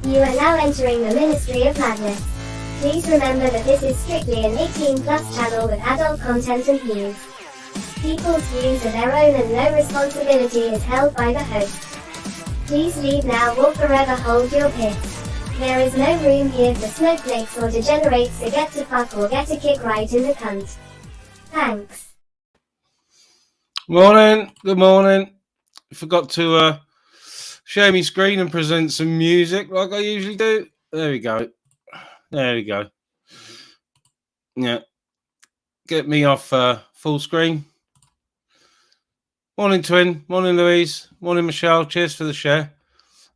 You are now entering the Ministry of Madness. Please remember that this is strictly an 18+ channel with adult content and views. People's views are their own and no responsibility is held by the host. Please leave now or forever hold your piss. There is no room here for snowflakes or degenerates to get to fuck or get a kick right in the cunt. Thanks. Morning, good morning. Forgot to share my screen and present some music like I usually do. There we go. There we go. Yeah. Get me off full screen. Morning, Twin. Morning, Louise. Morning, Michelle. Cheers for the share.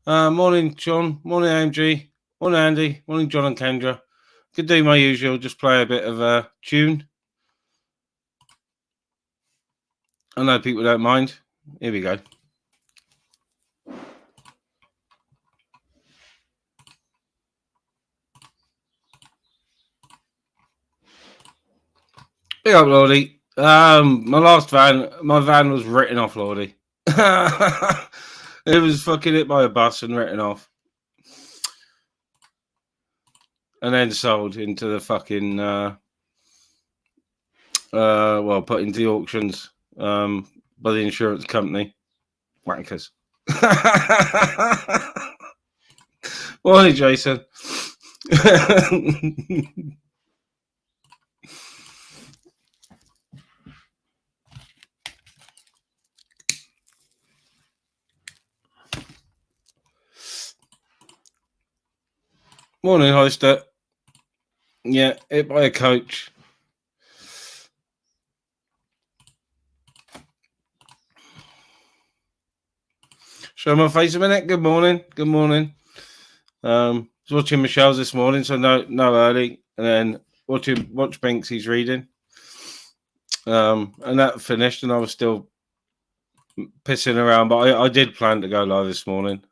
Morning, John. Morning, AMG. Morning, Andy. Morning, John and Kendra. Could do my usual, just play a bit of a tune. I know people don't mind. Here we go. Big up, Lordy. My van was written off, Lordy. It was fucking hit by a bus and written off. And then sold into the fucking, put into the auctions by the insurance company. Wankers. Morning, Jason. Morning, Hoister. Yeah, hit by a coach. Show my face a minute. Good morning. Good morning. Was watching Michelle's this morning, so no early, and then watch Binks. He's reading. And that finished, and I was still pissing around, but I did plan to go live this morning.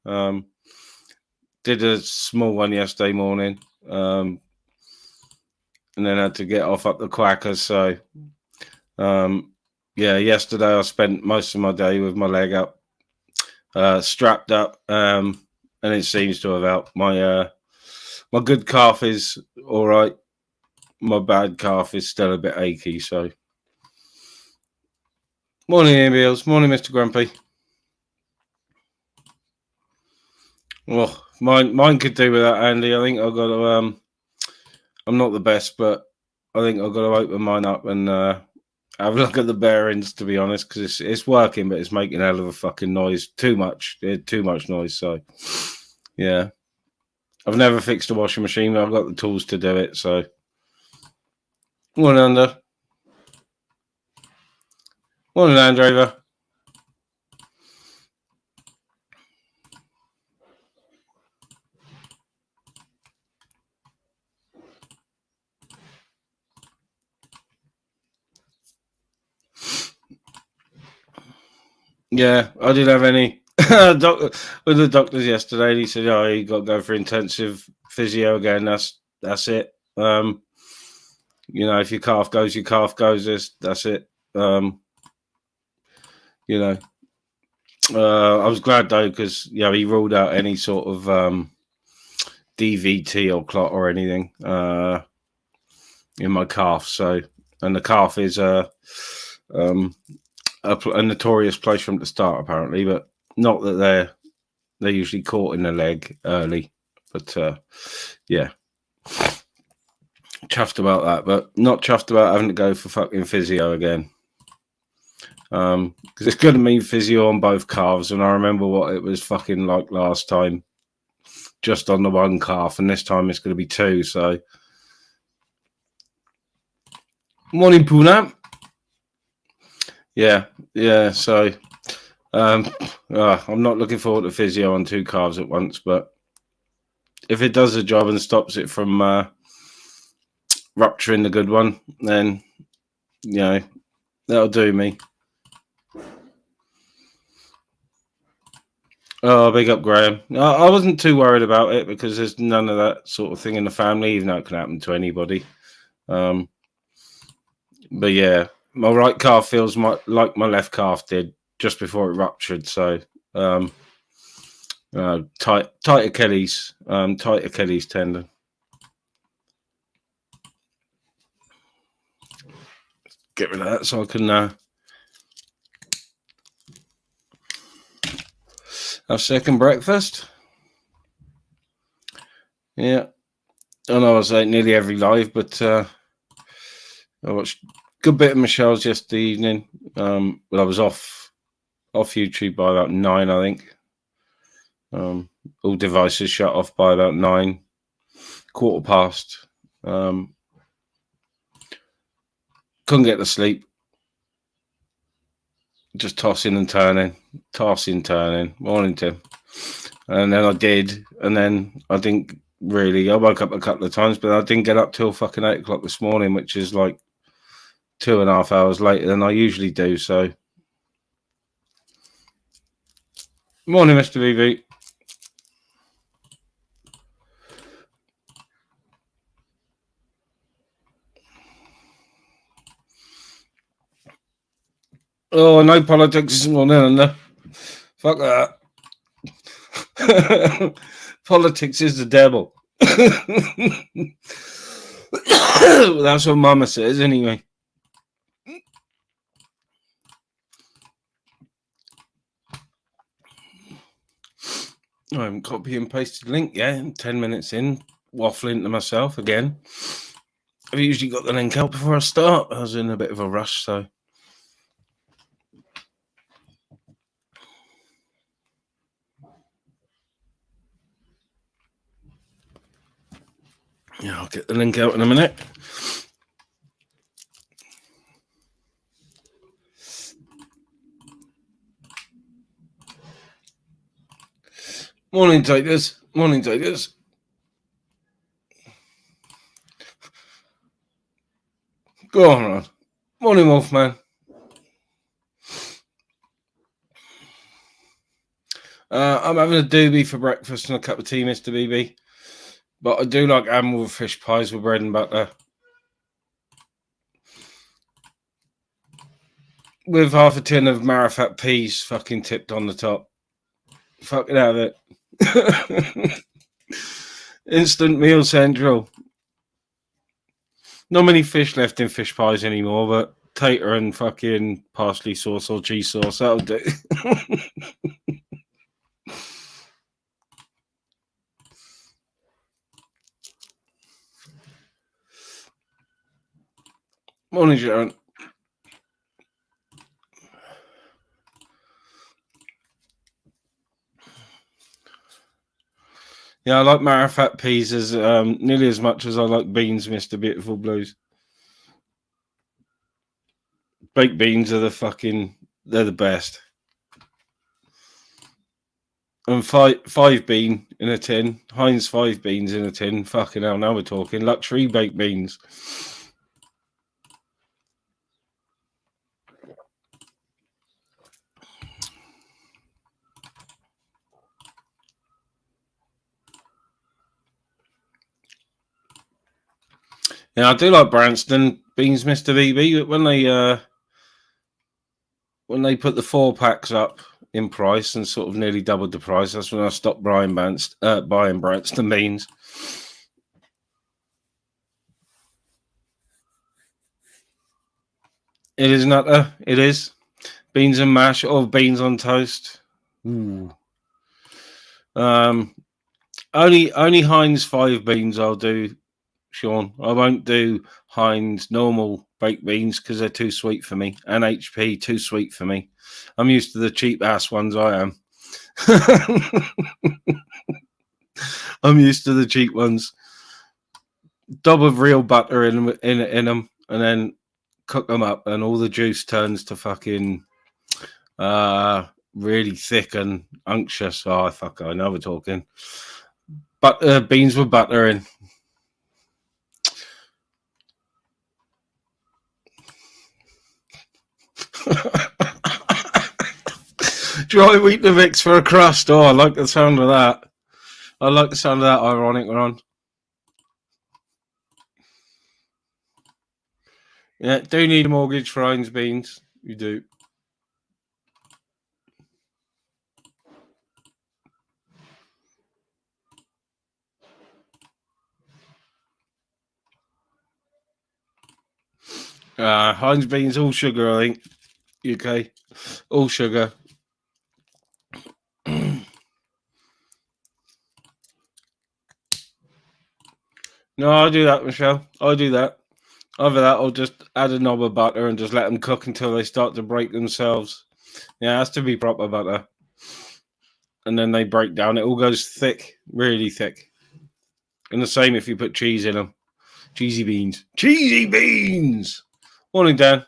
Did a small one yesterday morning, and then had to get off up the Quackers. So, yesterday I spent most of my day with my leg up, strapped up, and it seems to have helped. My good calf is all right. My bad calf is still a bit achy. So, morning, Emils. Morning, Mr. Grumpy. Well, mine could do with that, Andy. I think I've got to. I'm not the best, but I think I've got to open mine up and have a look at the bearings. To be honest, because it's working, but it's making a hell of a fucking noise. Too much noise. So, yeah, I've never fixed a washing machine, but I've got the tools to do it. So, morning, under. Morning, Androver. Yeah, I didn't have any with the doctors yesterday. And he said, "Oh, you got to go for intensive physio again. That's it. If your calf goes, your calf goes. That's it. I was glad though because he ruled out any sort of DVT or clot or anything in my calf. So, and the calf is a notorious place from the start, apparently, but not that they're usually caught in the leg early. But chuffed about that, but not chuffed about having to go for fucking physio again. Because it's going to mean physio on both calves, and I remember what it was fucking like last time, just on the one calf, and this time it's going to be two. So, morning, Poonam. Yeah. So, I'm not looking forward to physio on two calves at once, but if it does the job and stops it from rupturing the good one, then that'll do me. Oh, big up, Graham. I wasn't too worried about it because there's none of that sort of thing in the family, even though it can happen to anybody. But yeah, my right calf feels like my left calf did just before it ruptured. So, Tight Achilles tendon. Get rid of that so I can have second breakfast. Yeah, I know I was late nearly every live, but I watched a good bit of Michelle's yesterday evening. But I was off YouTube by about 9, I think. All devices shut off by about 9, 9:15. Couldn't get to sleep. Just tossing, turning. Morning, Tim. And then I did, and then I didn't really. I woke up a couple of times, but I didn't get up till fucking 8 o'clock this morning, which is like 2.5 hours later than I usually do. So, morning, Mr. VV. Oh, no politics this morning, and fuck that. Politics is the devil. That's what Mama says, anyway. I haven't copy and pasted link yet. 10 minutes in, waffling to myself again. I've usually got the link out before I start. I was in a bit of a rush, so. Yeah, I'll get the link out in a minute. Morning, Tigers. Morning, Tigers. Go on, Ron. Morning, Wolfman. I'm having a doobie for breakfast and a cup of tea, Mr. BB. But I do like ham with fish pies with bread and butter. With half a tin of Marifat peas fucking tipped on the top. Fucking have it. Instant meal central. Not many fish left in fish pies anymore, but tater and fucking parsley sauce or cheese sauce, that'll do. Morning, Sharon. Yeah, I like Marifat peas as nearly as much as I like beans, Mr. Beautiful Blues. Baked beans are they're the best. And five bean in a tin, Heinz 5 beans in a tin. Fucking hell, now we're talking luxury baked beans. Yeah, I do like Branston beans, Mr. VB, but when they put the 4-packs up in price and sort of nearly doubled the price, that's when I stopped buying Branston beans. It is nutter. It is. Beans and mash or beans on toast. Ooh. Only Heinz 5 beans I'll do, Sean. I won't do Heinz normal baked beans because they're too sweet for me. And HP too sweet for me. I'm used to the cheap ass ones. I am. I'm used to the cheap ones. Dab of real butter in them, and then cook them up, and all the juice turns to fucking really thick and unctuous. Oh, fuck! I know we're talking. But beans with butter in. Dry wheat the mix for a crust. Oh, I like the sound of that. I like the sound of that. Ironic, Ron. Yeah, do need a mortgage for Heinz beans. You do. Heinz beans, all sugar, I think. UK, all sugar. No, I do that, Michelle. I do that. Either that or just add a knob of butter and just let them cook until they start to break themselves. Yeah, it has to be proper butter. And then they break down. It all goes thick, really thick. And the same if you put cheese in them. Cheesy beans. Cheesy beans! Morning, Dan.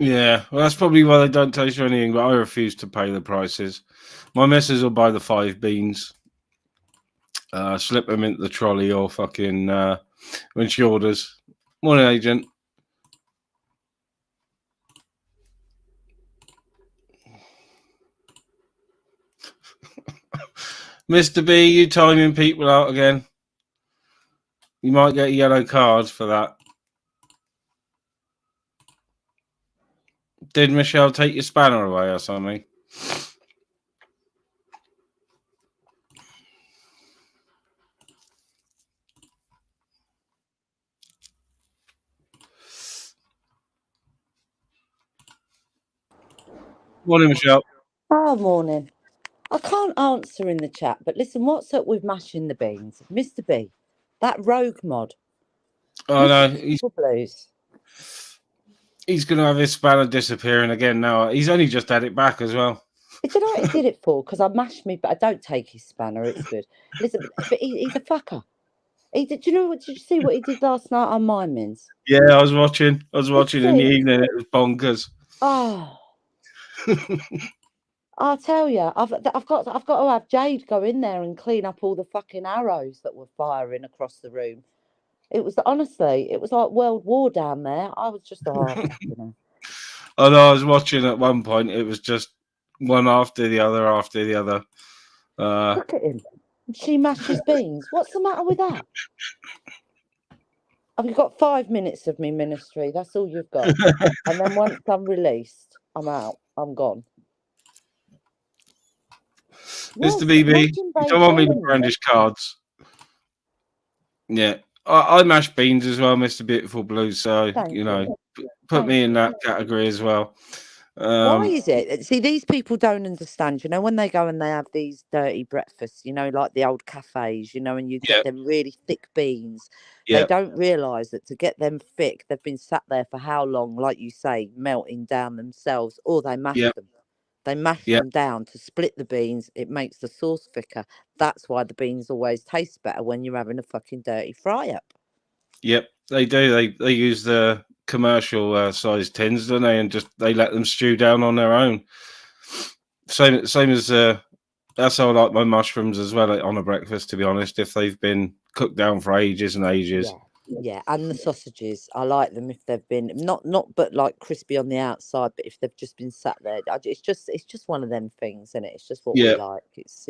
Yeah, well, that's probably why they don't taste or anything, but I refuse to pay the prices. My missus will buy the 5 beans, slip them into the trolley or fucking when she orders. Morning, agent. Mr. B, you timing people out again. You might get a yellow card for that. Did Michelle take your spanner away or something? Morning, Michelle. Oh, morning. I can't answer in the chat, but listen, what's up with mashing the beans? Mr. B, that rogue mod. Oh no, Mr. Blues. he's going to have his spanner disappearing again now. He's only just had it back as well. Do you know what he did it for? Because I mashed me, but I don't take his spanner. It's good. Listen, but he's a fucker. He did. Do you know what? Did you see what he did last night on my mins? Yeah, I was watching in the evening. It was bonkers. Oh, I'll tell you, I've got to have Jade go in there and clean up all the fucking arrows that were firing across the room. It was honestly, it was like World War down there. I was just fucking hell. Although I was watching at one point, it was just one after the other after the other. Look at him. She mashes beans. What's the matter with that? I've got 5 minutes of me ministry. That's all you've got. And then once I'm released, I'm out. I'm gone. Mr. BB, you don't want me to brandish cards. Yeah. I mash beans as well, Mr. Beautiful Blue. So, you know, put me in that category as well. Why is it? See, these people don't understand, you know, when they go and they have these dirty breakfasts, you know, like the old cafes, you know, and you get them really thick beans. They don't realise that to get them thick, they've been sat there for how long, like you say, melting down themselves, or they mash them. They mash them down to split the beans. It makes the sauce thicker. That's why the beans always taste better when you're having a fucking dirty fry-up. Yep, they do. They use the commercial size tins, don't they? And just they let them stew down on their own. Same as that's how I like my mushrooms as well on a breakfast. To be honest, if they've been cooked down for ages and ages. Yeah, and the sausages, I like them if they've been not but like crispy on the outside, but if they've just been sat there, it's just one of them things, isn't it? It's just what we like. It's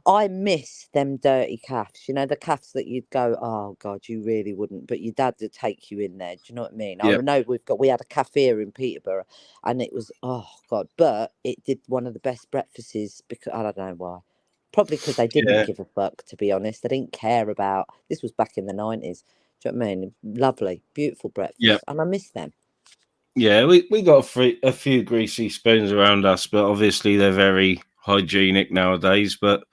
I miss them dirty calves. You know, the calves that you'd go, oh God, you really wouldn't, but your dad would take you in there. Do you know what I mean? I know we had a cafe here in Peterborough, and it was oh God, but it did one of the best breakfasts because I don't know why. Probably because they didn't give a fuck, to be honest. They didn't care about... This was back in the 90s. Do you know what I mean? Lovely, beautiful breakfast. And I miss them. Yeah, we got a few greasy spoons around us, but obviously they're very hygienic nowadays. But,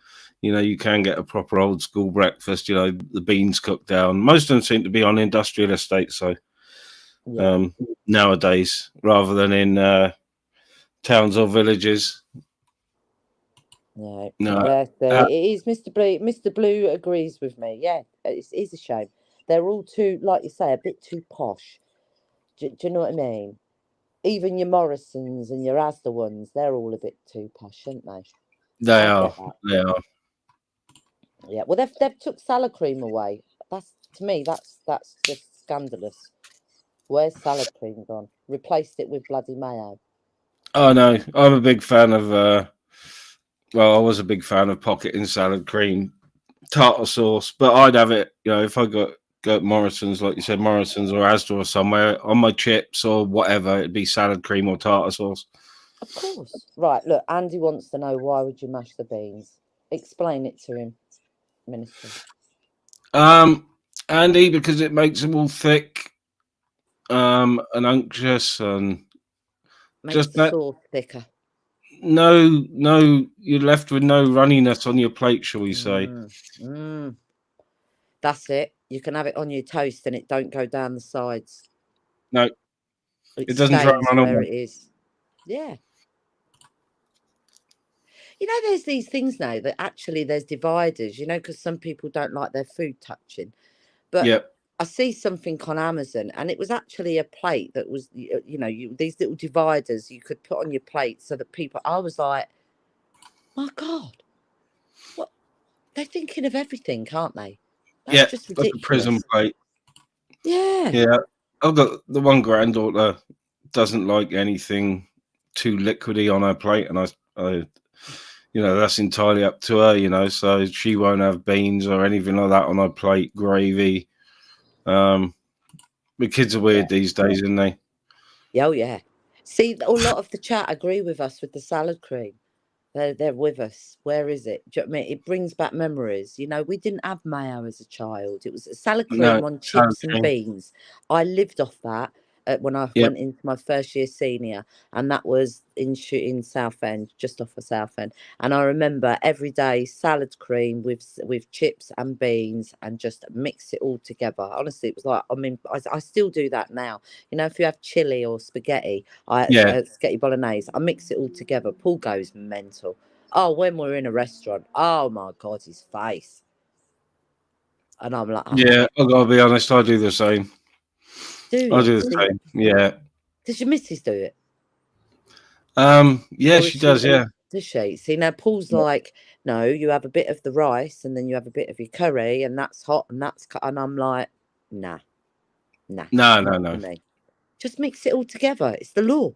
you know, you can get a proper old school breakfast, you know, the beans cooked down. Most of them seem to be on industrial estates, so nowadays, rather than in towns or villages. No, it is Mr. Blue. Mr. Blue agrees with me. Yeah, it is a shame. They're all too, like you say, a bit too posh. Do you know what I mean? Even your Morrisons and your Asda ones, they're all a bit too posh, aren't they? They are. They are. Yeah. Well, they've took salad cream away. That's to me. That's just scandalous. Where's salad cream gone? Replaced it with bloody mayo. Oh no, I'm a big fan of. Well, I was a big fan of pocketing salad cream tartar sauce, but I'd have it, if I got Morrison's, like you said, Morrison's or Asda or somewhere, on my chips or whatever, it'd be salad cream or tartar sauce. Of course. Right, look, Andy wants to know, why would you mash the beans? Explain it to him, Minister. Andy, because it makes them all thick, and unctuous, and makes the sauce thicker. No, you're left with no runniness on your plate, shall we say? That's it. You can have it on your toast and it don't go down the sides. No, it doesn't dry stays where it is. Yeah. There's these things now that actually there's dividers, because some people don't like their food touching. But I see something on Amazon, and it was actually a plate that was, these little dividers you could put on your plate so that people, I was like, my God, what? They're thinking of everything, aren't they? That's just ridiculous. Like a prison plate. Yeah. Yeah. I've got the one granddaughter doesn't like anything too liquidy on her plate, and I that's entirely up to her, so she won't have beans or anything like that on her plate, gravy. The kids are weird these days, aren't they? Oh, yeah. See, a lot of the chat agree with us with the salad cream. They're with us. Where is it? Do you know what I mean? It brings back memories. We didn't have mayo as a child. It was a salad cream on chips and beans. I lived off that when I went into my first year senior, and that was in Southend, just off of Southend. And I remember every day salad cream with chips and beans, and just mix it all together. Honestly, it was like, I still do that now. If you have chili or spaghetti, spaghetti bolognese, I mix it all together. Paul goes mental. Oh, when we're in a restaurant, oh my God, his face. And I'm like, yeah, I've got to be honest, I do the same. I do the same. Yeah. Does your missus do it? Yeah, she does. Yeah. Does she? See, now Paul's like, no, you have a bit of the rice and then you have a bit of your curry, and that's hot and that's cut. And I'm like, nah. No. Just mix it all together. It's the law.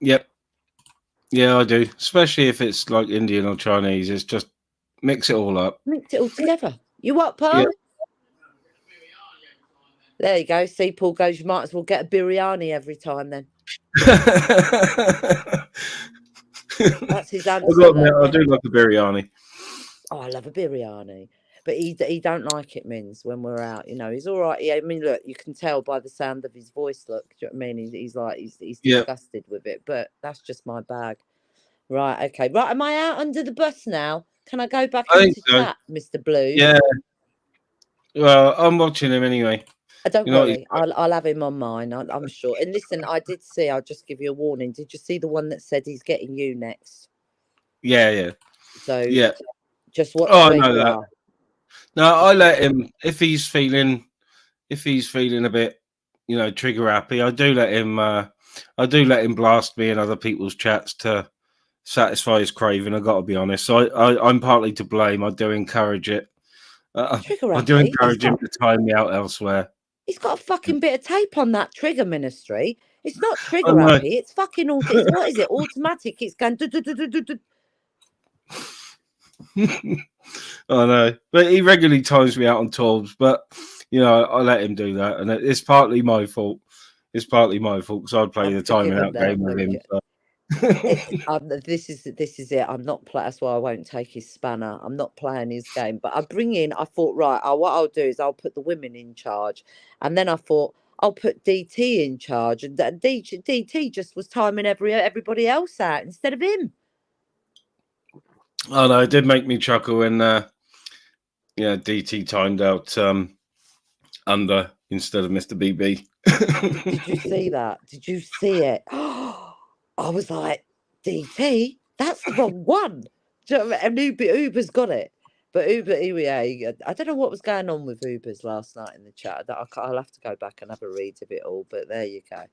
Yep. Yeah, I do. Especially if it's like Indian or Chinese. It's just mix it all up. Mix it all together. You what, Paul? Yep. There you go. See, Paul goes, you might as well get a biryani every time then. That's his answer. I do like a biryani. Oh, I love a biryani. But he don't like it, Mins, when we're out. He's all right. Yeah, I mean, look, you can tell by the sound of his voice. Look, do you know what I mean? He's disgusted with it. But that's just my bag. Right, okay. Right, am I out under the bus now? Can I go back into chat, Mr. Blue? Yeah. Well, I'm watching him anyway. Don't worry. I'll have him on mine, I'm sure. And listen, I did see, I'll just give you a warning. Did you see the one that said he's getting you next? Yeah. So, yeah. Just watch where you are. No, I let him, if he's feeling a bit, trigger happy, I do let him blast me in other people's chats to satisfy his craving. I got to be honest. So I'm partly to blame. I do encourage it. I do encourage him to time me out elsewhere. He's got a fucking bit of tape on that trigger, Ministry. It's not trigger happy. It's fucking what is it? Automatic. It's going. I know, but he regularly times me out on tours. But I let him do that, and it's partly my fault. It's partly my fault because I'd play the timing out game with him. So. This is it. I'm not playing. That's why I won't take his spanner. I'm not playing his game. But I thought, right, what I'll do is I'll put the women in charge, and then I thought I'll put DT in charge, and DT just was timing everybody else out instead of him. Oh no, it did make me chuckle when DT timed out under instead of Mr. BB. Did you see that? Did you see it? I was like, DT, that's the wrong one. Do you know what I mean? And Uber's got it. But Uber, I don't know what was going on with Ubers last night in the chat. I'll have to go back and have a read of it all. But there you go.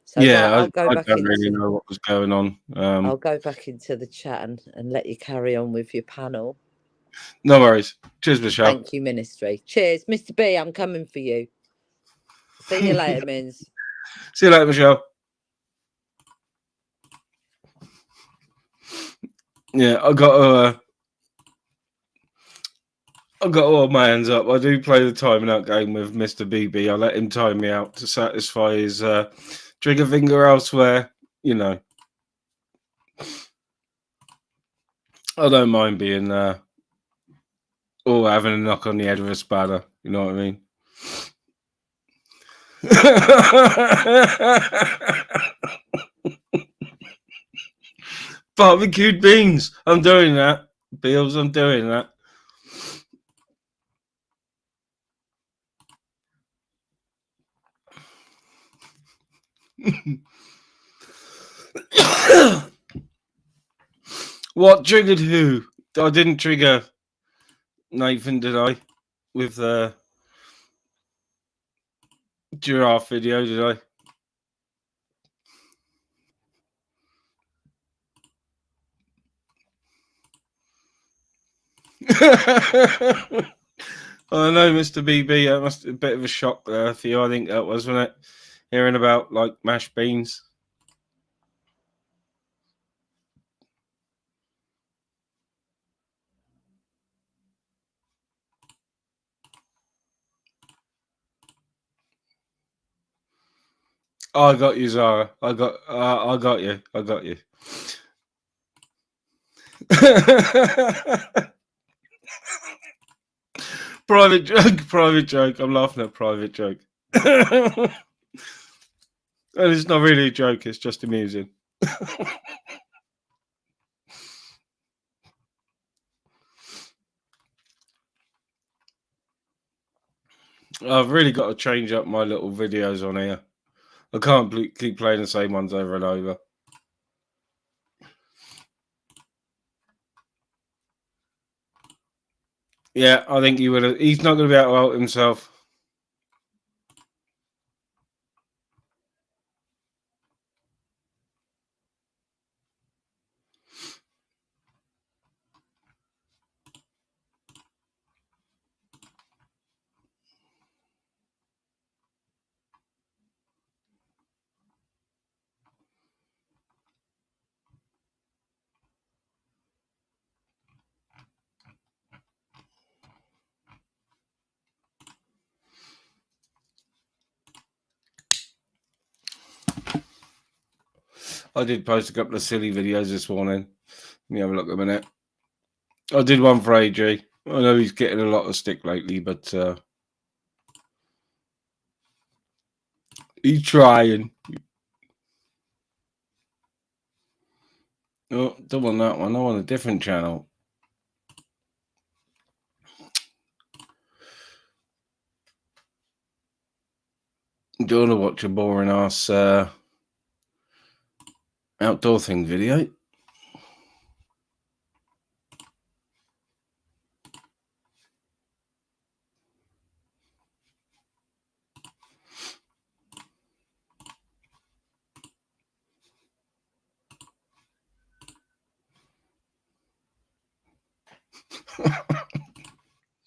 So I don't really know what was going on. I'll go back into the chat and let you carry on with your panel. No worries. Cheers, Michelle. Thank you, Ministry. Cheers. Mr. B, I'm coming for you. See you later, Mins. See you later, Michelle. Yeah, I got I've got all my hands up. I do play the timing out game with Mr. BB. I let him time me out to satisfy his trigger finger elsewhere. You know, I don't mind being having a knock on the head with a spanner. You know what I mean? Barbecued beans. I'm doing that. Beals, I'm doing that. What triggered who? I didn't trigger Nathan, did I? With the giraffe video, did I? I know, Mr. BB, that must be a bit of a shock there for you. I think that was, wasn't it? Hearing about like mashed beans. I got you, Zara. I got you. I got you. Private joke. Private joke. I'm laughing at private joke. And it's not really a joke. It's just amusing. I've really got to change up my little videos on here. I can't keep playing the same ones over and over. Yeah, I think he would have. He's not going to be able to help himself. I did post a couple of silly videos this morning. Let me have a look a minute. I did one for AJ. I know he's getting a lot of stick lately, but he's trying. Oh, don't want that one. I want a different channel. Do you want to watch a boring ass outdoor thing video?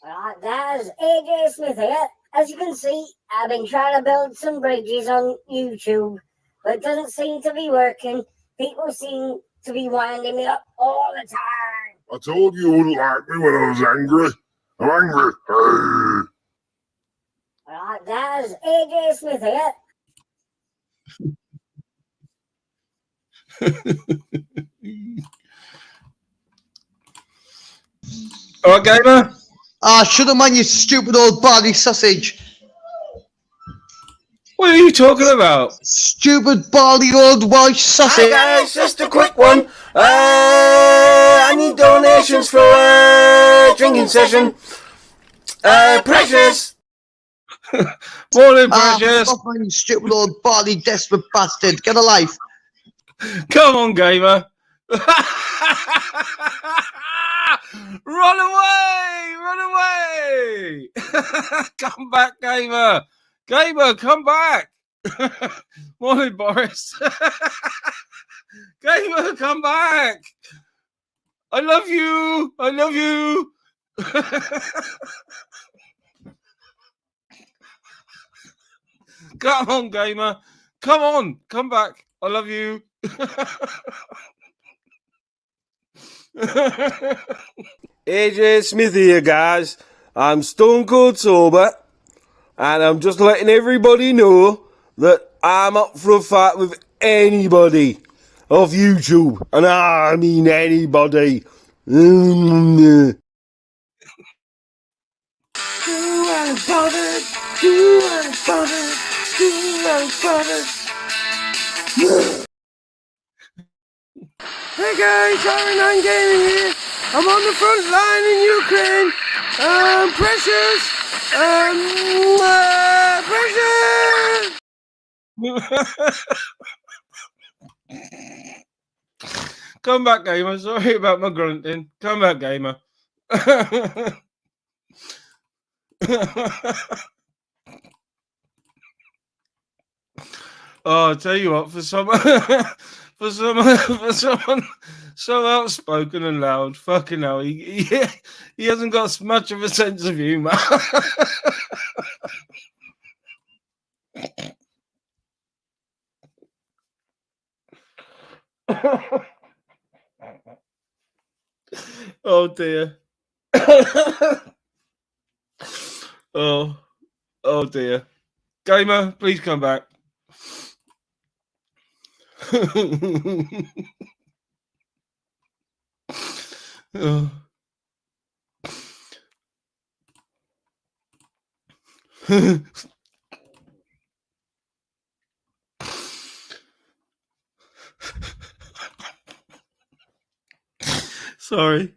Alright guys, AJ Smith here. As you can see, I've been trying to build some bridges on YouTube, but it doesn't seem to be working. People seem to be winding me up all the time. I told you wouldn't like me when I was angry. I'm angry. Alright guys, AJ Smith here. Alright, gamer? Shut up, man, you stupid old barley sausage. What are you talking about? Stupid barley old Welsh sausage. Hi guys, just a quick one. I need donations for a drinking session. Precious. Morning, Precious. Fuck, man, you stupid old barley desperate bastard. Get a life. Come on, gamer. Run away! Run away! Come back, gamer. Gamer, come back. Morning, Boris. Gamer, come back. I love you. I love you. Come on, gamer. Come on. Come back. I love you. AJ Smith here, guys. I'm stone cold sober, and I'm just letting everybody know that I'm up for a fight with anybody off YouTube, and I mean anybody. Do I bother? Do I bother? Do I bother? Hey guys, Iron Gaming here. I'm on the front line in Ukraine. Precious. Precious. Come back, gamer. Sorry about my grunting. Come back, gamer. Oh, I'll tell you what, for someone so outspoken and loud, fucking hell, he hasn't got much of a sense of humour. Oh dear. Oh dear. Gamer, please come back. Oh. Sorry.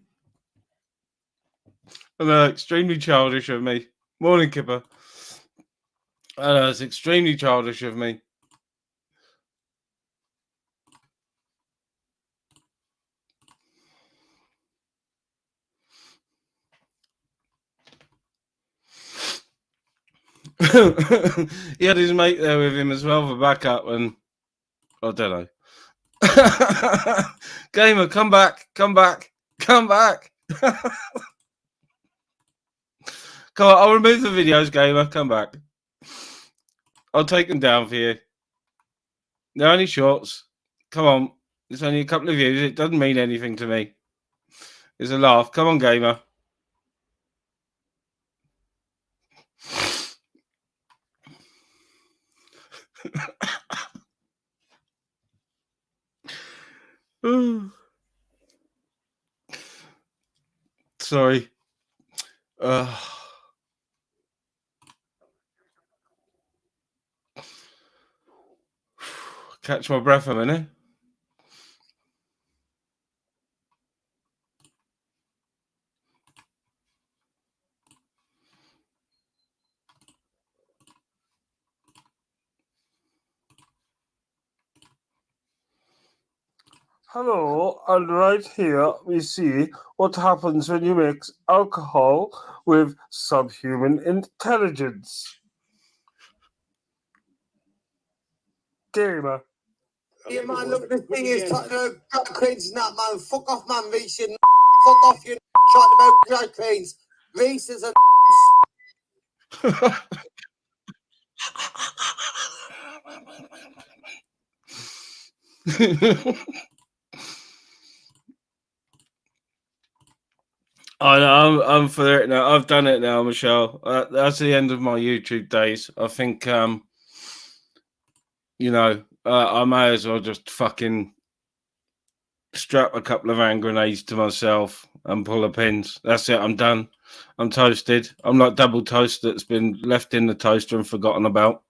I know, extremely childish of me. Morning, Kipper. I know, it's extremely childish of me. He had his mate there with him as well for backup, and I don't know. Gamer, come back, come back, come back. Come on, I'll remove the videos, Gamer. Come back. I'll take them down for you. They're only shorts. Come on. It's only a couple of views. It doesn't mean anything to me. It's a laugh. Come on, Gamer. Sorry. Catch my breath a minute. Hello, and right here we see what happens when you mix alcohol with subhuman intelligence. Gamer. Yeah, man, look, the thing is, drag queens, not man. Fuck off, man, Reese. You fuck off, you trying about drag queens. Reese is a. I'm for it now. I've done it now, Michelle. That's the end of my YouTube days. I think, I may as well just fucking strap a couple of hand grenades to myself and pull the pins. That's it. I'm done. I'm toasted. I'm like double toast that's been left in the toaster and forgotten about.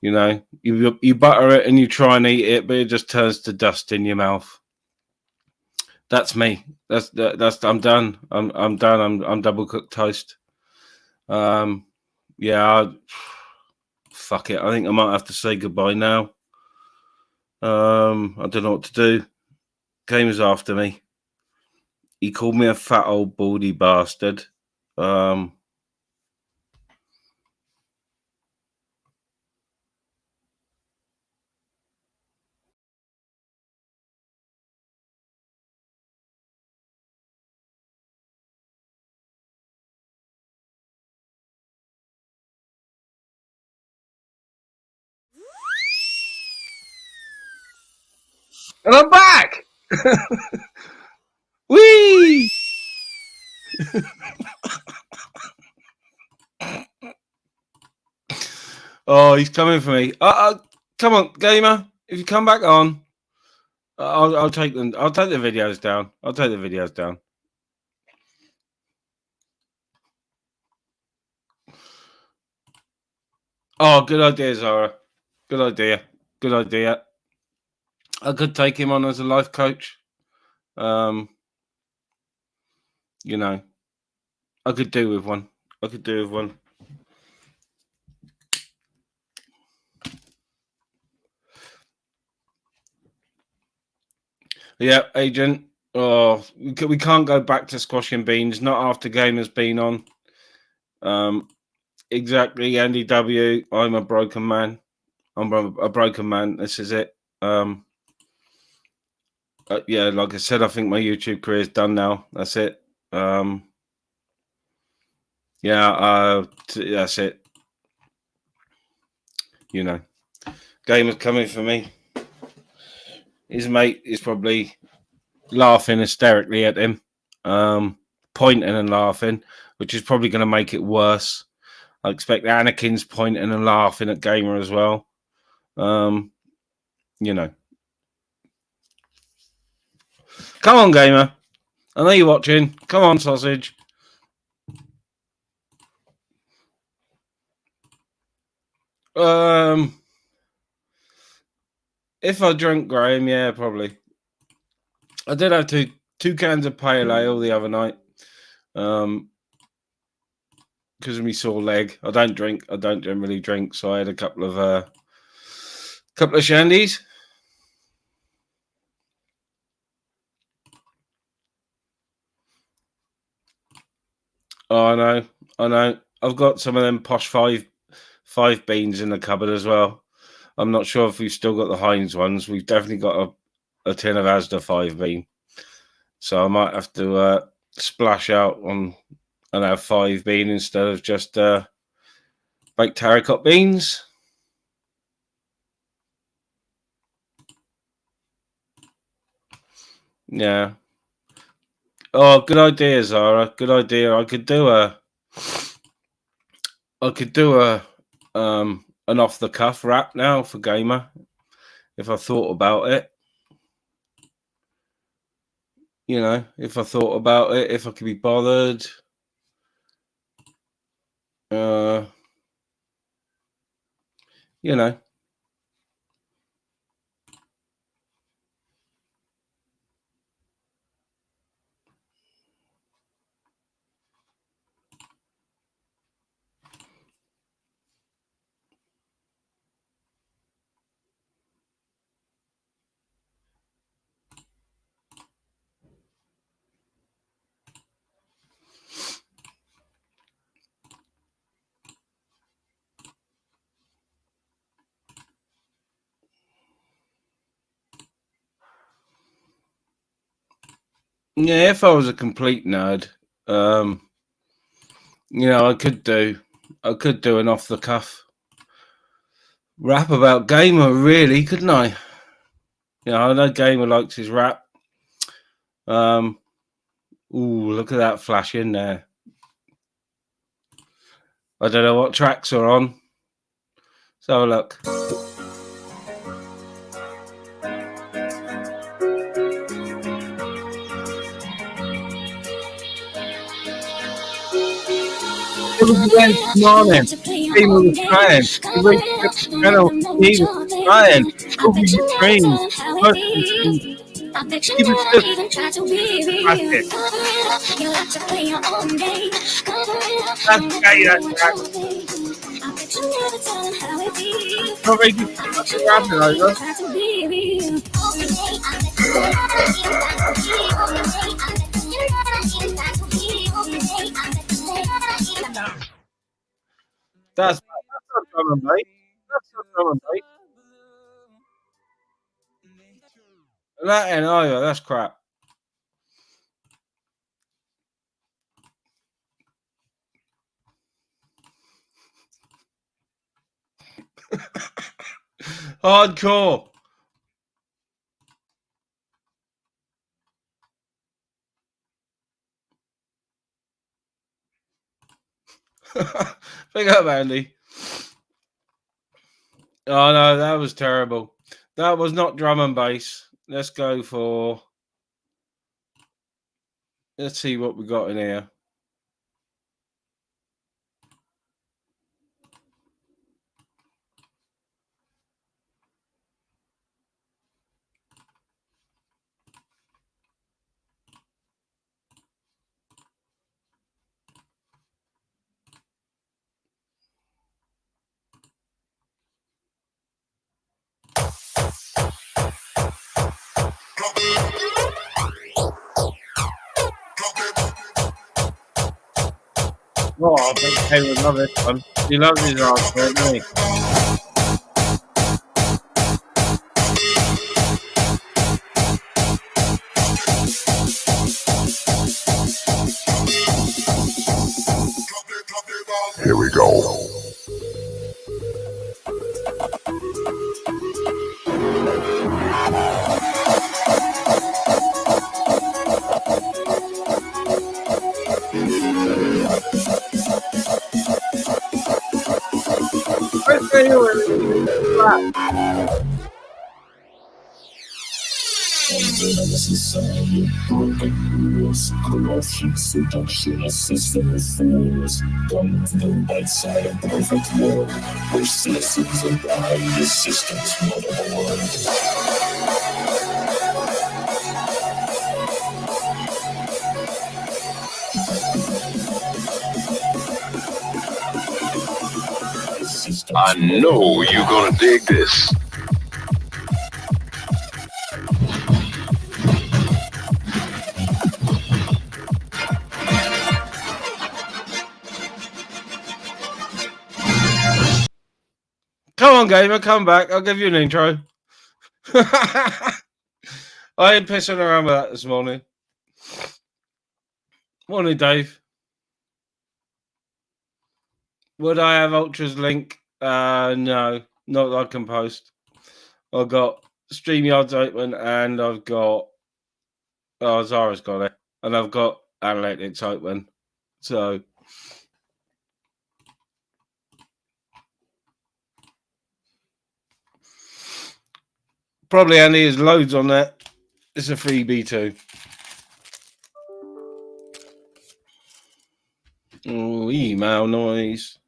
You know, you butter it and you try and eat it, but it just turns to dust in your mouth. That's me. That's I'm done. I'm done. I'm double cooked toast. Fuck it. I think I might have to say goodbye now. I don't know what to do. Gamer's after me. He called me a fat old baldy bastard. And I'm back! Whee! Oh, he's coming for me. Come on, gamer. If you come back on, I'll take them. I'll take the videos down. I'll take the videos down. Oh, good idea, Zara. Good idea. Good idea. I could take him on as a life coach. You know, I could do with one. I could do with one. Yeah, agent. Oh, we can't go back to squashing beans. Not after game has been on. Exactly, Andy W. I'm a broken man. I'm a broken man. This is it. Yeah, like I said, I think my YouTube career is done now. That's it. Yeah, that's it. You know, gamer's coming for me. His mate is probably laughing hysterically at him, pointing and laughing, which is probably going to make it worse. I expect Anakin's pointing and laughing at Gamer as well. You know. Come on, Gamer. I know you're watching. Come on, sausage. If I drink Graham, yeah, probably. I did have two cans of pale ale the other night. Because of me sore leg. I don't generally drink, so I had a couple of shandies. Oh, I know. I've got some of them posh five beans in the cupboard as well. I'm not sure if we've still got the Heinz ones. We've definitely got a tin of Asda 5 bean. So I might have to splash out on and have 5 bean instead of just baked haricot beans. Yeah. Oh, good idea, Zara. Good idea. I could do an off the cuff rap now for Gamer if I thought about it. You know, if I thought about it, if I could be bothered. You know. Yeah, if I was a complete nerd, you know, I could do an off the cuff rap about Gamer, really, couldn't I? You know, I know Gamer likes his rap. Ooh, look at that flash in there. I don't know what tracks are on. Let's have a look. Good morning. Gamer was trying. He wakes up the channel. He was trying. Over your dreams. He was just classic. That's gay, that track. Not very good fucking rapping over. That's not drum and bass. That's not drum and bass. That ain't either. That's crap. Hardcore. Big up, Andy. Oh no, that was terrible. That was not drum and bass. Let's go for. Let's see what we got in here. Oh, I think Kay would love this one. He loves his hardcore, doesn't he? Here we go. Society, broken rules, corruption, seduction, system of fools. Come to the light side of perfect world, where citizens abide the system's motherboard. I know you're gonna dig this. Come on, gamer, come back. I'll give you an intro. I ain't pissing around with that this morning. Morning, Dave. Would I have Ultra's link? No, not that I can post. I've got StreamYards open and I've got Zara's got it. And I've got Analytics open. So probably Andy has loads on that. It's a freebie too. Oh, email noise.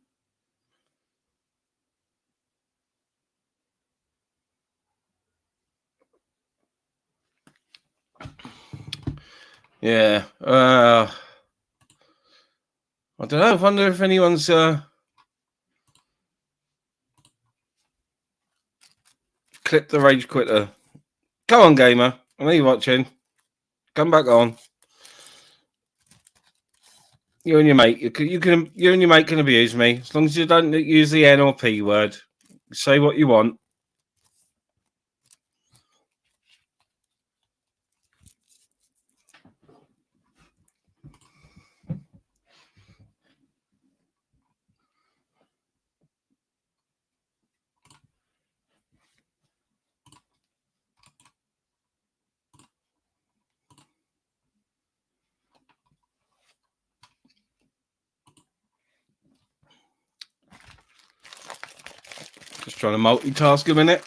Yeah. I don't know. I wonder if anyone's clipped the Rage Quitter. Come on, gamer. I know you're watching. Come back on. You and your mate. You and your mate can abuse me as long as you don't use the N or P word. Say what you want. Just trying to multitask a minute.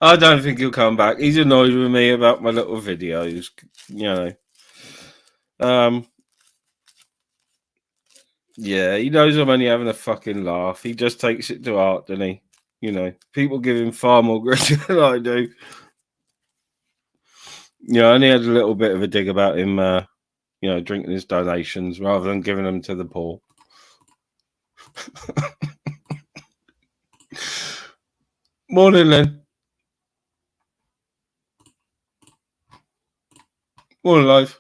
I don't think he'll come back. He's annoyed with me about my little videos, you know. Yeah, he knows I'm only having a fucking laugh. He just takes it to heart, doesn't he? You know, people give him far more credit than I do. Yeah, I only had a little bit of a dig about him, you know, drinking his donations rather than giving them to the poor. Morning, Len. Morning, live.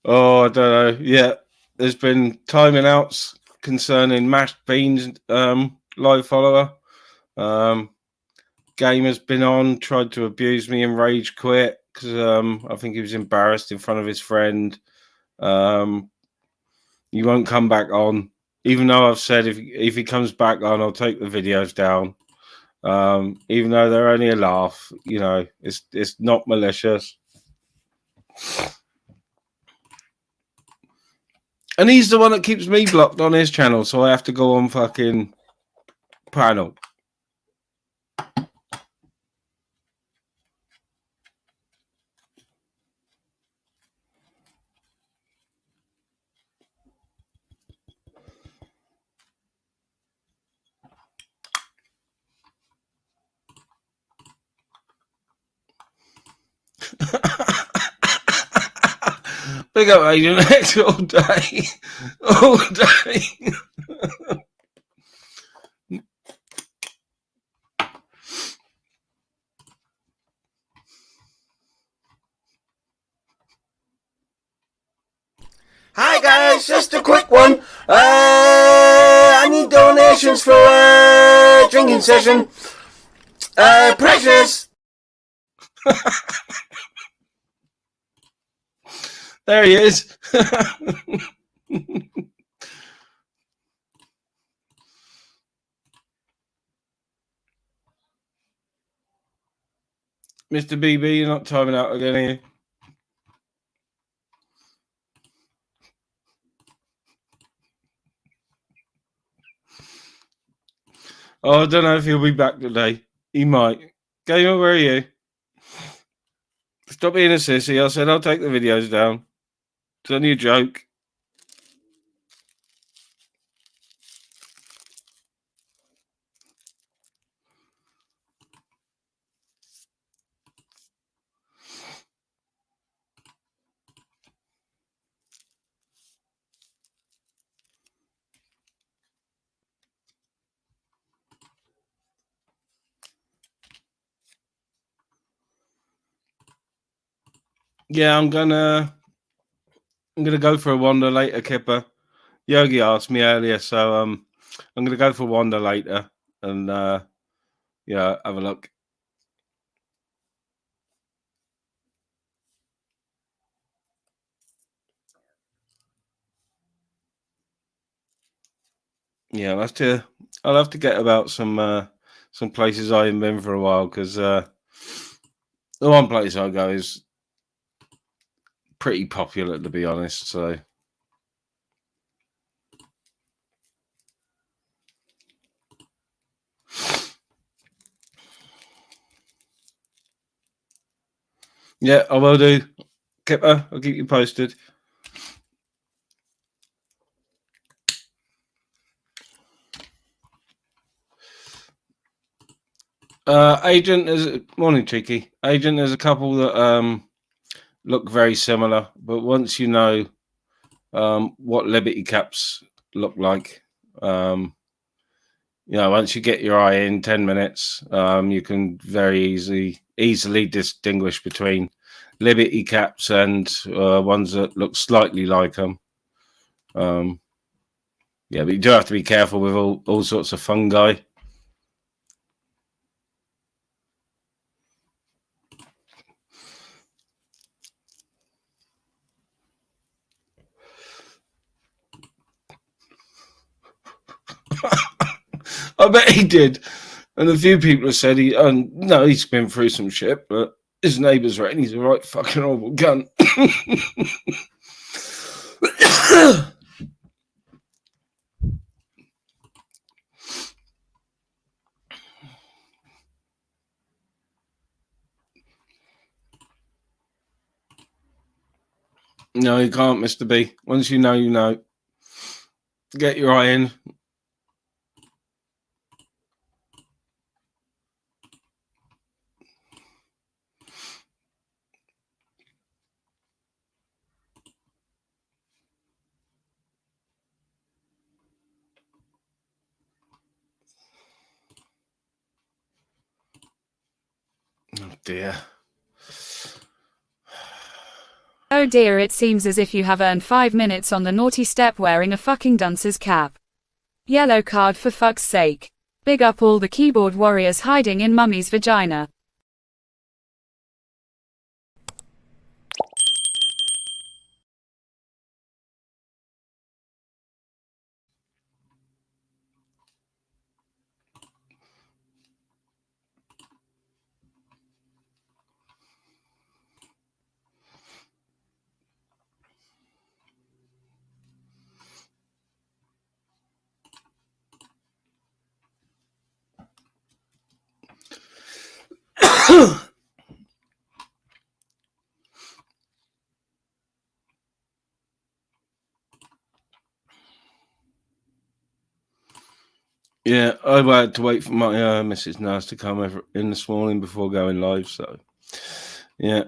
Oh, I don't know. Yeah, there's been timing outs concerning Mashed Beans live follower. Gamer's been on, tried to abuse me and rage quit because I think he was embarrassed in front of his friend. You won't come back on, even though I've said if he comes back on, I'll take the videos down. Even though they're only a laugh, you know, it's not malicious. And he's the one that keeps me blocked on his channel, so I have to go on fucking panel. Big up Agent X all day. All day. Hi guys, just a quick one. I need donations for a drinking session. Precious. There he is. Mr. BB, you're not timing out again, are you? Oh, I don't know if he'll be back today. He might. Gamer, where are you? Stop being a sissy. I said I'll take the videos down. It's only a joke. Yeah, I'm gonna go for a wander later, Kipper. Yogi asked me earlier, so I'm gonna go for a wander later and yeah, have a look. Yeah, I'll have to get about some places I haven't been for a while, because the one place I go is pretty popular, to be honest. So yeah, I will do. Kipper, I'll keep you posted. Agent is morning, Cheeky. Agent, there's a couple that look very similar, but once you know what Liberty caps look like, you know, once you get your eye in 10 minutes, you can very easily distinguish between Liberty caps and ones that look slightly like them. Yeah, but you do have to be careful with all sorts of fungi. I bet he did. And a few people have said no, he's been through some shit, but his neighbours reckon he's a right fucking horrible cunt. No, you can't, Mr. B. Once you know, you know. Get your eye in. Oh dear. Oh dear, it seems as if you have earned 5 minutes on the naughty step wearing a fucking dunce's cap. Yellow card for fuck's sake. Big up all the keyboard warriors hiding in mummy's vagina. Yeah, I had to wait for my Mrs. Nurse to come over in this morning before going live. So, yeah,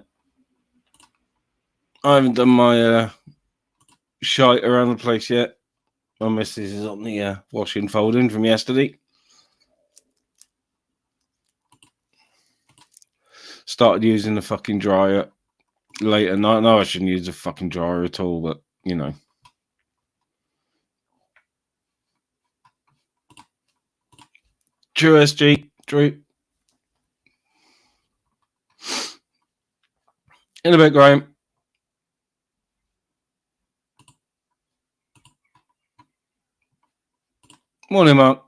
I haven't done my shite around the place yet. My missus is on the washing folding from yesterday. Started using the fucking dryer late at night. No, I shouldn't use the fucking dryer at all, but you know. True, SG. True. In a bit, Graham. Morning, Mark.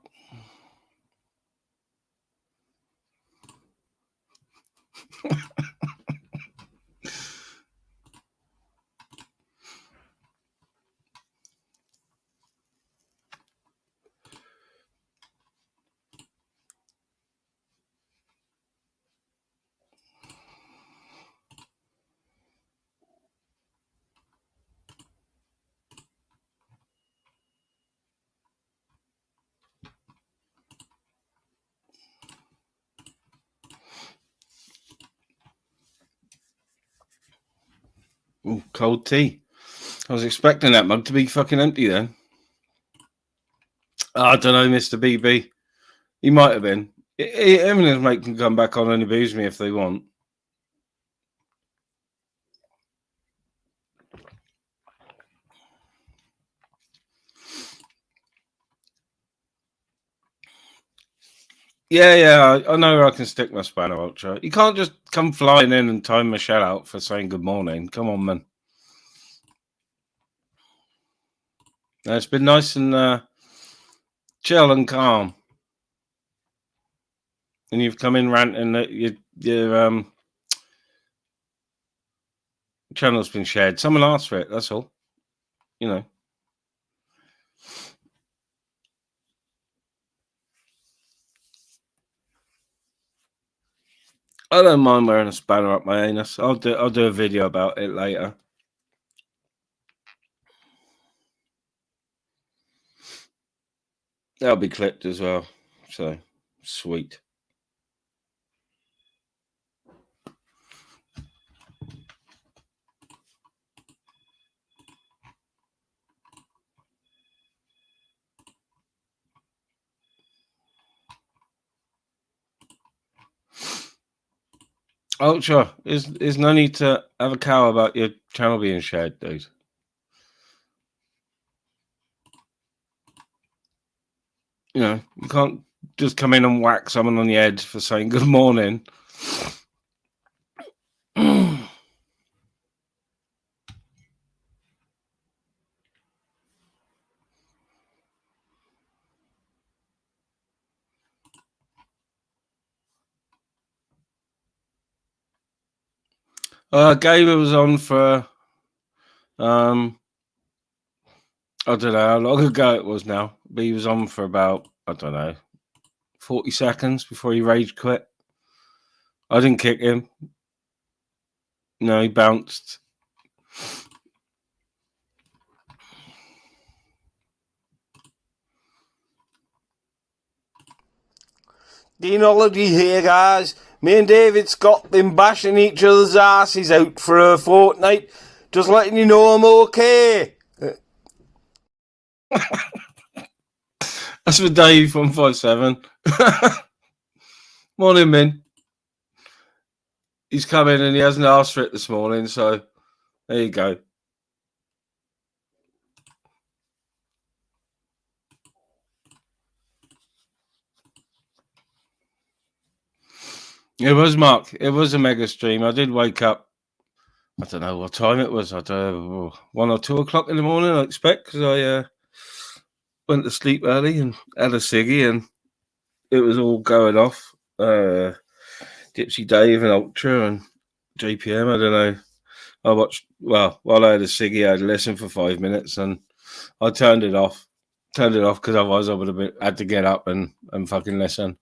Ooh, cold tea. I was expecting that mug to be fucking empty then. I don't know, Mr. BB. He might have been. Him and his mate can come back on and abuse me if they want. Yeah, I know where I can stick my spanner, Ultra. You can't just come flying in and time Michelle out for saying good morning. Come on, man. It's been nice and chill and calm. And you've come in ranting that your channel's been shared. Someone asked for it, that's all. You know. I don't mind wearing a spanner up my anus. I'll do a video about it later. That'll be clipped as well. So sweet. Ultra, is no need to have a cow about your channel being shared, dude. You know, you can't just come in and whack someone on the head for saying good morning. Gaber was on for I don't know how long ago it was now, but he was on for about, I don't know, 40 seconds before he rage quit. I didn't kick him. No, he bounced. Deanology here, guys. Me and David Scott been bashing each other's asses out for a fortnight. Just letting you know I'm okay. That's for Dave 157. Morning, Min. He's come in and he hasn't asked for it this morning, so there you go. It was, Mark. It was a mega stream. I did wake up. I don't know what time it was. I don't know, 1 or 2 o'clock in the morning, I expect, because I went to sleep early and had a ciggy, and it was all going off. Gypsy Dave and Ultra and JPM. I don't know. I watched. Well, while I had a ciggy, I had to listen for 5 minutes, and I turned it off. Turned it off because otherwise I would have had to get up and fucking listen.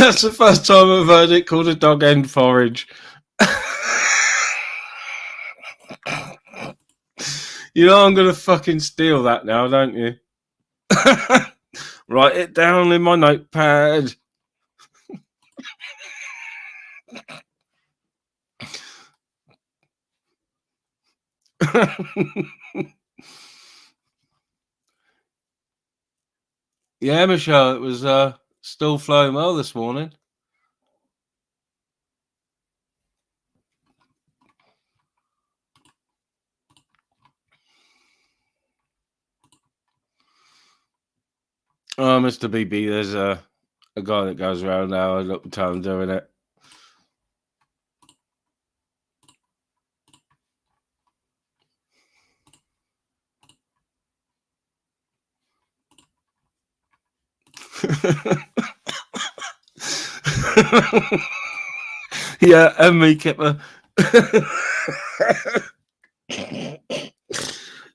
That's the first time I've heard it called a dog end forage. You know I'm going to fucking steal that now, don't you? Write it down in my notepad. Yeah, Michelle, it was still flowing well this morning. Oh, Mr. BB, there's a guy that goes around now. I look at time doing it. Yeah, and me, Kipper.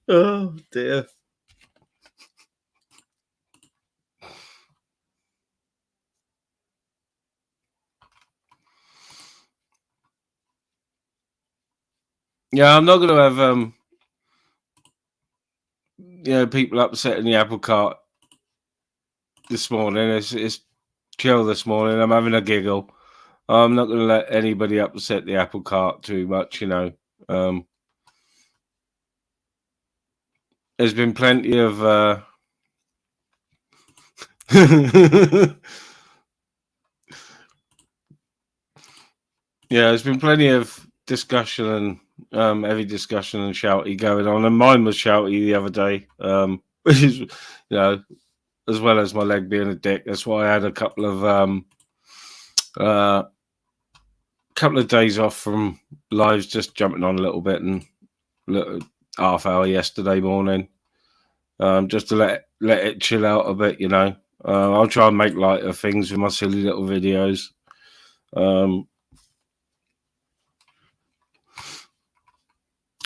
Oh, dear. Yeah, I'm not going to have people upsetting the apple cart this morning. It's chill this morning. I'm having a giggle. I'm not going to let anybody upset the apple cart too much, you know. There's been plenty of yeah, there's been plenty of discussion and heavy discussion and shouty going on, and mine was shouty the other day, which is, you know, as well as my leg being a dick. That's why I had a couple of days off from lives, just jumping on a little bit and half hour yesterday morning, just to let it chill out a bit, you know. I'll try and make light of things with my silly little videos.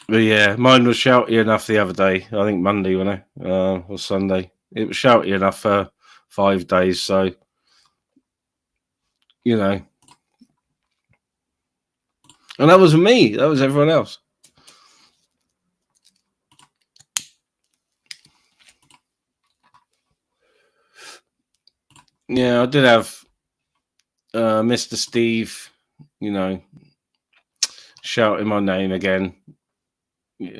But yeah, mine was shouty enough the other day. I think Monday, wasn't it? Or Sunday. It was shouty enough for 5 days. So, you know. And that wasn't me. That was everyone else. Yeah, I did have Mr. Steve, you know, shouting my name again. You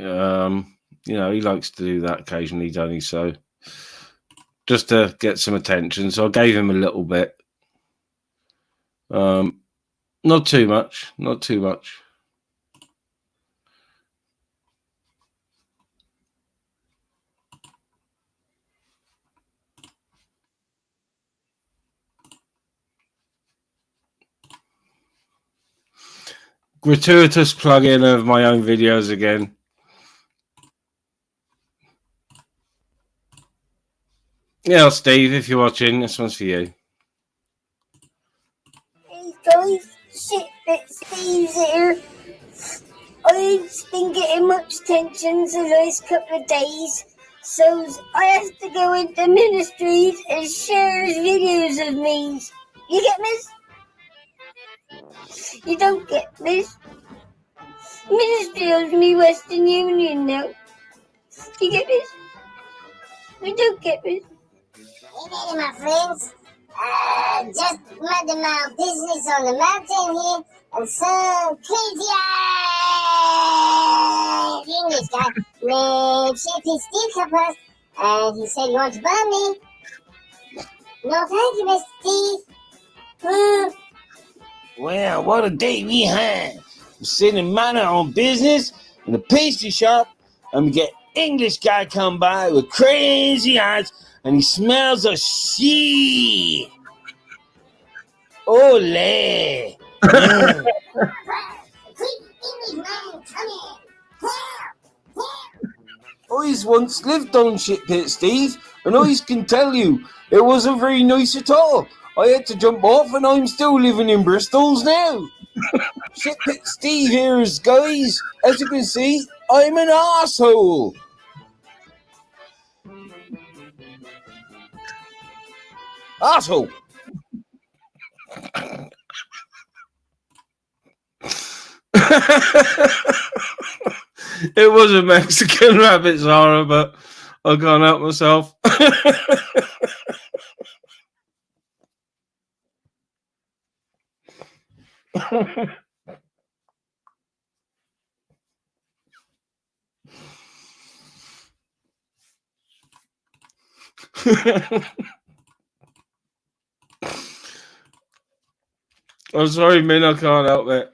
know, he likes to do that occasionally, doesn't he? So, just to get some attention. So I gave him a little bit. Not too much. Not too much. Gratuitous plug-in of my own videos again. Yeah, Steve, if you're watching, this one's for you. Hey guys, shit that Steve's here. I've been getting much attention the last couple of days, so I have to go into ministries and share videos of me. You get me? You don't get me? Ministry owes me Western Union now. You get me? You don't get me? Hey, my friends. Just minding my business on the mountain here, and some crazy-eyed English guy named Shapey Steve come past, and he said he wants to buy me. No, thank you, Mr. Steve. Well, what a day we had. We're sitting minding our own business in a pastry shop, and we get English guy come by with crazy eyes, and he smells of shit. Ole! I once lived on Shitpit, Steve, and I can tell you, it wasn't very nice at all. I had to jump off, and I'm still living in Bristol's now. Shitpit Steve here is, guys. As you can see, I'm an arsehole. Arsehole. It was a Mexican rabbit, Zara, but I can't help myself. I'm sorry, Min, I can't help it.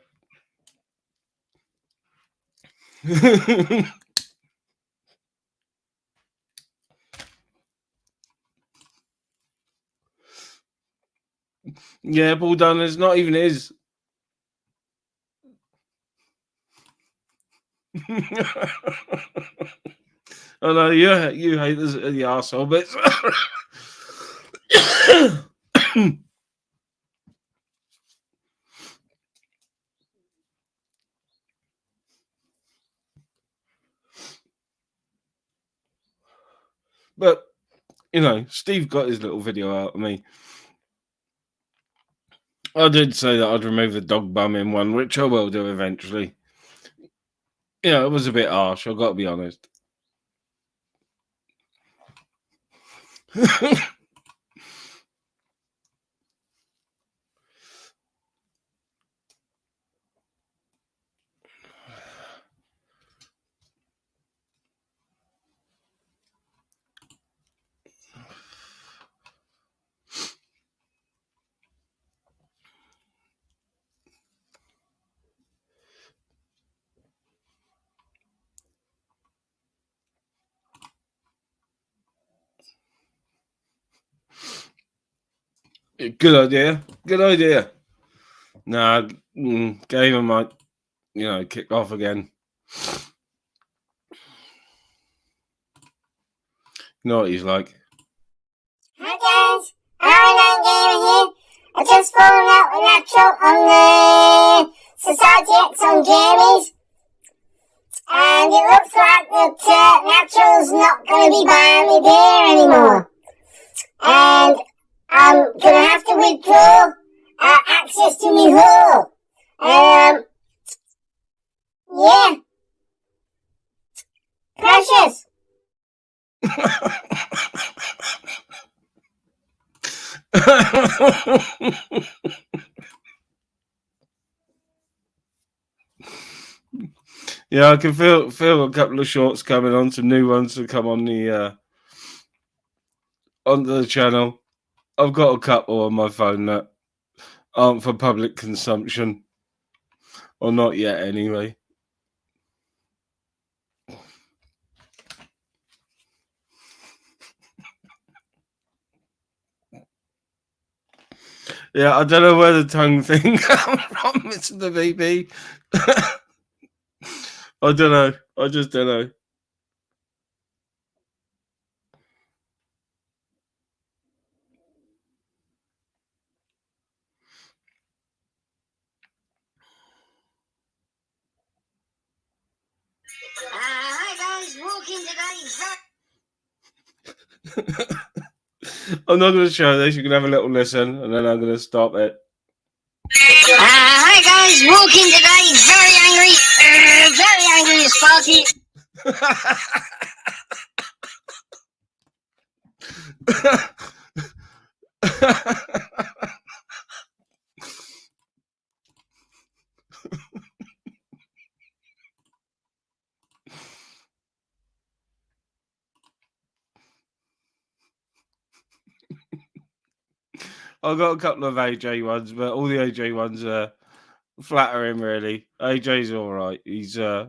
Yeah, Paul Dunn is not even his. I know you hate the arsehole bits. But, you know, Steve got his little video out of me. I did say that I'd remove the dog bum in one, which I will do eventually. You know, it was a bit harsh, I've got to be honest. Good idea. Good idea. Nah, Gamer might, you know, kick off again. You know what he's like. Hi guys, Aaron and Gamer here. I just followed out with Natural on the Society X on Jamie's. And it looks like that Natural's not going to be buying me beer anymore. And I'm going to have to withdraw access to me hole. Yeah. Precious. Yeah, I can feel a couple of shorts coming on, some new ones to come on the onto the channel. I've got a couple on my phone that aren't for public consumption, or not yet anyway. Yeah, I don't know where the tongue thing comes from, Mr. the VP. I don't know. I just don't know. Hi guys, walking today. I'm not going to show this. You can have a little listen, and then I'm going to stop it. Hi guys, walking today, very angry as Sparky. I've got a couple of AJ ones, but all the AJ ones are flattering, really. AJ's all right. He's I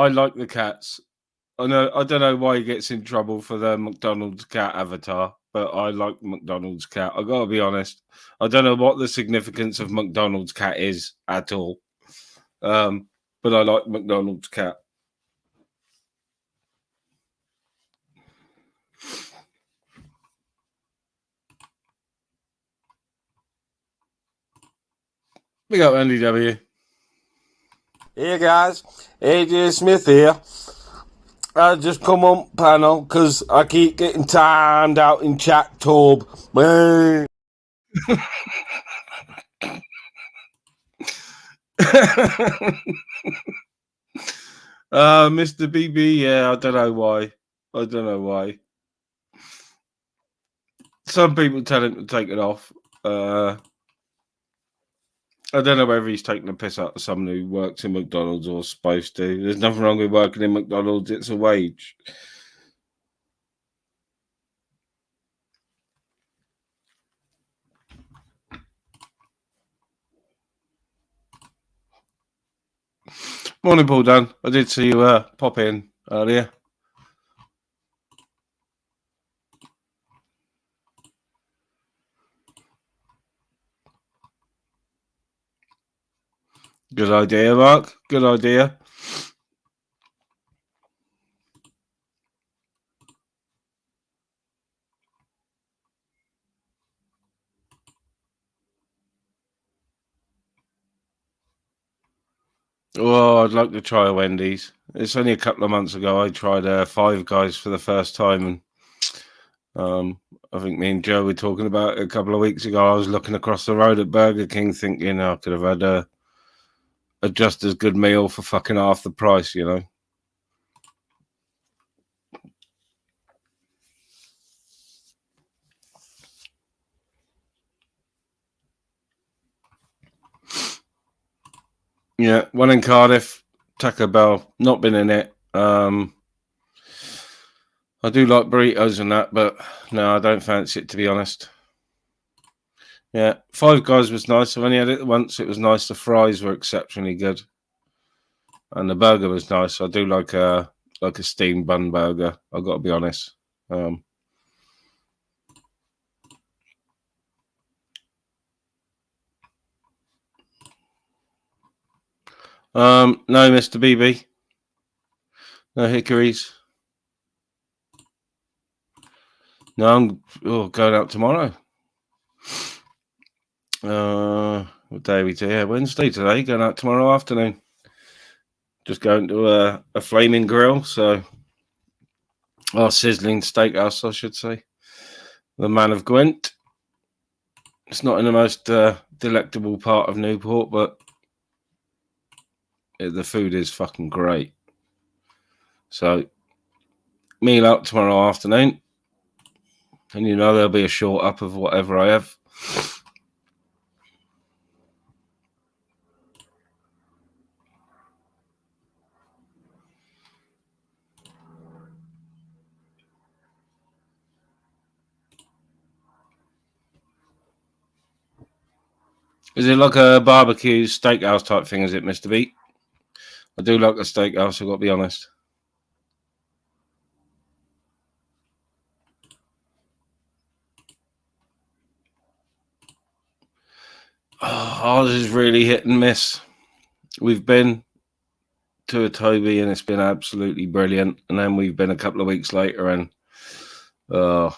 like the cats. I don't know why he gets in trouble for the McDonald's cat avatar, but I like McDonald's cat. I gotta be honest. I don't know what the significance of McDonald's cat is at all. But I like McDonald's cat. Big up Andy W. Hey guys, AJ Smith here. I just come on panel because I keep getting timed out in chat tub. Mr. BB, yeah, I don't know why. Some people tell him to take it off. I don't know whether he's taking a piss out of someone who works in McDonald's or supposed to. There's nothing wrong with working in McDonald's. It's a wage. Morning, Paul Dunn. I did see you pop in earlier. Good idea, Mark. Good idea. Oh, I'd like to try a Wendy's. It's only a couple of months ago I tried Five Guys for the first time, and I think me and Joe were talking about it a couple of weeks ago. I was looking across the road at Burger King thinking I could have had a just as good meal for fucking half the price, you know. Yeah, one in Cardiff, Taco Bell, not been in it. I do like burritos and that, but no, I don't fancy it, to be honest. Yeah, Five Guys was nice. I've only had it once. It was nice. The fries were exceptionally good, and the burger was nice. I do like a steamed bun burger. I've got to be honest. No, Mr. BB. No hickories. No, I'm going out tomorrow. What day are we today? Yeah, Wednesday today. Going out tomorrow afternoon. Just going to a flaming grill. So, sizzling steakhouse, I should say. The Man of Gwent. It's not in the most delectable part of Newport, but the food is fucking great. So, meal out tomorrow afternoon. And you know there'll be a short up of whatever I have. Is it like a barbecue steakhouse type thing, is it, Mr. B? I do like a steakhouse, I've got to be honest. Ours is really hit and miss. We've been to a Toby and it's been absolutely brilliant. And then we've been a couple of weeks later and it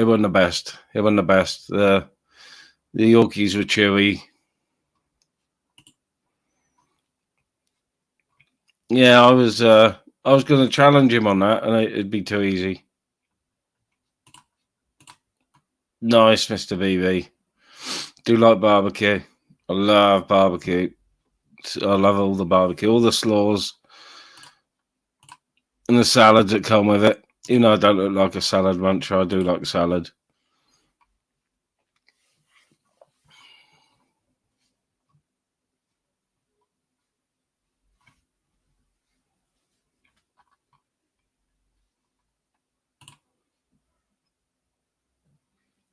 wasn't the best. It wasn't the best. The Yorkies were chewy. Yeah, I was going to challenge him on that, and it'd be too easy. Nice, Mr. BB. Do like barbecue. I love barbecue. I love all the barbecue, all the slaws, and the salads that come with it. You know, I don't look like a salad muncher. I do like salad.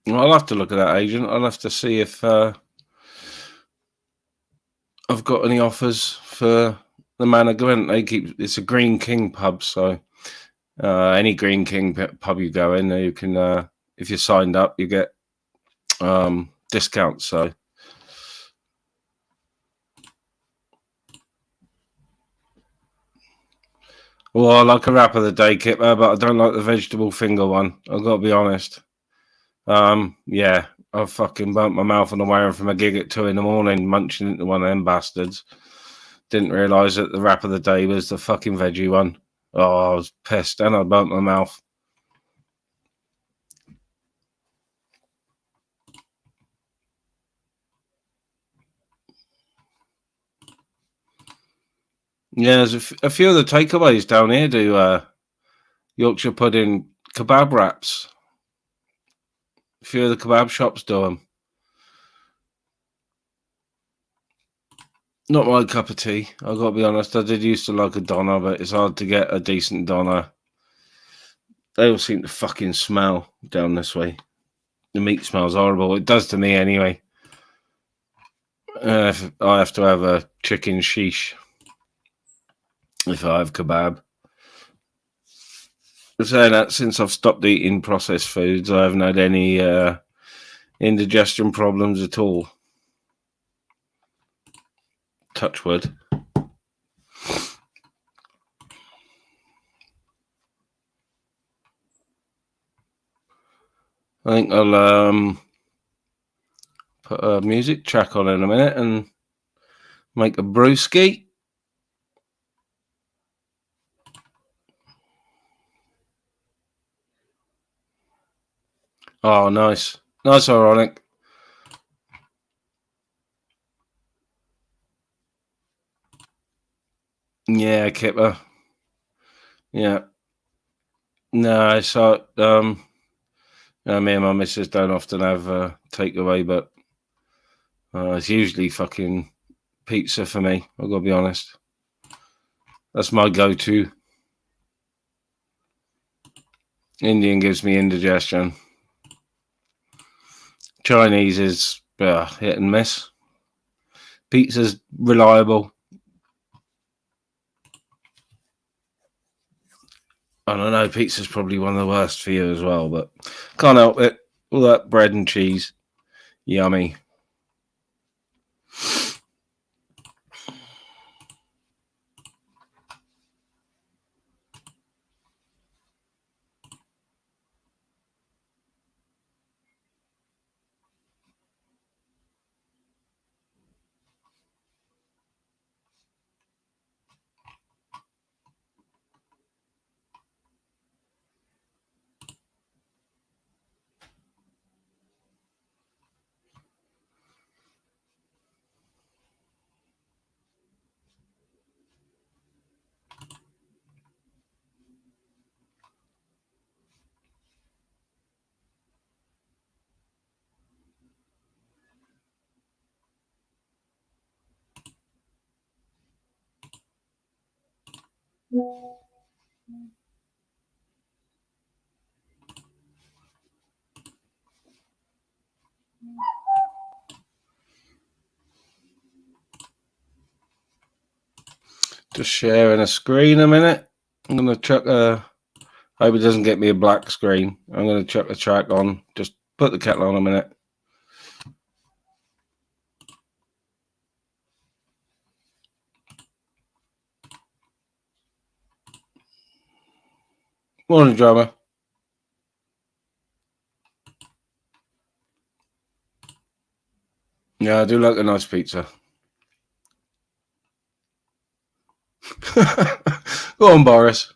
Well, I'll have to look at that, agent. I'll have to see if I've got any offers for the Man of Gwent. It's a Green King pub, so any Green King pub you go in, you can if you're signed up, you get discounts. So. Well, I like a wrap of the day, Kipper, but I don't like the vegetable finger one. I've got to be honest. Yeah, I fucking burnt my mouth on the way home from a gig at 2 a.m, munching into one of them bastards. Didn't realise that the wrap of the day was the fucking veggie one. Oh, I was pissed, and I burnt my mouth. Yeah, there's a few of the takeaways down here do Yorkshire pudding kebab wraps. A few of the kebab shops do them. Not my cup of tea. I've got to be honest. I did used to like a doner, but it's hard to get a decent doner. They all seem to fucking smell down this way. The meat smells horrible. It does to me anyway. If I have to have a chicken sheesh if I have kebab. I'm saying that since I've stopped eating processed foods, I haven't had any indigestion problems at all. Touch wood. I think I'll put a music track on in a minute and make a brewski. Oh, nice. Nice ironic. Yeah, Kipper. Yeah. No, so me and my missus don't often have takeaway, but it's usually fucking pizza for me. I've got to be honest. That's my go-to. Indian gives me indigestion. Chinese is hit and miss. Pizza's reliable. I don't know, pizza's probably one of the worst for you as well, but can't help it. All that bread and cheese. Yummy. Just sharing a screen a minute. I'm going to chuck hope it doesn't get me a black screen. I'm going to chuck the track on. Just put the kettle on a minute. Morning, drama. Yeah, I do like a nice pizza. Go on, Boris.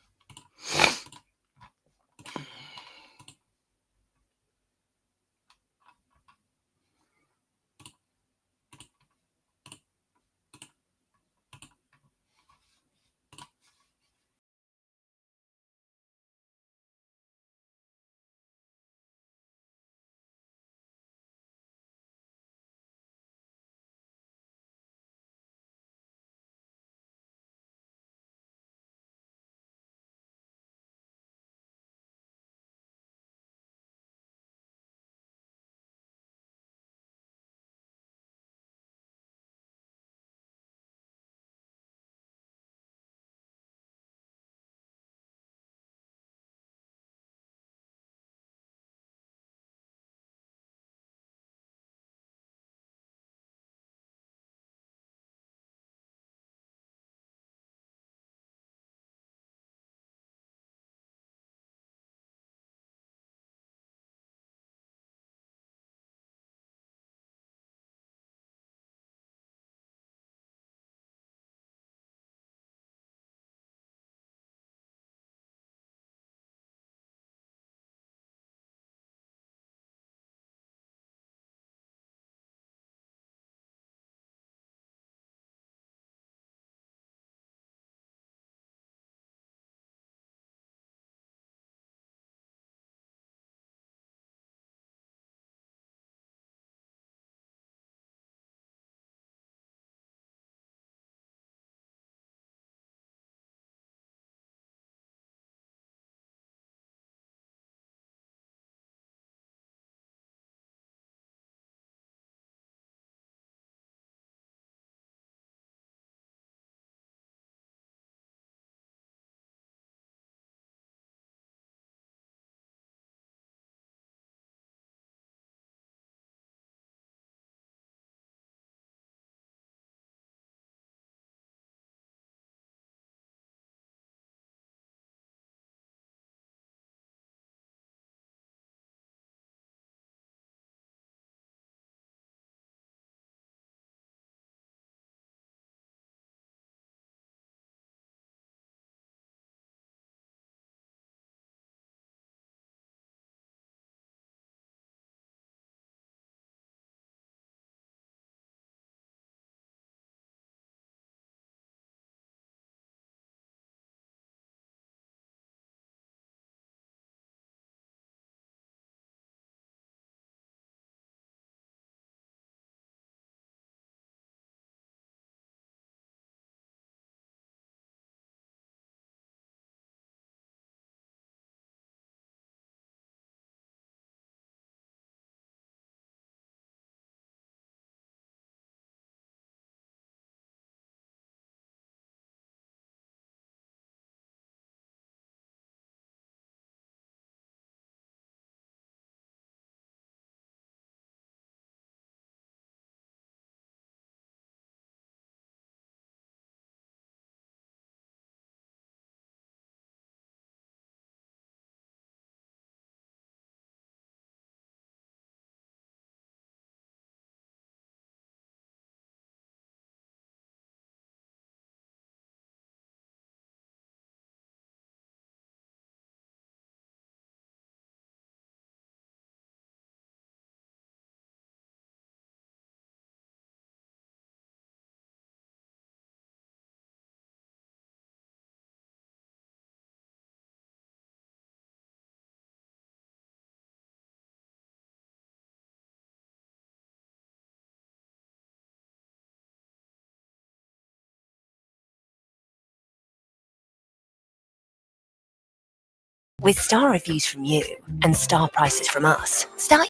With star reviews from you and star prices from us, start.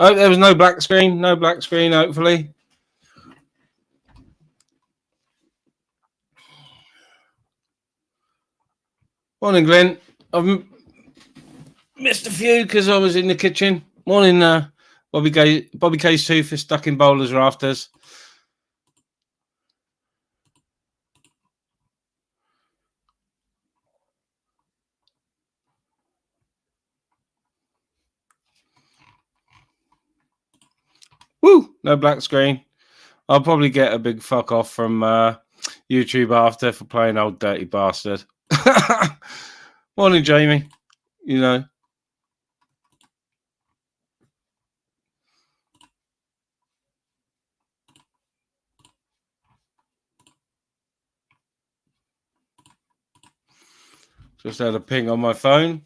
Oh, there was no black screen. No black screen, hopefully. Morning, Glenn. I've missed a few because I was in the kitchen. Morning, Bobby K's tooth is stuck in bowler's rafters. Woo! No black screen. I'll probably get a big fuck off from YouTube after for playing old dirty bastard. Morning, Jamie. You know. Just had a ping on my phone.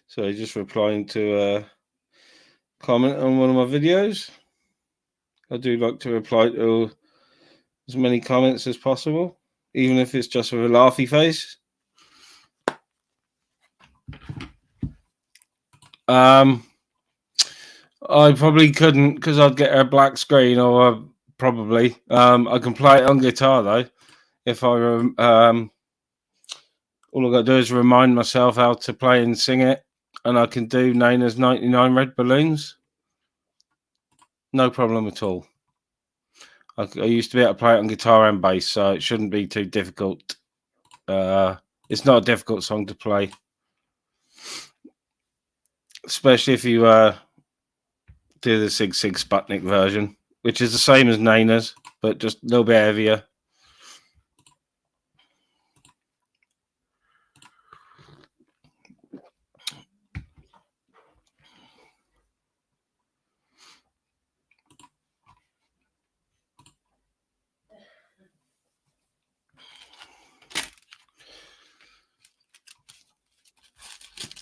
So just replying to a comment on one of my videos. I do like to reply to as many comments as possible, even if it's just with a laughy face. I probably couldn't because I'd get a black screen, or probably. I can play it on guitar though. If I all I got to do is remind myself how to play and sing it, and I can do Nana's 99 Red Balloons. No problem at all. I used to be able to play it on guitar and bass, so it shouldn't be too difficult. It's not a difficult song to play, especially if you do the Sig Sig Sputnik version, which is the same as Nana's, but just a little bit heavier.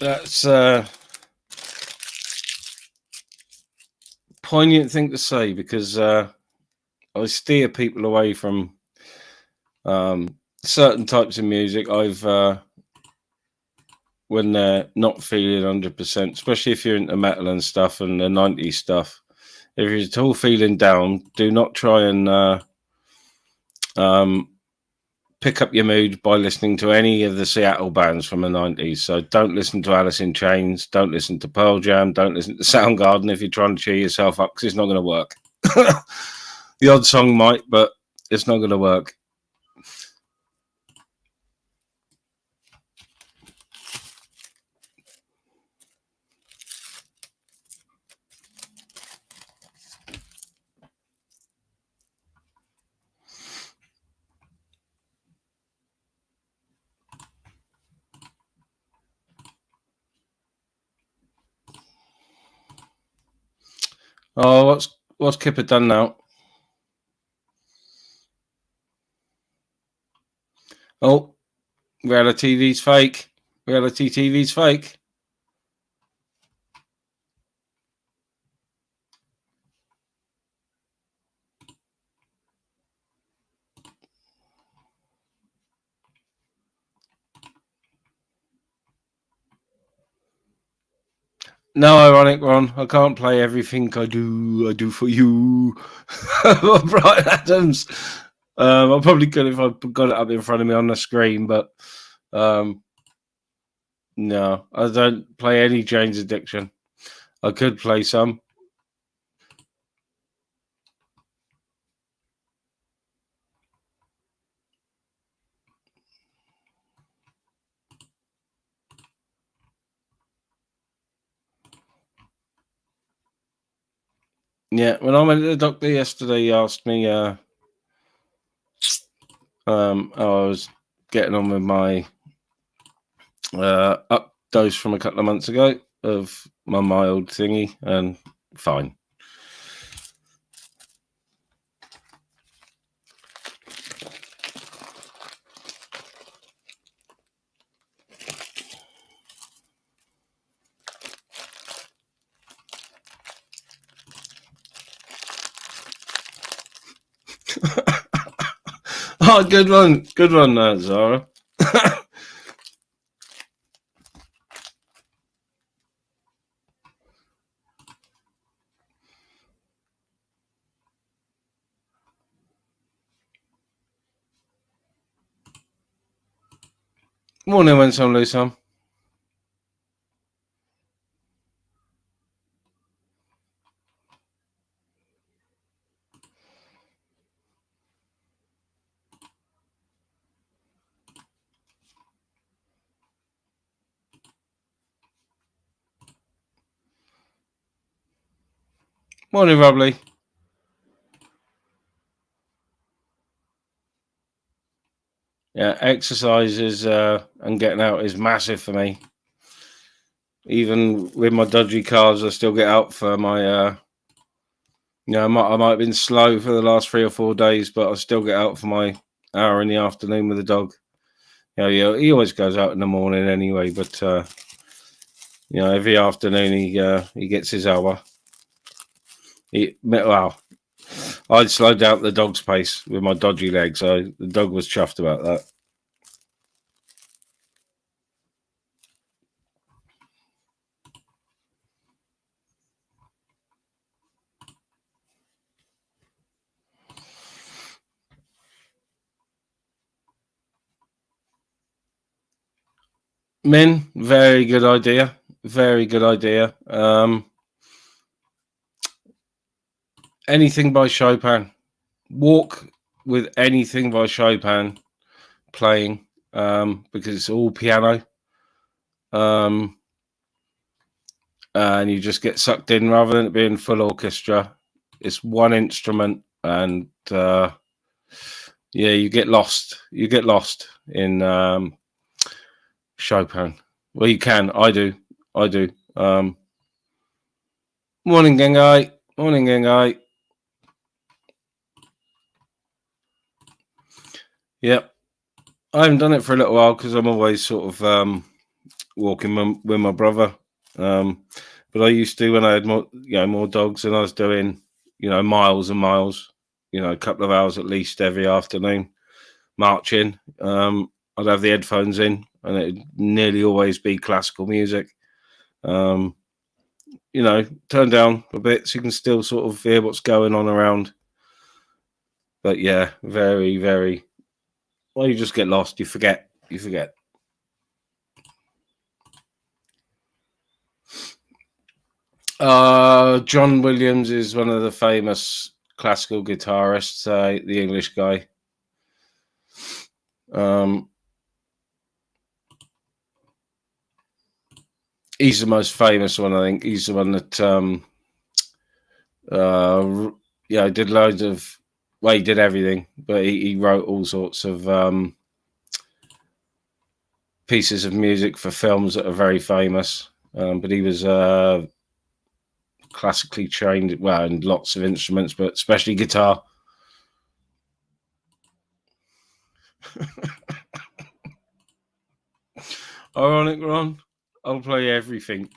That's a poignant thing to say because I steer people away from certain types of music. When they're not feeling 100%, especially if you're into metal and stuff and the 90s stuff. If you're at all feeling down, do not try and pick up your mood by listening to any of the Seattle bands from the 90s. So don't listen to Alice in Chains, don't listen to Pearl Jam, don't listen to Soundgarden if you're trying to cheer yourself up, because it's not going to work. The odd song might, but it's not going to work. Oh, what's Kipper done now? Oh, reality TV's fake. Reality TV's fake. No, ironic, Ron. I can't play everything I do for you. Brian Adams. I probably could if I got it up in front of me on the screen, but no, I don't play any Jane's Addiction. I could play some. Yeah, when I went to the doctor yesterday, he asked me how I was getting on with my up dose from a couple of months ago of my mild thingy, and fine. Oh, good one, Zara. Morning, when some lose some. Morning, Robley. Yeah, exercises and getting out is massive for me. Even with my dodgy calves, I still get out for my. I might have been slow for the last 3 or 4 days, but I still get out for my hour in the afternoon with the dog. He always goes out in the morning anyway, but every afternoon he gets his hour. I'd slowed down the dog's pace with my dodgy legs, so the dog was chuffed about that. Min, very good idea. Very good idea. Anything by Chopin. Walk with anything by Chopin playing, because it's all piano. And you just get sucked in rather than it being full orchestra. It's one instrument, and you get lost. You get lost in Chopin. Well, you can. I do. Morning, Gengai. Morning, Gengai. Yep. I haven't done it for a little while because I'm always sort of walking with my brother. But I used to when I had more dogs, and I was doing miles and miles, a couple of hours at least every afternoon, marching. I'd have the headphones in, and it'd nearly always be classical music. Turn down a bit so you can still sort of hear what's going on around. But yeah, very, very. Well, you just get lost. You forget. John Williams is one of the famous classical guitarists, the English guy. He's the most famous one, I think. He's the one that did loads of. Well, he did everything, but he wrote all sorts of pieces of music for films that are very famous. But he was classically trained, in lots of instruments, but especially guitar. Ironic, Ron. I'll play everything.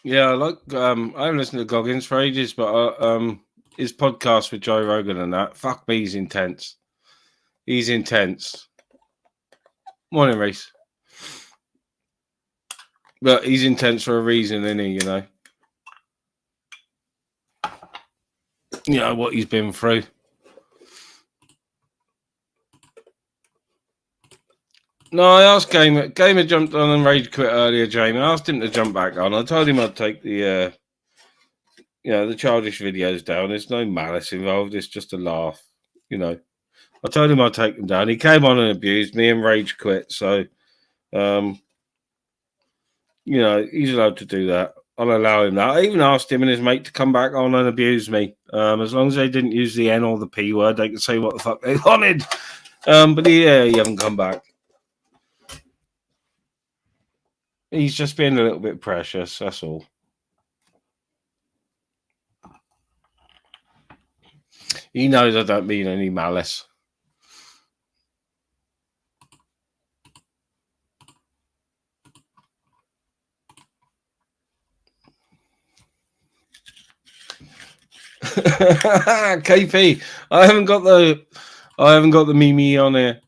Yeah, I like. I haven't listened to Goggins for ages, but his podcast with Joe Rogan and that. Fuck me, he's intense. He's intense. Morning, Reese. But he's intense for a reason, isn't he? What he's been through. No, I asked Gamer. Gamer jumped on and rage quit earlier, Jamie. I asked him to jump back on. I told him I'd take the the childish videos down. There's no malice involved. It's just a laugh. I told him I'd take them down. He came on and abused me and rage quit. So, he's allowed to do that. I'll allow him that. I even asked him and his mate to come back on and abuse me. As long as they didn't use the N or the P word, they could say what the fuck they wanted. But he hasn't come back. He's just being a little bit precious, that's all. He knows I don't mean any malice. KP, I haven't got the Mimi on here.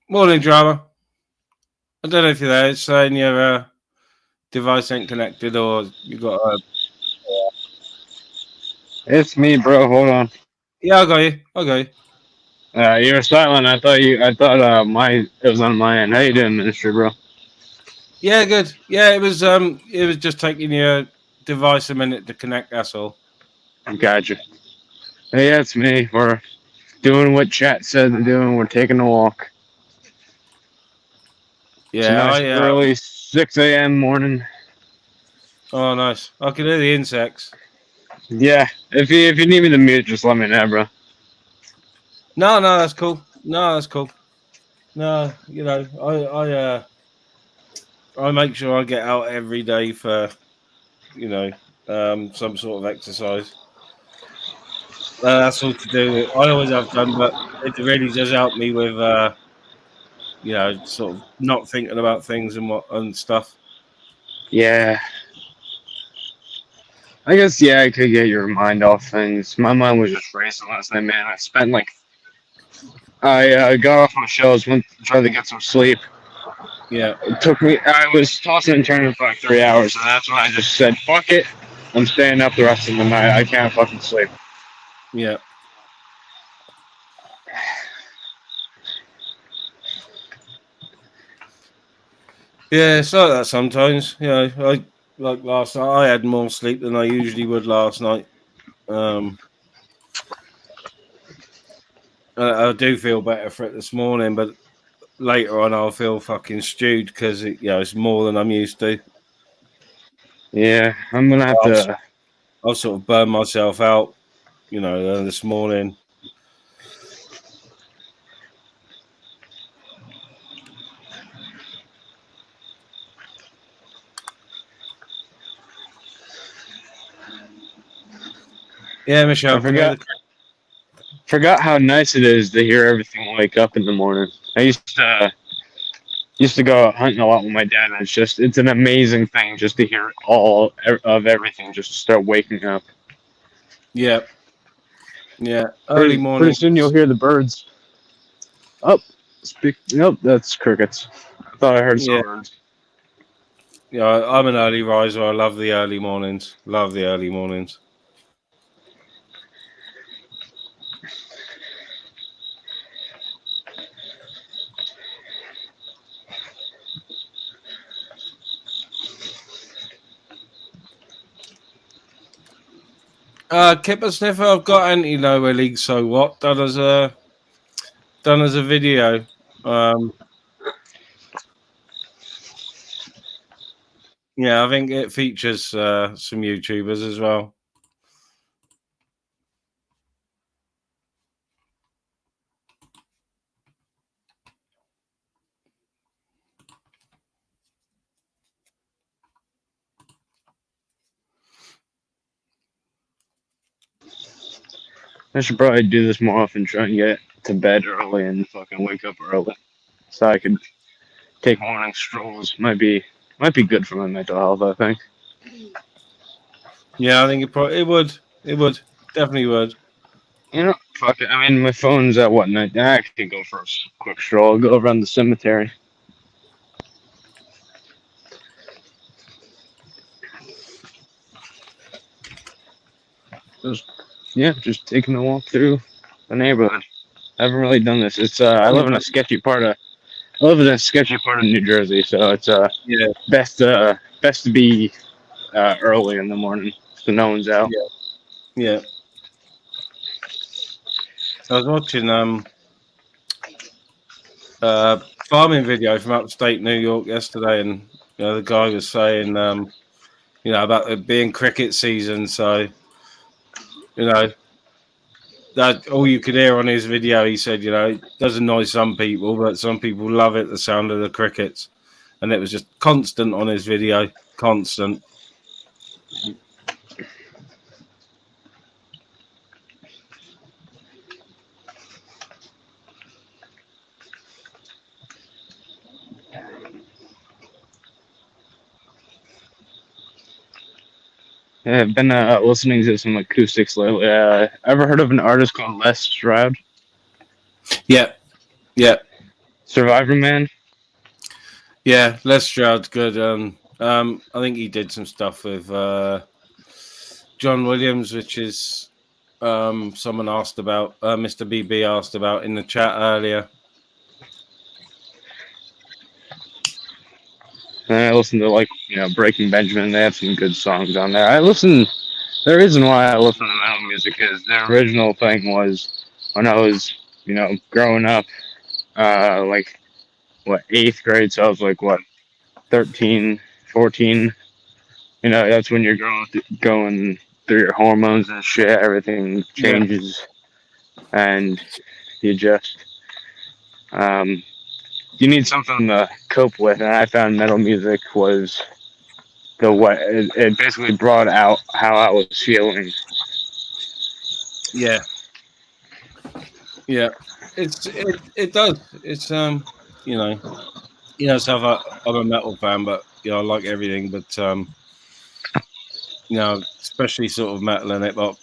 Morning, drama. I don't know if you're there. It's saying your device ain't connected or you got a. It's me, bro. Hold on. Yeah, I got you. You were silent. I thought it was on my end. How you doing, Minister, bro? Yeah, good. Yeah, it was just taking your device a minute to connect. That's all. Gotcha. Hey, yeah, it's me. We're doing what chat said to do, and we're taking a walk. It's a Yeah, nice early 6 a.m. morning. Oh, nice. I can hear the insects. Yeah, if you need me to mute, just let me know, bro. No, that's cool. No, you know, I make sure I get out every day for, you know, some sort of exercise. That's all to do. I always have done, but it really does help me with, you know, sort of not thinking about things and stuff. Yeah. I guess, yeah, I could get your mind off things. My mind was just racing last night, man. I got off my shelves, went to try to get some sleep. Yeah. I was tossing and turning for like 3 hours, and that's when I just said, fuck it. I'm staying up the rest of the night. I can't fucking sleep. Yeah. Yeah, it's like that sometimes. You know, like last night, I had more sleep than I usually would last night. I do feel better for it this morning, but later on I'll feel fucking stewed because it's more than I'm used to. Yeah, I'm gonna have to. I'll sort of burn myself out, you know, this morning. Yeah, Michelle. I forgot how nice it is to hear everything wake up in the morning. I used to go hunting a lot with my dad, and it's an amazing thing just to hear all of everything just start waking up. Yeah. Early morning. Pretty soon you'll hear the birds. Oh, nope, that's crickets. I thought I heard some birds. Yeah, I'm an early riser. I love the early mornings. Kipper Sniffer, I've got Anti Nowhere League So What done as a video. Yeah, I think it features some YouTubers as well. I should probably do this more often, try and get to bed early and fucking wake up early, so I could take morning strolls. Might be good for my mental health, I think. Yeah, I think it would. It would. Definitely would. You know, fuck it. I mean, my phone's at what night? I can go for a quick stroll. I'll go around the cemetery. Just taking a walk through the neighborhood. I haven't really done this. It's I live in a sketchy part of New Jersey, so it's best to be early in the morning so no one's out. Yeah. I was watching farming video from upstate New York yesterday, and the guy was saying about it being cricket season, so that all you could hear on his video, he said, it does annoy some people, but some people love it, the sound of the crickets. And it was just constant on his video, constant. Yeah, I've been listening to some acoustics lately. Ever heard of an artist called Les Stroud? Yeah, yeah, Survivor Man. yeah. Les Stroud's good. I think he did some stuff with John Williams, which is someone asked about. Mr. BB asked about in the chat earlier. And I listen to Breaking Benjamin. They have some good songs on there. The reason why I listen to metal music is the original thing was when I was, growing up, like, 8th grade, so I was like, 13, 14. That's when you're going through your hormones and shit. Everything changes, and you just, you need something to cope with. And I found metal music was the way it basically brought out how I was feeling. Yeah, yeah. It does. It's so I'm a metal fan, but I like everything, but especially sort of metal and hip hop.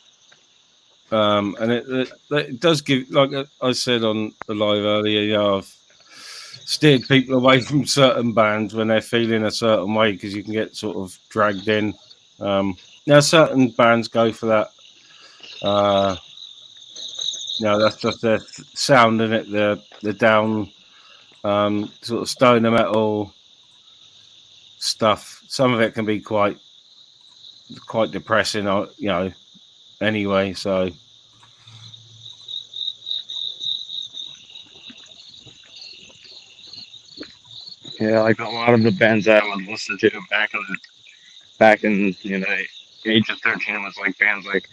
And it does give, like I said on the live earlier, I've steered people away from certain bands when they're feeling a certain way because you can get sort of dragged in. Now certain bands go for that. That's just their sound in it. The down, sort of stoner metal stuff. Some of it can be quite depressing, anyway. So Yeah, like a lot of the bands I would listen to back in the age of 13 was like bands like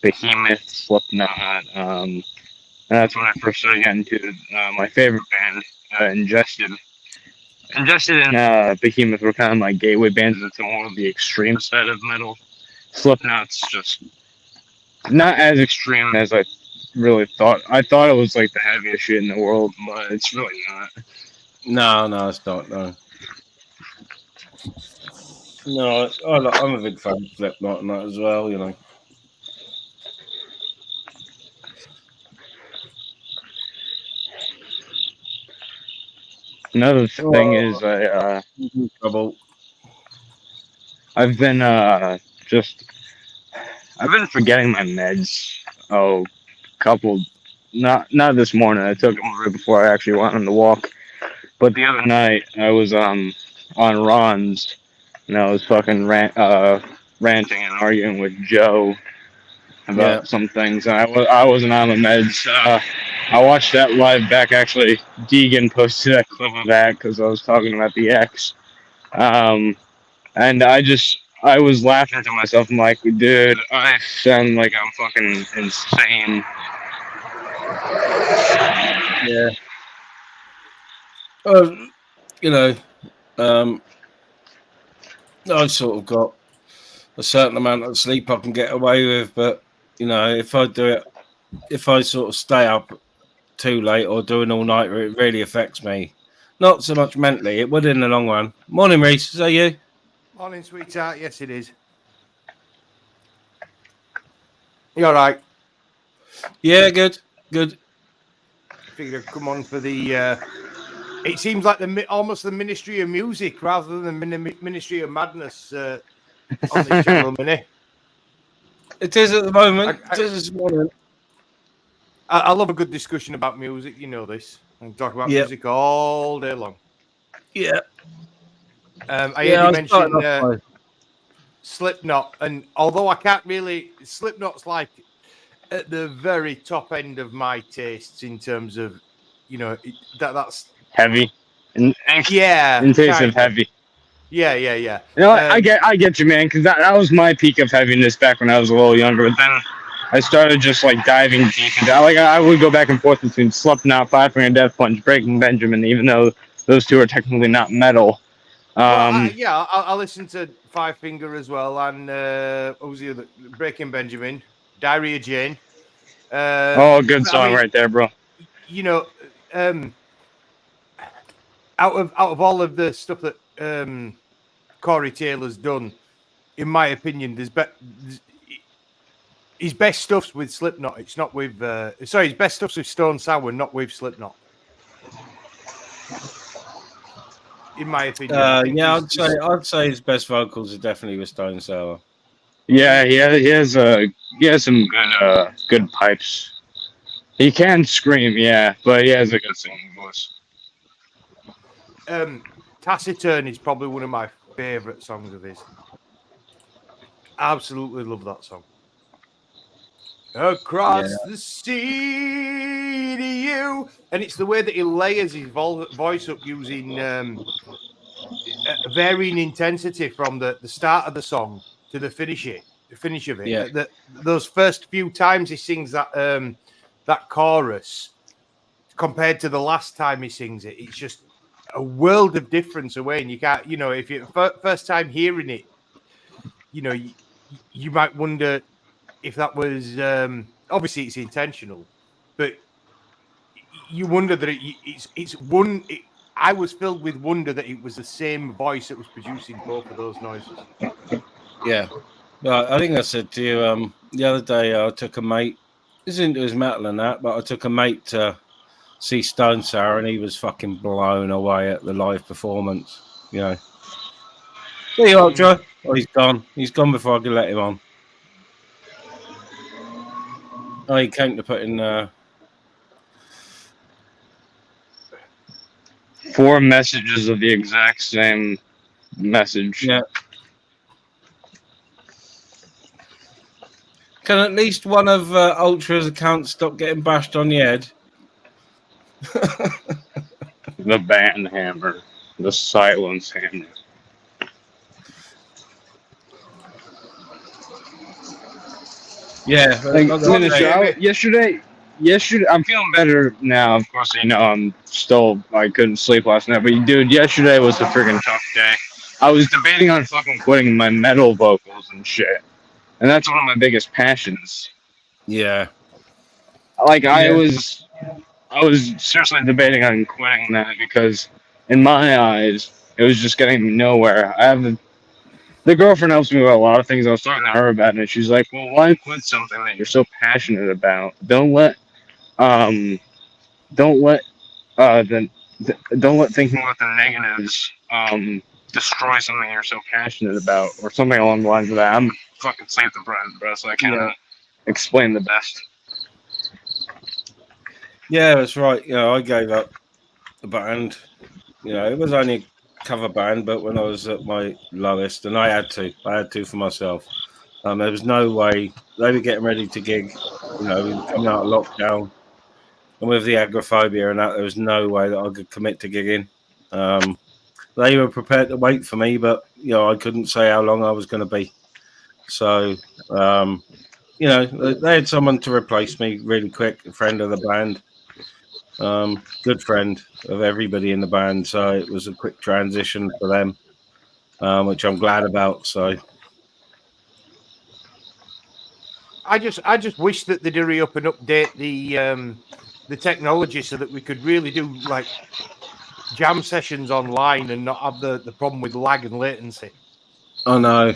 Behemoth, Slipknot. And that's when I first started getting into my favorite band, Ingested. Ingested and Behemoth were kind of my gateway bands into more of the extreme side of metal. Slipknot's just not as extreme as I really thought. I thought it was like the heaviest shit in the world, but it's really not. No, it's not. No, I'm a big fan of Slipknot and that as well. Another thing is I've been I've been forgetting my meds. Not this morning. I took them right before I actually went on the walk. But the other night I was on Ron's and I was fucking ranting and arguing with Joe about some things. And I wasn't on the meds. I watched that live back. Actually, Deegan posted that clip of that because I was talking about the X. And I was laughing to myself. I'm like, dude, I sound like I'm fucking insane. Yeah. I've sort of got a certain amount of sleep I can get away with, but if I sort of stay up too late or do an all nighter, it really affects me. Not so much mentally, it would in the long run. Morning, Reese. Is that you? Morning, sweetheart. Yes, it is. You all right? Yeah, good. Figured I'd come on for the. It seems like almost the Ministry of Music rather than the Ministry of Madness on this channel, Minnie. It is at the moment. It is this morning. I love a good discussion about music. You know this. I can talk about music all day long. Yeah. I heard you mention Slipknot, and although I can't really, Slipknot's like at the very top end of my tastes in terms of, that's heavy. In taste of heavy. Yeah. I get you, man, because that was my peak of heaviness back when I was a little younger. But then I started just like diving deep into. I would go back and forth between Slipknot, Five Finger Death Punch, Breaking Benjamin, even though those two are technically not metal. I listened to Five Finger as well, and what was the other? Breaking Benjamin, Diarrhea Jane. Good song right there, bro. Out of all of the stuff that Corey Taylor's done, in my opinion, his best stuff's with Slipknot. It's not with his best stuff's with Stone Sour, not with Slipknot. In my opinion, I'd say his best vocals are definitely with Stone Sour. Yeah, he has some good pipes. He can scream, yeah, but he has a good singing voice. Taciturn is probably one of my favorite songs of his. Absolutely love that song. Across the sea to you, and it's the way that he layers his voice up using varying intensity from the start of the song to the finish of it. Yeah. Those first few times he sings that chorus compared to the last time he sings it, it's just a world of difference away. And you can't, if you first time hearing it, you might wonder if that was obviously it's intentional, but you wonder that I was filled with wonder that it was the same voice that was producing both of those noises. Yeah, well, I think I said to you the other day. I took a mate. He's into his metal and that, but I took a mate to see Stone Sour, and he was fucking blown away at the live performance. There you are, Joe. Oh, he's gone. He's gone before I could let him on. Oh, he came to put in 4 messages of the exact same message. Yeah. Can at least one of Ultra's accounts stop getting bashed on the head? The band hammer. The silence hammer. Yeah. Yesterday, I'm feeling better now. Of course, I couldn't sleep last night. But dude, yesterday was a freaking tough day. I was debating on fucking quitting my metal vocals and shit. And that's one of my biggest passions. Yeah. I was seriously debating on quitting that because in my eyes, it was just getting me nowhere. The girlfriend helps me with a lot of things. I was talking to her about it, and she's like, "Well, why quit something that you're so passionate about? Don't let thinking about the negatives destroy something you're so passionate about, or something along the lines of that." I'm fucking sleep deprived, bro, so I can't explain the best. Yeah, that's right. I gave up the band. It was only a cover band, but when I was at my lowest, and I had to for myself. There was no way they were getting ready to gig. We were coming out of lockdown, and with the agoraphobia and that, there was no way that I could commit to gigging. They were prepared to wait for me, but I couldn't say how long I was going to be. So, they had someone to replace me really quick, a friend of the band. Good friend of everybody in the band, so it was a quick transition for them, which I'm glad about. So I just wish that they'd hurry up and update the technology so that we could really do like jam sessions online and not have the problem with lag and latency. I know.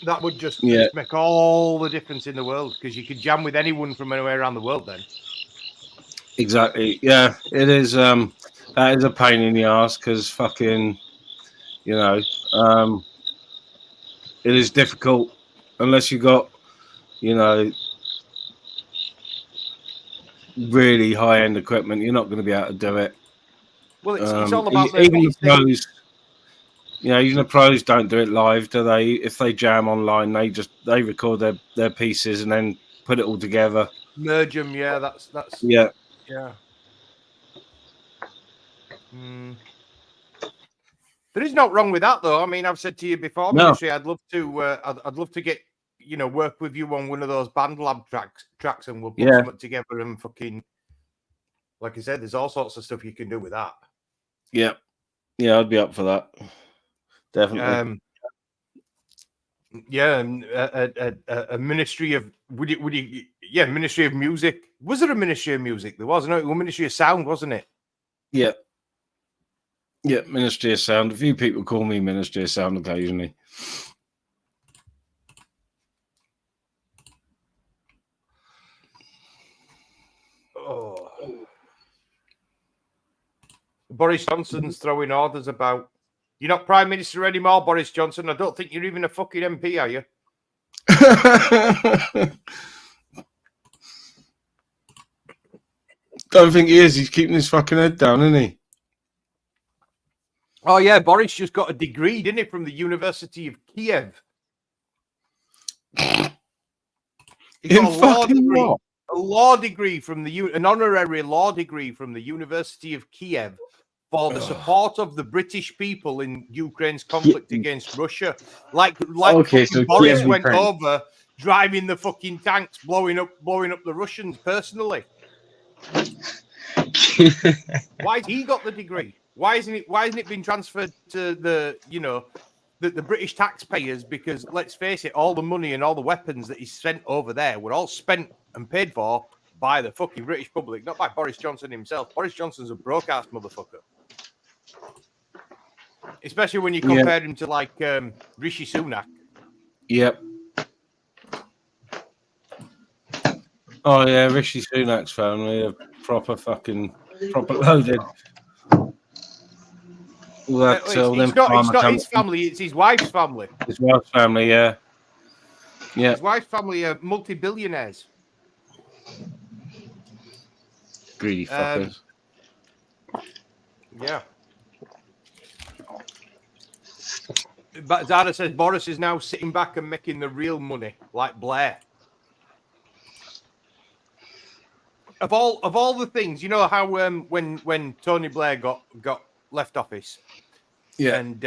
That would just make all the difference in the world, because you could jam with anyone from anywhere around the world then. Exactly. Yeah, it is. That is a pain in the ass because fucking, it is difficult unless you got, really high-end equipment. You're not going to be able to do it. Well, it's all about even the pros. Even the pros don't do it live, do they? If they jam online, they record their pieces and then put it all together. Merge them, yeah. That's yeah. There is not wrong with that, though. I mean, I've said to you before, Ministry, I'd love to get work with you on one of those band lab tracks, and we'll put something together and fucking, like I said, there's all sorts of stuff you can do with that. Yeah, I'd be up for that. Definitely. A ministry of Ministry of Music. Was there a Ministry of Music? There was, no, it was Ministry of Sound, wasn't it? Yeah. Yeah, Ministry of Sound. A few people call me Ministry of Sound occasionally. Oh. Boris Johnson's throwing orders about. You're not Prime Minister anymore, Boris Johnson. I don't think you're even a fucking MP, are you? Don't think he is. He's keeping his fucking head down, isn't he? Oh, yeah. Boris just got a degree, didn't he, from the University of Kiev? He got a law degree. What? A law degree from an honorary law degree from the University of Kiev for the support of the British people in Ukraine's conflict against Russia. Like okay, so Boris went over driving the fucking tanks, blowing up the Russians personally. Why has he got the degree? Why isn't it been transferred to the British taxpayers? Because let's face it, all the money and all the weapons that he sent over there were all spent and paid for by the fucking British public, not by Boris Johnson himself. Boris Johnson's a broke-ass motherfucker. Especially when you compare him to like Rishi Sunak. Yep. Oh yeah, Rishi Sunak's family are proper loaded. It's not his family, it's his wife's family. His wife's family, yeah. Yeah. His wife's family are multi-billionaires. Greedy fuckers. Yeah. But Zara says Boris is now sitting back and making the real money, like Blair. Of all the things, you know how when Tony Blair got left office, yeah, and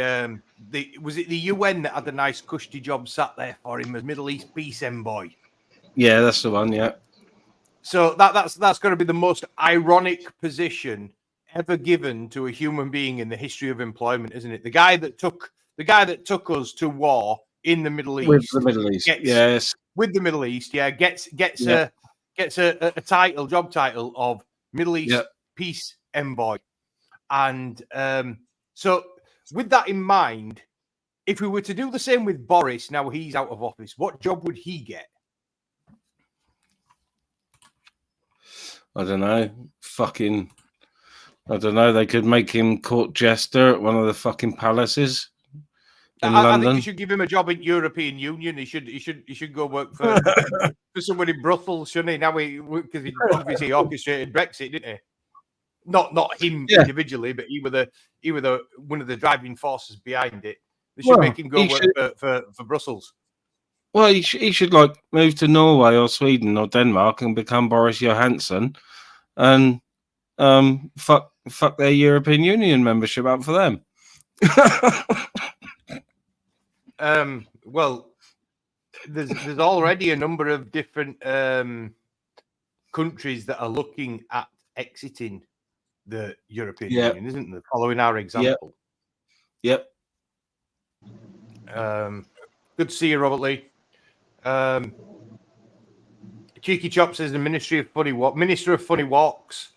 was it the UN that had a nice cushy job sat there for him as Middle East peace envoy? Yeah, that's the one. Yeah. So that's going to be the most ironic position ever given to a human being in the history of employment, isn't it? The guy that took us to war in the Middle East, with the Middle East, yes, with the Middle East, yeah, gets a job title of Middle East peace envoy, and so with that in mind, if we were to do the same with Boris now he's out of office, what job would he get? I don't know. I don't know. They could make him court jester at one of the fucking palaces in London. I think you should give him a job in European Union. He should go work for someone in Brussels, shouldn't he? Now because he obviously orchestrated Brexit, didn't he? Not him individually, but he were one of the driving forces behind it. They should make him go work for Brussels. Well, he should like move to Norway or Sweden or Denmark and become Boris Johansson, and fuck their European Union membership up for them. Well, there's already a number of different countries that are looking at exiting the European Union, isn't there? Following our example. Yep. Good to see you, Robert Lee. Cheeky Chop says the Minister of Funny Walks.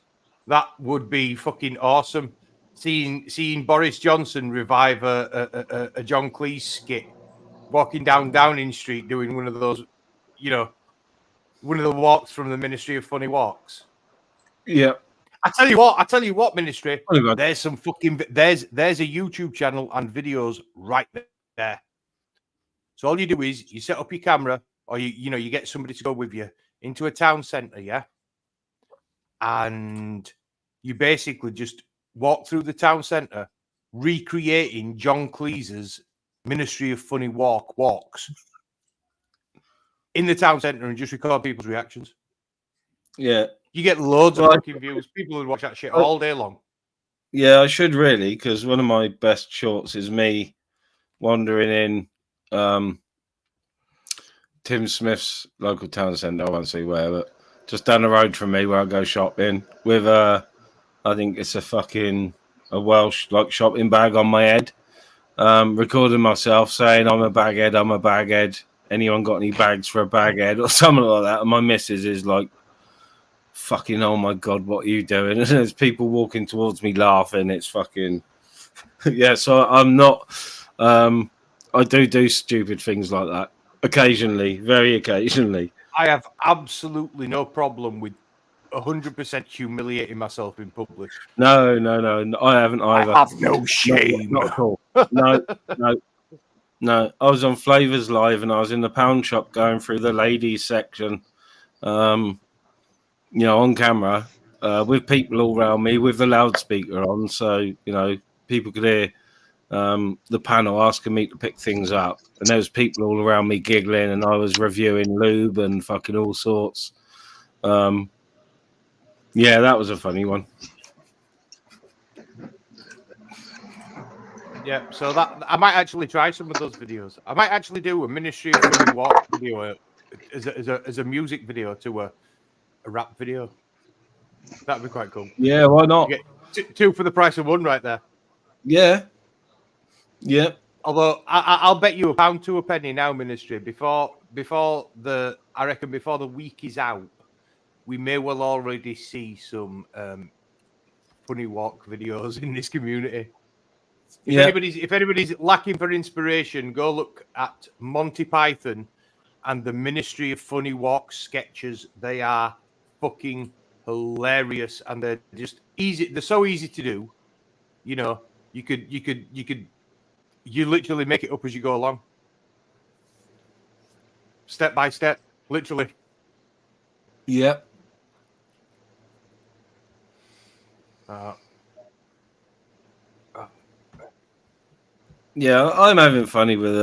That would be fucking awesome. Seeing Boris Johnson revive a John Cleese skit, walking down Downing Street doing one of those, one of the walks from the Ministry of Funny Walks. Yeah. I tell you what, Ministry. There's some fucking there's a YouTube channel and videos right there. So all you do is you set up your camera, or you get somebody to go with you into a town centre, yeah, and you basically just walk through the town centre, recreating John Cleese's Ministry of Funny walks in the town centre, and just record people's reactions. Yeah, you get loads of fucking views. People would watch that shit all day long. Yeah, I should really, because one of my best shorts is me wandering in Tim Smith's local town centre. I won't say where, but just down the road from me where I go shopping with I think it's a Welsh shopping bag on my head, recording myself saying I'm a baghead. Anyone got any bags for a baghead or something like that? And my missus is like, fucking, oh my god, what are you doing? And there's people walking towards me laughing. It's fucking Yeah, so I'm not. I do stupid things like that occasionally, very occasionally. I have absolutely no problem with 100% humiliating myself in public. No, I haven't either. I have no shame. Not at all. No. I was on Flavors Live and I was in the pound shop going through the ladies section, on camera, with people all around me with the loudspeaker on, so people could hear the panel asking me to pick things up, and there was people all around me giggling, and I was reviewing lube and fucking all sorts. Yeah, that was a funny one. Yeah, so that I might actually try some of those videos. I might actually do a Ministry of Funny Walk video as a music video to a rap video. That'd be quite cool. Yeah, why not? You get two for the price of one, right there. Yeah. Although I'll bet you £1 to a penny now, Ministry. Before the week is out, we may well already see some funny walk videos in this community. If anybody's lacking for inspiration, go look at Monty Python and the Ministry of Funny Walks sketches. They are fucking hilarious, and they're just easy. They're so easy to do. You literally make it up as you go along, step by step, literally. Yep. Yeah, I'm having fun with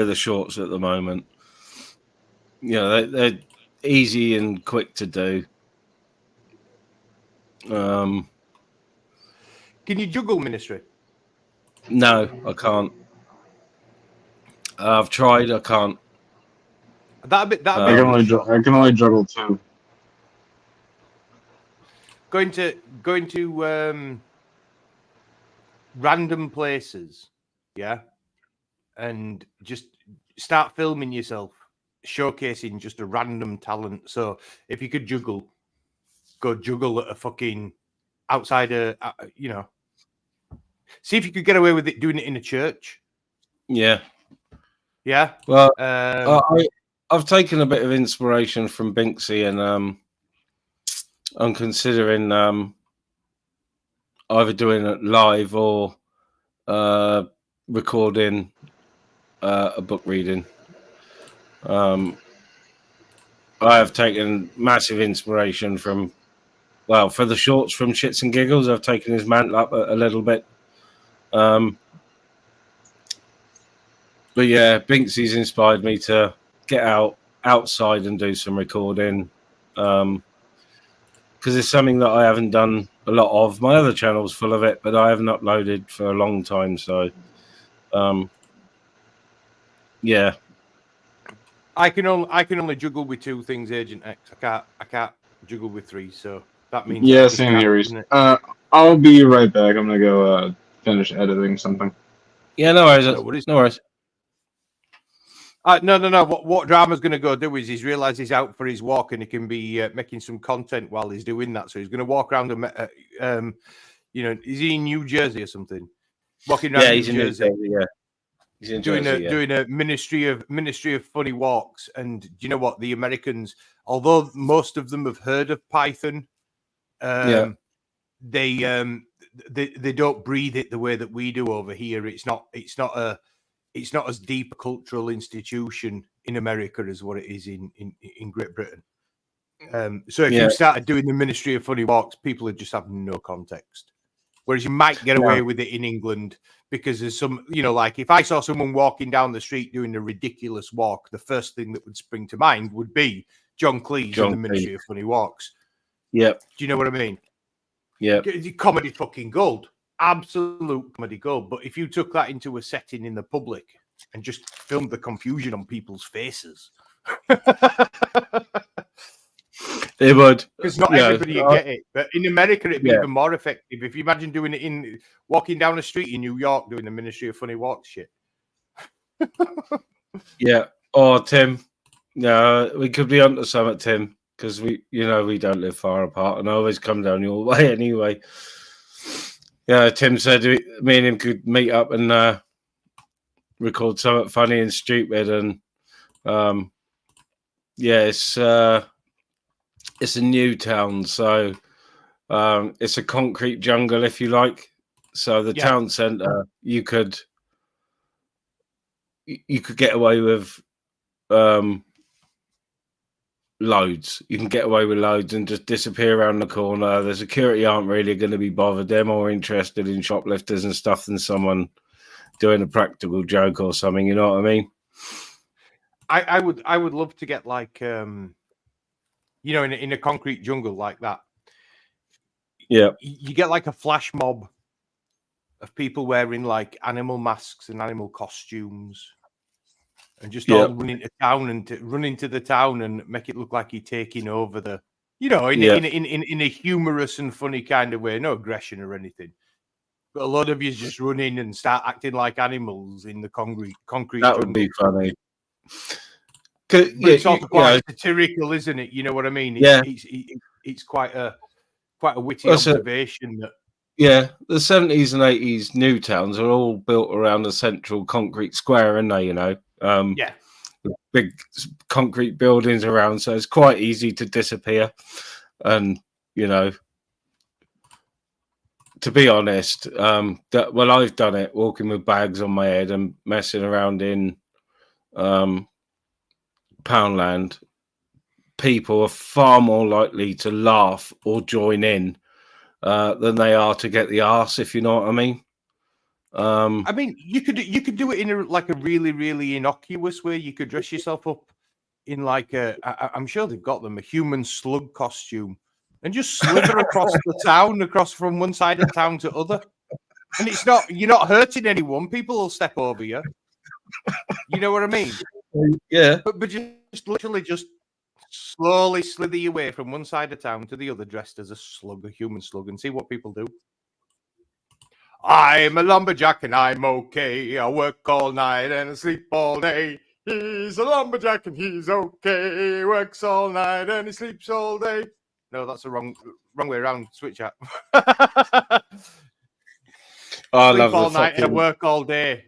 the shorts at the moment. They're easy and quick to do. Can you juggle, Ministry? No, I can't. I've tried. I can't. I can only juggle two. Going to random places, yeah, and just start filming yourself, showcasing just a random talent. So if you could juggle, go juggle at a fucking outside see if you could get away with it doing it in a church. Yeah. Well, I've taken a bit of inspiration from Binksy, and I'm considering either doing it live or recording a book reading. I have taken massive inspiration for the shorts from Shits and Giggles. I've taken his mantle up a little bit. But yeah, Binksy's inspired me to get outside and do some recording. Because it's something that I haven't done a lot of. My other channel's full of it, but I haven't uploaded for a long time. So, yeah. I can only juggle with two things, Agent X. I can't juggle with three. So that means same here. I'll be right back. I'm gonna go finish editing something. Yeah, no worries. No worries. No. What Drama's going to go do is he's realised he's out for his walk and he can be making some content while he's doing that. So he's going to walk around and, is he in New Jersey or something? Walking around New Jersey. Yeah, he's in doing Jersey, doing a ministry of funny walks. And do you know what? The Americans, although most of them have heard of Python, they don't breathe it the way that we do over here. It's not as deep a cultural institution in America as what it is in Great Britain. So if you started doing the Ministry of Funny Walks, people would just have no context. Whereas you might get away with it in England because there's some, like if I saw someone walking down the street doing a ridiculous walk, the first thing that would spring to mind would be John Cleese and the Ministry of Funny Walks. Yeah. Do you know what I mean? Yeah. Comedy fucking gold. Absolute comedy gold. But if you took that into a setting in the public and just filmed the confusion on people's faces, they would. Because not everybody would get it. But in America, it'd be even more effective. If you imagine doing it walking down the street in New York doing the Ministry of Funny Walks shit. Yeah. Oh, Tim. No, we could be onto something, Tim, because we don't live far apart, and I always come down your way anyway. Yeah, Tim said me and him could meet up and record something funny and stupid, and yeah, it's a new town, so it's a concrete jungle, if you like. So the town centre, you could get away with loads. You can get away with loads and just disappear around the corner. The security aren't really going to be bothered. They're more interested in shoplifters and stuff than someone doing a practical joke or something. You know what I mean? I would love to get like in a concrete jungle like that. Yeah, you get like a flash mob of people wearing like animal masks and animal costumes, and just all run into town and run into the town and make it look like you're taking over the, in a humorous and funny kind of way, no aggression or anything. But a lot of you just run in and start acting like animals in the concrete. That would be funny. It's also quite satirical, isn't it? You know what I mean? It's quite a witty observation. The 70s and 80s new towns are all built around a central concrete square, aren't they? With big concrete buildings around, so it's quite easy to disappear. And to be honest, I've done it, walking with bags on my head and messing around in Poundland. People are far more likely to laugh or join in than they are to get the arse, if you know what I mean. I mean, you could do it in a really, really innocuous way. You could dress yourself up in I'm sure they've got them, a human slug costume, and just slither across the town, across from one side of town to other. And you're not hurting anyone. People will step over you. You know what I mean? Yeah. But just literally just slowly slither your way from one side of town to the other, dressed as a slug, a human slug, and see what people do. I'm a lumberjack and I'm okay. I work all night and I sleep all day. He's a lumberjack and he's okay. He works all night and he sleeps all day. No, that's the wrong way around. Switch that. I sleep love all night and work all day.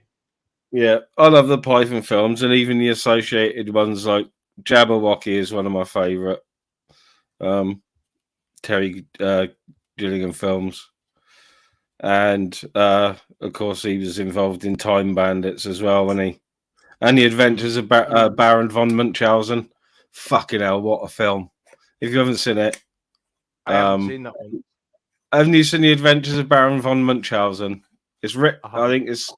Yeah, I love the Python films, and even the associated ones like Jabberwocky is one of my favourite Terry Gilliam films. And of course, he was involved in Time Bandits as well, wasn't he? And The Adventures of Baron von Munchausen. Fucking hell, what a film! If you haven't seen it, I haven't seen that one. Haven't you seen The Adventures of Baron von Munchausen? It's written. I think it's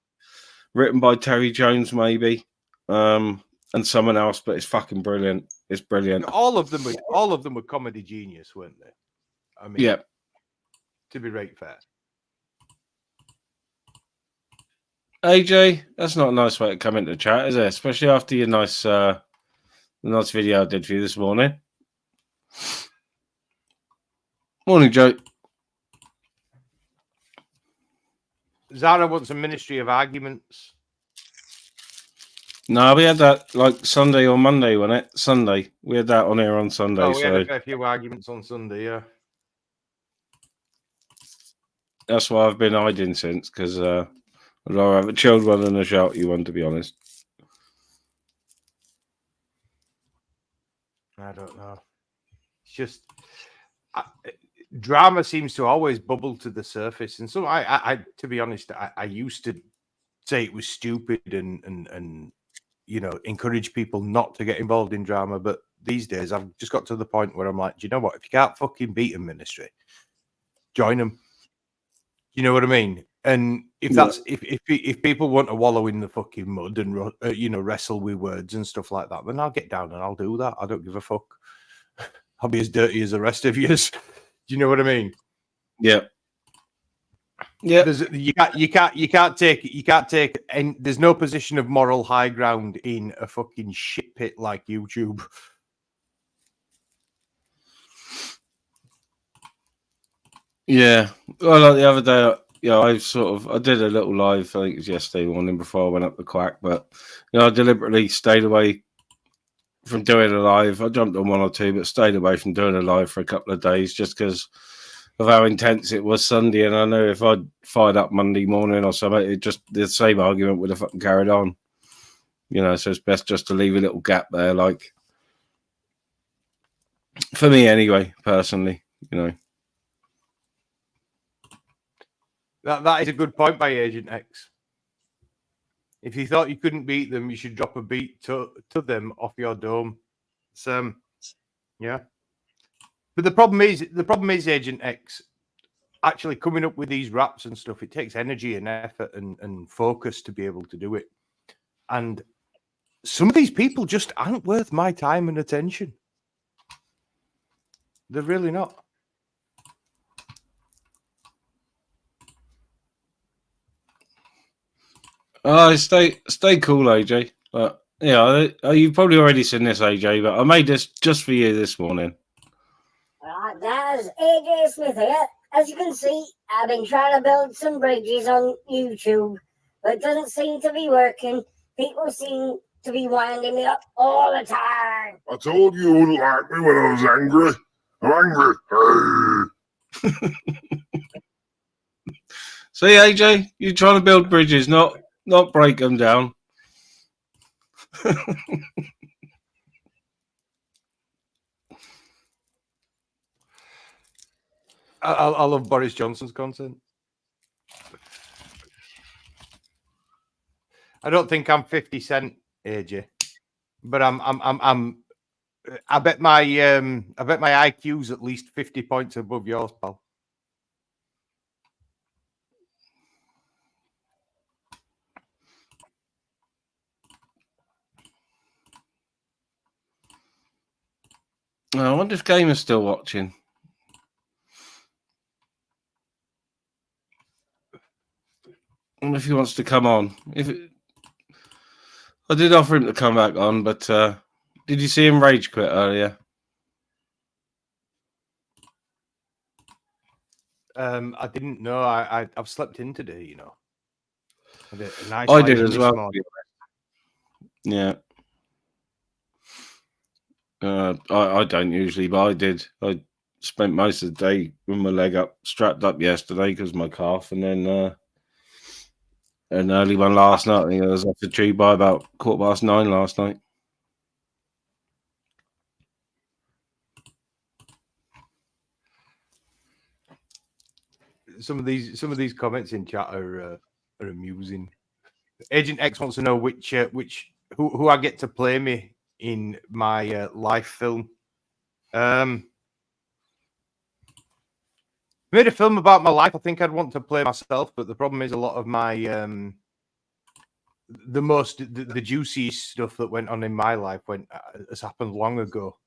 written by Terry Jones, maybe, and someone else, but it's fucking brilliant. It's brilliant. All of them were comedy genius, weren't they? I mean, yeah. To be right fair. AJ, that's not a nice way to come into chat, is it? Especially after your nice video I did for you this morning. Morning, Joe. Zara wants a Ministry of Arguments. No, we had that like Sunday or Monday, wasn't it? Sunday. We had that on here on Sunday. Oh, we had a few arguments on Sunday, yeah. That's why I've been hiding since, because I'd rather have a chilled one than a shouty one, to be honest. I don't know. It's just drama seems to always bubble to the surface, and so I to be honest, I used to say it was stupid and encourage people not to get involved in drama, but these days I've just got to the point where I'm like, do you know what? If you can't fucking beat a ministry, join them. You know what I mean? And if people want to wallow in the fucking mud and wrestle with words and stuff like that, then I'll get down and I'll do that. I don't give a fuck. I'll be as dirty as the rest of you. Do you know what I mean? Yeah. Yeah. You can't take and there's no position of moral high ground in a fucking shit pit like YouTube. Yeah. Well, like the other day, I did a little live, I think it was yesterday morning before I went up the quack, but I deliberately stayed away from doing a live. I jumped on one or two, but stayed away from doing a live for a couple of days just because of how intense it was Sunday, and I know if I'd fired up Monday morning or something, it just the same argument would have fucking carried on. You know, so it's best just to leave a little gap there, like for me anyway, personally. You know, that is a good point by Agent X. If you thought you couldn't beat them, you should drop a beat to them off your dome. So, yeah. But the problem is Agent X actually coming up with these raps and stuff. It takes energy and effort and focus to be able to do it. And some of these people just aren't worth my time and attention. They're really not. Oh, stay cool, AJ. But yeah, you've probably already seen this, AJ. But I made this just for you this morning. Right, guys, AJ Smith here. As you can see, I've been trying to build some bridges on YouTube, but it doesn't seem to be working. People seem to be winding me up all the time. I told you wouldn't like me when I was angry. I'm angry. See, AJ, you're trying to build bridges, not break them down. I love Boris Johnson's content. I don't think I'm 50 Cent, AJ, but I bet my IQ's at least 50 points above yours, pal. I wonder if Gamer's still watching. I wonder if he wants to come on. I did offer him to come back on, but did you see him rage quit earlier? I didn't know. I've slept in today, you know. I did as well. Yeah. I don't usually, but I did. I spent most of the day with my leg up, strapped up yesterday because of my calf, and then an early one last night. I think I was off the tree by about 9:15 last night. Some of these comments in chat are amusing. Agent X wants to know who I get to play me in my life film. Made a film about my life. I think I'd want to play myself, but the problem is a lot of my the juiciest stuff that went on in my life has happened long ago.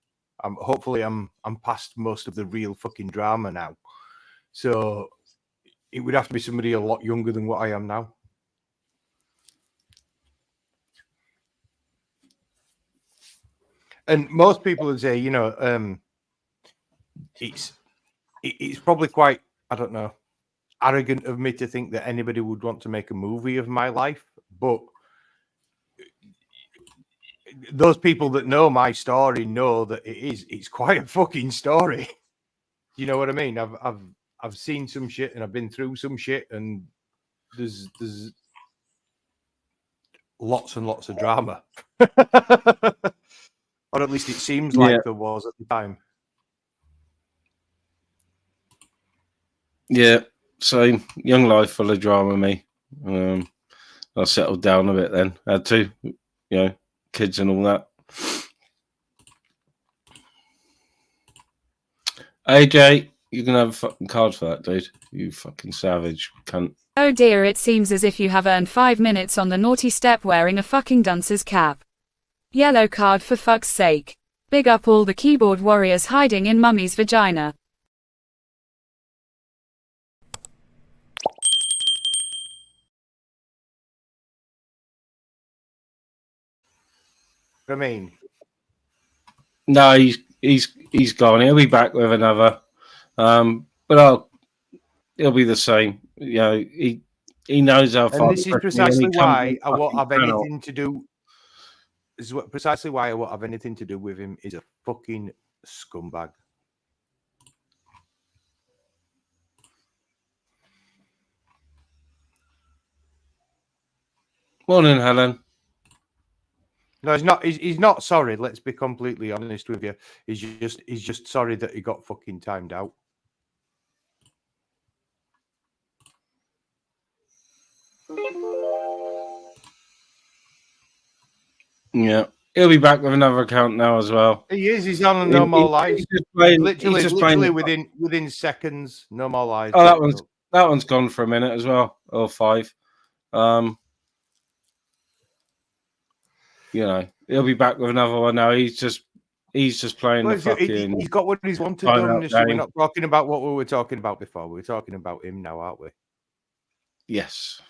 Hopefully I'm past most of the real fucking drama now. So it would have to be somebody a lot younger than what I am now. And most people would say, you know, it's probably quite, I don't know, arrogant of me to think that anybody would want to make a movie of my life. But those people that know my story know that it's quite a fucking story. You know what I mean? I've seen some shit and I've been through some shit, and there's lots and lots of drama. Or at least it seems like there was at the time. Yeah, same. Young life full of drama, me. I settled down a bit then. Had to, you know, kids and all that. AJ, you can have a fucking card for that, dude. You fucking savage cunt. Oh dear, it seems as if you have earned 5 minutes on the naughty step wearing a fucking dunce's cap. Yellow card for fuck's sake. Big up all the keyboard warriors hiding in mummy's vagina. I mean, no, he's gone. He'll be back with another, but he'll be the same. You know, he knows how far. And this is precisely why I won't have anything to do. This is precisely why I won't have anything to do with him. He's a fucking scumbag. Morning, Helen. No, he's not. He's not sorry. Let's be completely honest with you. He's just sorry that he got fucking timed out. Yeah, he'll be back with another account now as well. He is. He's on No More Lies. Literally within seconds. No More Lies. Oh, that one's gone for a minute as well, or 5. You know, he'll be back with another one now. He's just playing the fucking. He's got what he's wanted done. So we're not talking about what we were talking about before. We're talking about him now, aren't we? Yes.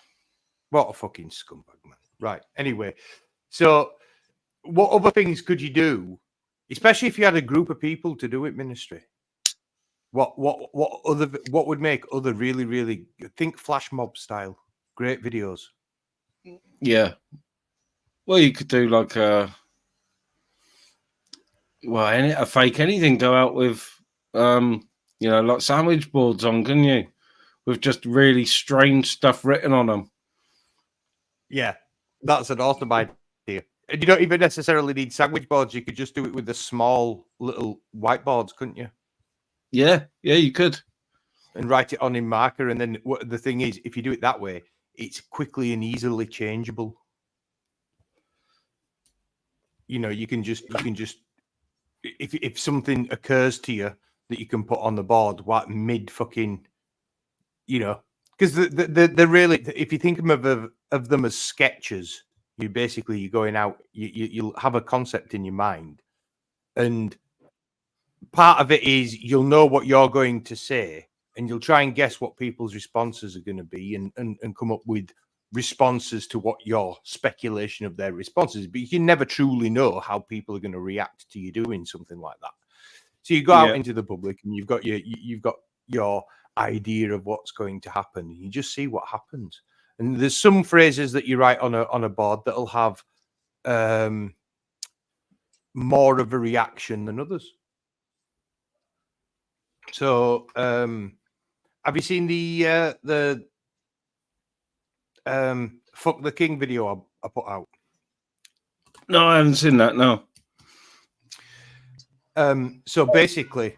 What a fucking scumbag, man. Right. Anyway, so what other things could you do, especially if you had a group of people to do it, ministry? What would make other really think flash mob style great videos? Yeah. Well, you could do like a fake anything. Go out with like sandwich boards on, couldn't you? With just really strange stuff written on them. Yeah, that's an awesome idea. And you don't even necessarily need sandwich boards. You could just do it with the small little whiteboards, couldn't you? Yeah, you could. And write it on in marker. And then the thing is, if you do it that way, it's quickly and easily changeable. You know, you can just if something occurs to you that you can put on the board, what mid fucking, because they're really, if you think of them as sketches, you're going out, you'll have a concept in your mind, and part of it is you'll know what you're going to say, and you'll try and guess what people's responses are going to be, and come up with responses to what your speculation of their responses, but you can never truly know how people are going to react to you doing something like that. So you go out into the public and you've got your idea of what's going to happen, and you just see what happens. And there's some phrases that you write on a board that'll have more of a reaction than others. So have you seen the Fuck the King video I put out? No, I haven't seen that, no. So basically,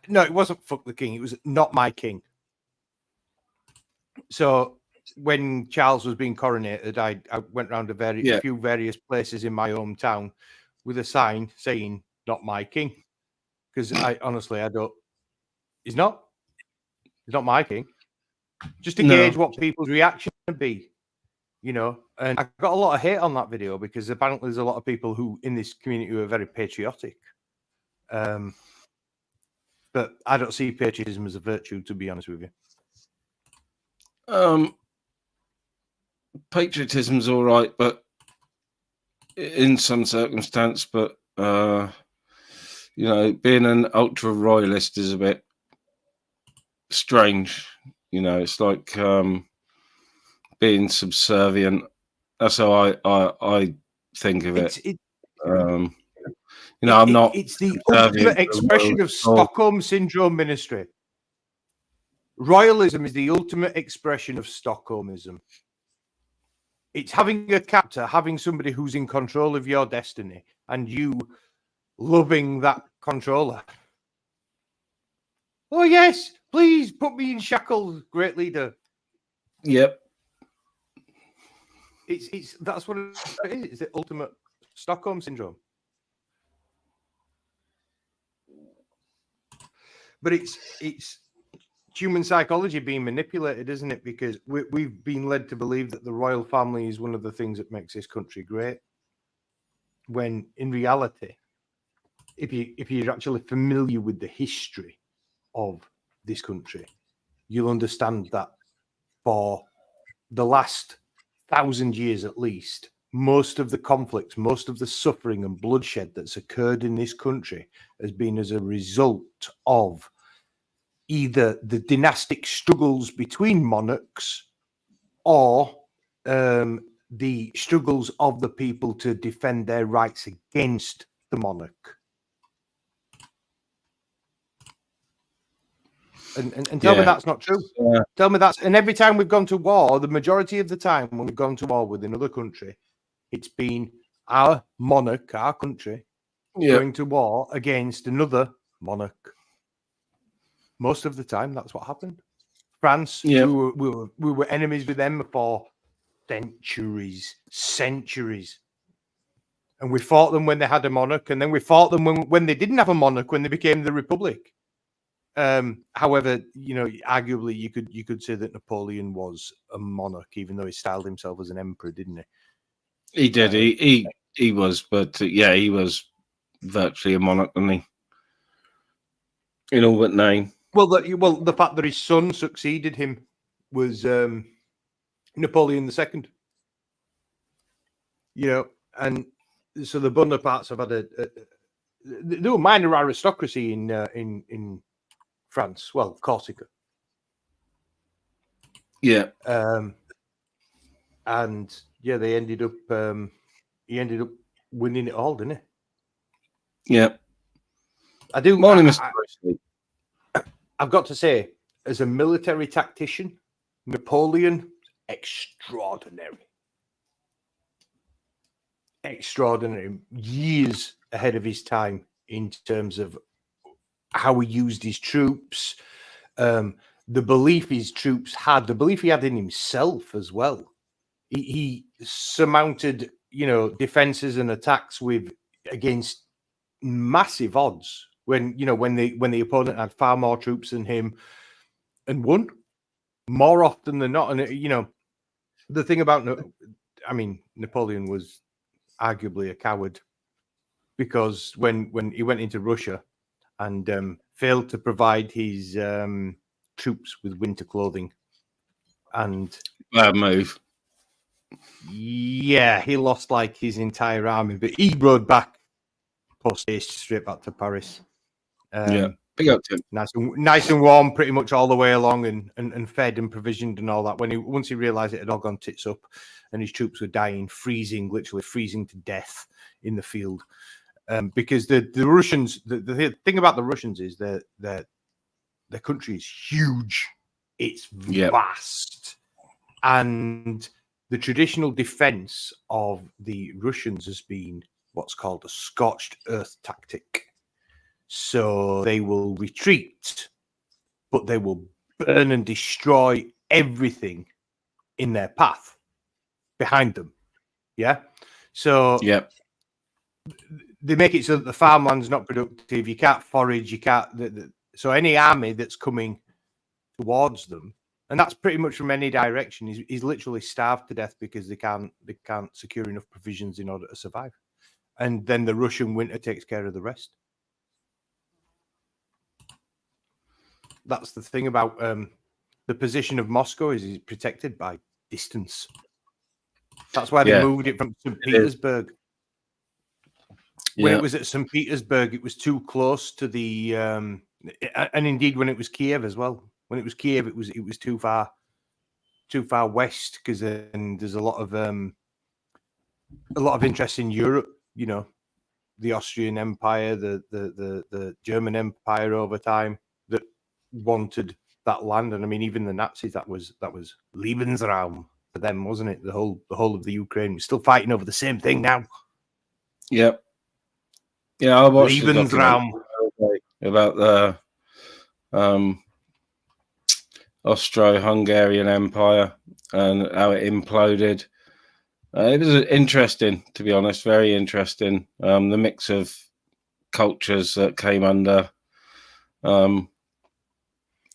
no, it wasn't Fuck the King. It was Not My King. So when Charles was being coronated, I went around a few various places in my hometown with a sign saying "Not My King," because I don't. He's not my king. Just to gauge what people's reaction would be, and I got a lot of hate on that video because apparently there's a lot of people who in this community who are very patriotic. But I don't see patriotism as a virtue, to be honest with you. Patriotism's all right, but in some circumstance, but being an ultra royalist is a bit strange. It's like being subservient. That's how I think of it. I'm not. It's the ultimate expression of Stockholm Syndrome, ministry. Royalism is the ultimate expression of Stockholmism. It's having a captor, having somebody who's in control of your destiny, and you loving that controller. Oh yes, please put me in shackles, great leader. Yep. That's what it is. It's the ultimate Stockholm Syndrome. But it's human psychology being manipulated, isn't it? Because we've been led to believe that the royal family is one of the things that makes this country great. When in reality, if you're actually familiar with the history of this country, you'll understand that for the last 1,000 years at least, most of the conflicts, most of the suffering and bloodshed that's occurred in this country has been as a result of either the dynastic struggles between monarchs or the struggles of the people to defend their rights against the monarch. And tell me that's not true. Tell me that's, and every time we've gone to war, the majority of the time when we've gone to war with another country, it's been our monarch, our country, going to war against another monarch. Most of the time, that's what happened. France, we were enemies with them for centuries. And we fought them when they had a monarch, and then we fought them when they didn't have a monarch, when they became the Republic. However, arguably you could say that Napoleon was a monarch, even though he styled himself as an emperor, didn't he? He did. He was, but he was virtually a monarch, wasn't he? In all but name. Well, the fact that his son succeeded him was Napoleon II. And so the Bonapartes have had they were minor aristocracy in France. Well, Corsica. Yeah. And they ended up. He ended up winning it all, didn't he? Yeah. I do. Morning, Mr. I've got to say, as a military tactician, Napoleon, extraordinary. Years ahead of his time in terms of how he used his troops, the belief his troops had, the belief he had in himself as well. He surmounted, defenses and attacks against massive odds when the opponent had far more troops than him, and won more often than not. And the thing about Napoleon was arguably a coward, because when he went into Russia and failed to provide his troops with winter clothing, and bad move. Yeah, he lost like his entire army, but he rode back post haste straight back to Paris. Big up to him. Nice and warm, pretty much all the way along, and fed and provisioned and all that. Once he realised it had all gone tits up, and his troops were dying, literally freezing to death in the field, because the Russians. The thing about the Russians is that their country is huge. It's vast, and the traditional defense of the Russians has been what's called a scorched earth tactic. So they will retreat, but they will burn and destroy everything in their path behind them. Yeah. So they make it so that the farmland's not productive. You can't forage. You can't. So any army that's coming towards them, and that's pretty much from any direction, is literally starved to death because they can't secure enough provisions in order to survive. And then the Russian winter takes care of the rest. That's the thing about the position of Moscow is protected by distance. That's why they moved it from St. Petersburg. When it was at St. Petersburg, it was too close to the, and indeed when it was Kiev as well. When it was Kiev, it was too far west, because then there's a lot of interest in Europe. The Austrian Empire, the German Empire over time that wanted that land, and even the Nazis, that was Lebensraum for them, wasn't it? The whole of the Ukraine. We're still fighting over the same thing now. Yep. Yeah, I watched Lebensraum about the Austro-Hungarian Empire and how it imploded. It was interesting, to be honest, very interesting. The mix of cultures that came under,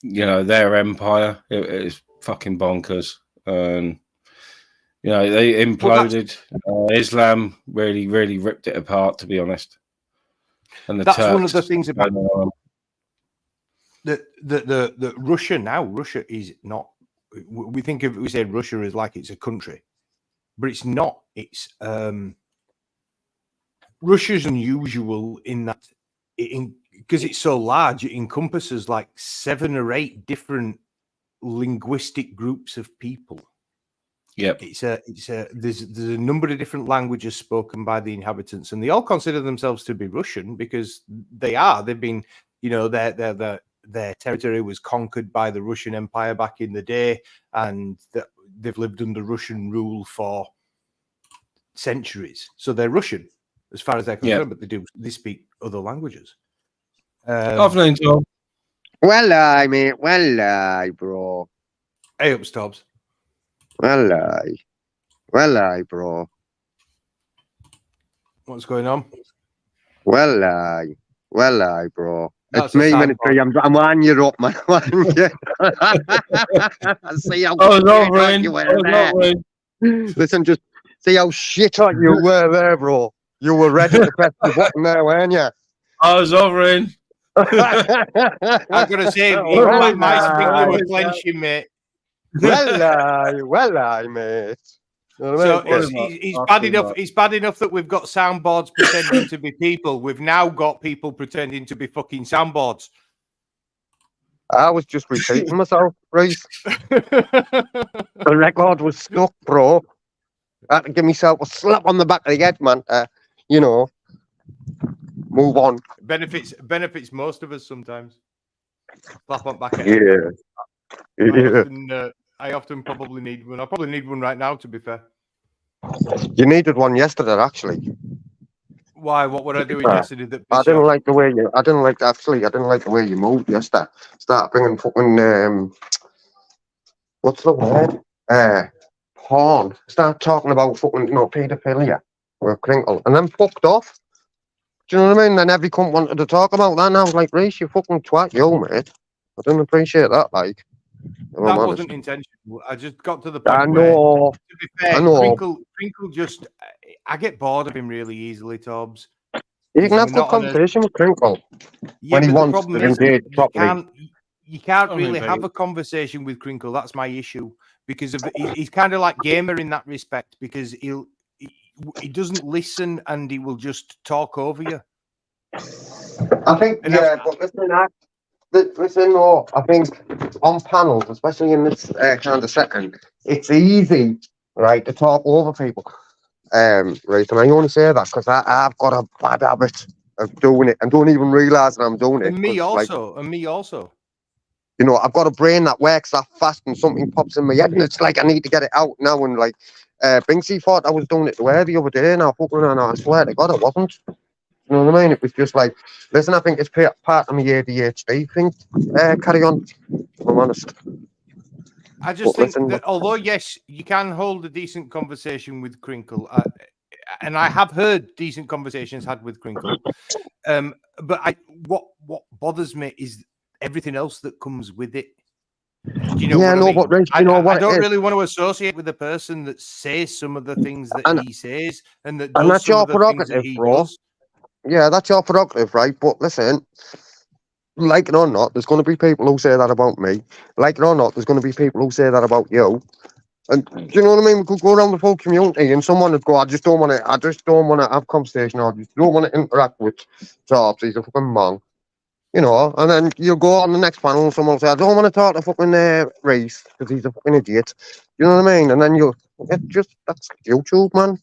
their empire. It was fucking bonkers. They imploded. Islam really, really ripped it apart, to be honest. And that's Turks, one of the things about the Russia now. Russia is not. We say Russia is like it's a country, but it's not. It's Russia's unusual in that because it's so large, it encompasses like 7 or 8 different linguistic groups of people. Yep. There's a number of different languages spoken by the inhabitants, and they all consider themselves to be Russian because they are. They've been, they're their territory was conquered by the Russian Empire back in the day, and that they've lived under Russian rule for centuries. So they're Russian, as far as they're concerned, but they speak other languages. Afternoon, Tom. Well, mate. Well, bro. Hey, up, Stobbs. Well, bro. What's going on? Well, bro. That's it's me, Ministry. I'm winding you up, man. See how shit you were there. Listen, just see how shit you were there, bro. You were ready to press the button there, weren't you? I was hovering. I'm going to say, my finger was clenching, mate. Well, mate. So it's bad enough. It's bad enough that we've got soundboards pretending to be people. We've now got people pretending to be fucking soundboards. I was just repeating myself, right? The record was stuck, bro. I had to give myself a slap on the back of the head, man. Move on. Benefits most of us sometimes. Slap on back. I often probably need one. I probably need one right now, to be fair. You needed one yesterday, actually. Why? What were I doing yesterday? I didn't like the way you moved yesterday. Start bringing fucking what's the word? Porn. Start talking about fucking paedophilia with Crinkle, and then fucked off. Do you know what I mean? Then every cunt wanted to talk about that, and I was like, "Reece, you fucking twat, mate." I didn't appreciate that, like. That wasn't intentional. I just got to the point where, to be fair, Crinkle just, I get bored of him really easily, Tobbs. You can have good conversation with Crinkle when he wants to engage properly. You can't really have a conversation with Crinkle. That's my issue, because he's kind of like Gamer in that respect, because he doesn't listen and he will just talk over you. I think, but listen, I think on panels, especially in this kind of setting, it's easy, right, to talk over people. Right, and I only say that because I've got a bad habit of doing it and don't even realise that I'm doing it. And me also. You know, I've got a brain that works that fast and something pops in my head and it's like I need to get it out now. And like, Binksy thought I was doing it to her the other day and I swear to God it wasn't. You know what I mean? It was just like, listen, I think it's part of my ADHD thing. Carry on. I'm honest. I just think that although, yes, you can hold a decent conversation with Crinkle, and I have heard decent conversations had with Crinkle, but what bothers me is everything else that comes with it. Do you know what I mean? But Rich, you know what? I don't really want to associate with a person that says some of the things that he says and that does that's some your of the things that he does. Yeah, that's your prerogative, right? But listen, like it or not, there's going to be people who say that about me. Like it or not, there's going to be people who say that about you. And do you know what I mean? We could go around the whole community and someone would go, I just don't want to have conversation, or I just don't want to interact with Tobbs, he's a fucking monk. You know, and then you'll go on the next panel and someone will say, I don't want to talk to fucking Reece because he's a fucking idiot. You know what I mean? And then that's YouTube, man.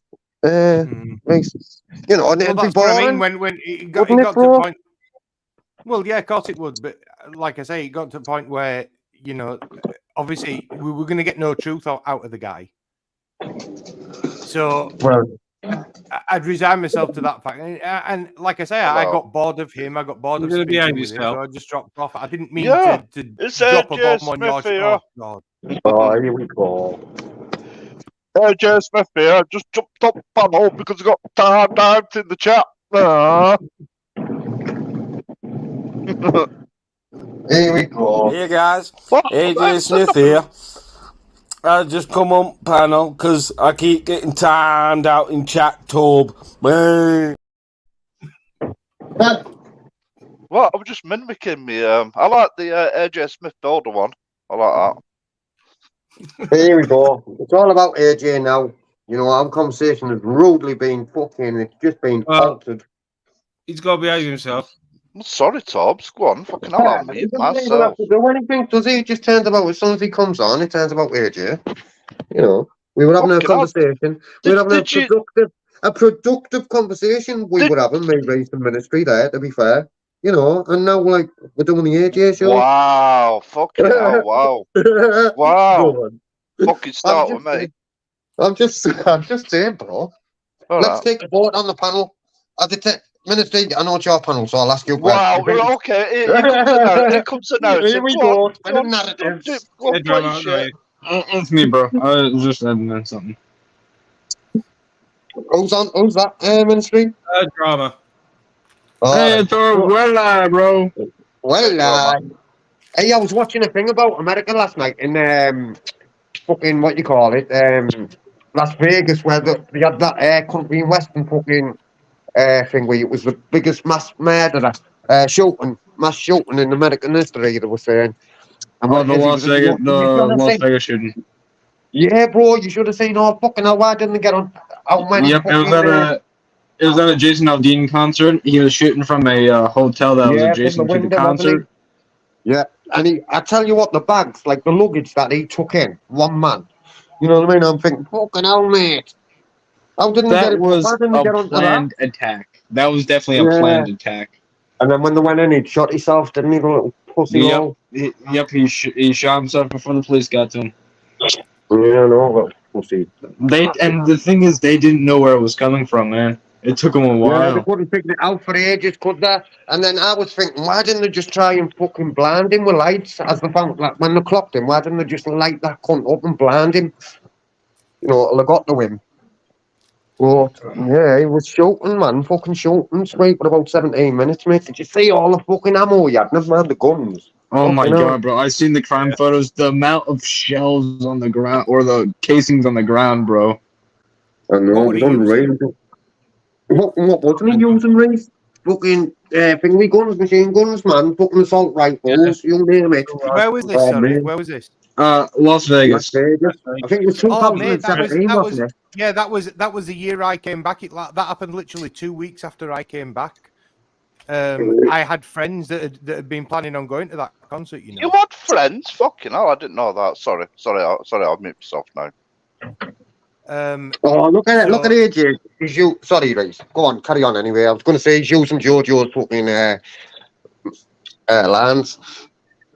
Reece. You know, and it'd be boring. What I mean, when it got to the point. Well, yeah, of course it would. But like I say, it got to a point where, you know, obviously we were going to get no truth out of the guy. So I'd resign myself to that fact. And like I say, I got bored of him. I got bored of speaking with him, so I just dropped off. I didn't mean to drop a bomb on your show. Oh, here we go. AJ Smith here. Just jumped up panel because I got timed out in the chat. Here we go. Hey guys, AJ Smith here. I just come on panel because I keep getting timed out in chat tub. What? I'm just mimicking me. I like the AJ Smith Builder one. I like that. Here we go. It's all about AJ now. You know, our conversation has rudely been it's just been altered. He's got to behave himself. I'm sorry, Tobbs. Go on, fucking hell, I'm me myself. He doesn't have to do anything, does he? It just turns about, as soon as he comes on, it turns about AJ. You know, we were having a conversation. We were having a productive conversation. We were having, me, Reece and Ministry there, to be fair. you know, and now like we're doing the AJ show. Wow, fucking hell, wow. Wow. Go on. Fucking start with me. I'm just saying, bro. Let's take a vote on the panel. Minister, I know it's your panel, so I'll ask you a question. Wow, okay, here comes the narrative. Here we go. go. On, narrative. play shit. It's me, bro. I was just adding something. Who's that, Ministry? Drama. Hey, it's bro. Hey, I was watching a thing about America last night in fucking what you call it, Las Vegas, where they had that country and western fucking thing where it was the biggest mass murderer, mass shooting in American history. They were saying. And the Las Vegas shooting. Yeah, bro, you should have seen fucking hell. Why didn't they get on? How many? Yep, it was at a Jason Aldean concert. He was shooting from a hotel that was adjacent to the concert. Yeah, and I tell you what, the bags, like the luggage that he took in, one man. You know what I mean? I'm thinking, fucking hell, mate. How didn't that he get was a planned attack. That was definitely a planned attack. And then when they went in, he'd shot himself, didn't he, the little pussy hole? Yep, he shot himself before the police got to him. Yeah, no, pussy. And the thing is, they didn't know where it was coming from, man. It took them a while. Yeah, they couldn't figure it out for ages, could they? And then I was thinking, why didn't they just try and fucking blind him with lights? As they found, like, when they clocked him, why didn't they just light that cunt up and blind him? You know, till they got to him. But, yeah, he was shooting, man. Fucking shooting straight for about 17 minutes, mate. Did you see all the fucking ammo he had? Never mind the guns. Oh my god, bro. I've seen the crime photos. The amount of shells on the ground, or the casings on the ground, bro. I know, it was unreal. What wasn't he using, Reese? Fucking thingy guns, machine guns, man. Fucking assault rifles, you name it. Where was this, sorry? Where was this? Las Vegas. I think it was 2017, wasn't it? Yeah, that was the year I came back. That happened literally 2 weeks after I came back. I had friends that had been planning on going to that concert. You know, you had friends? Fucking hell, I didn't know that. Sorry, I'll mute myself now. Look at it, look at AJ. Sorry, Reese. Go on, carry on anyway. I was going to say he's using Jojo's fucking lands.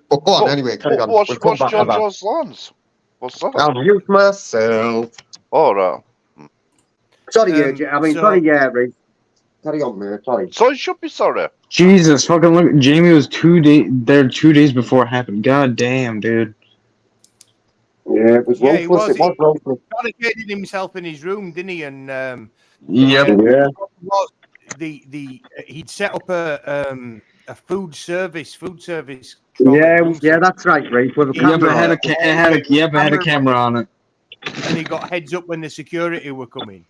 But go on anyway, carry on. What's Jojo's lands? What's that? I'll mute myself. All right. Sorry, AJ. I mean, sorry, Reese. Carry on, mate. Sorry. So you should be sorry. Jesus, fucking look. Jamie was 2 days before it happened. God damn, dude. Yeah, it was he barricaded himself in his room, didn't he? And he'd set up a food service. Yeah, that's right, right. With it had a camera on it. And he got heads up when the security were coming.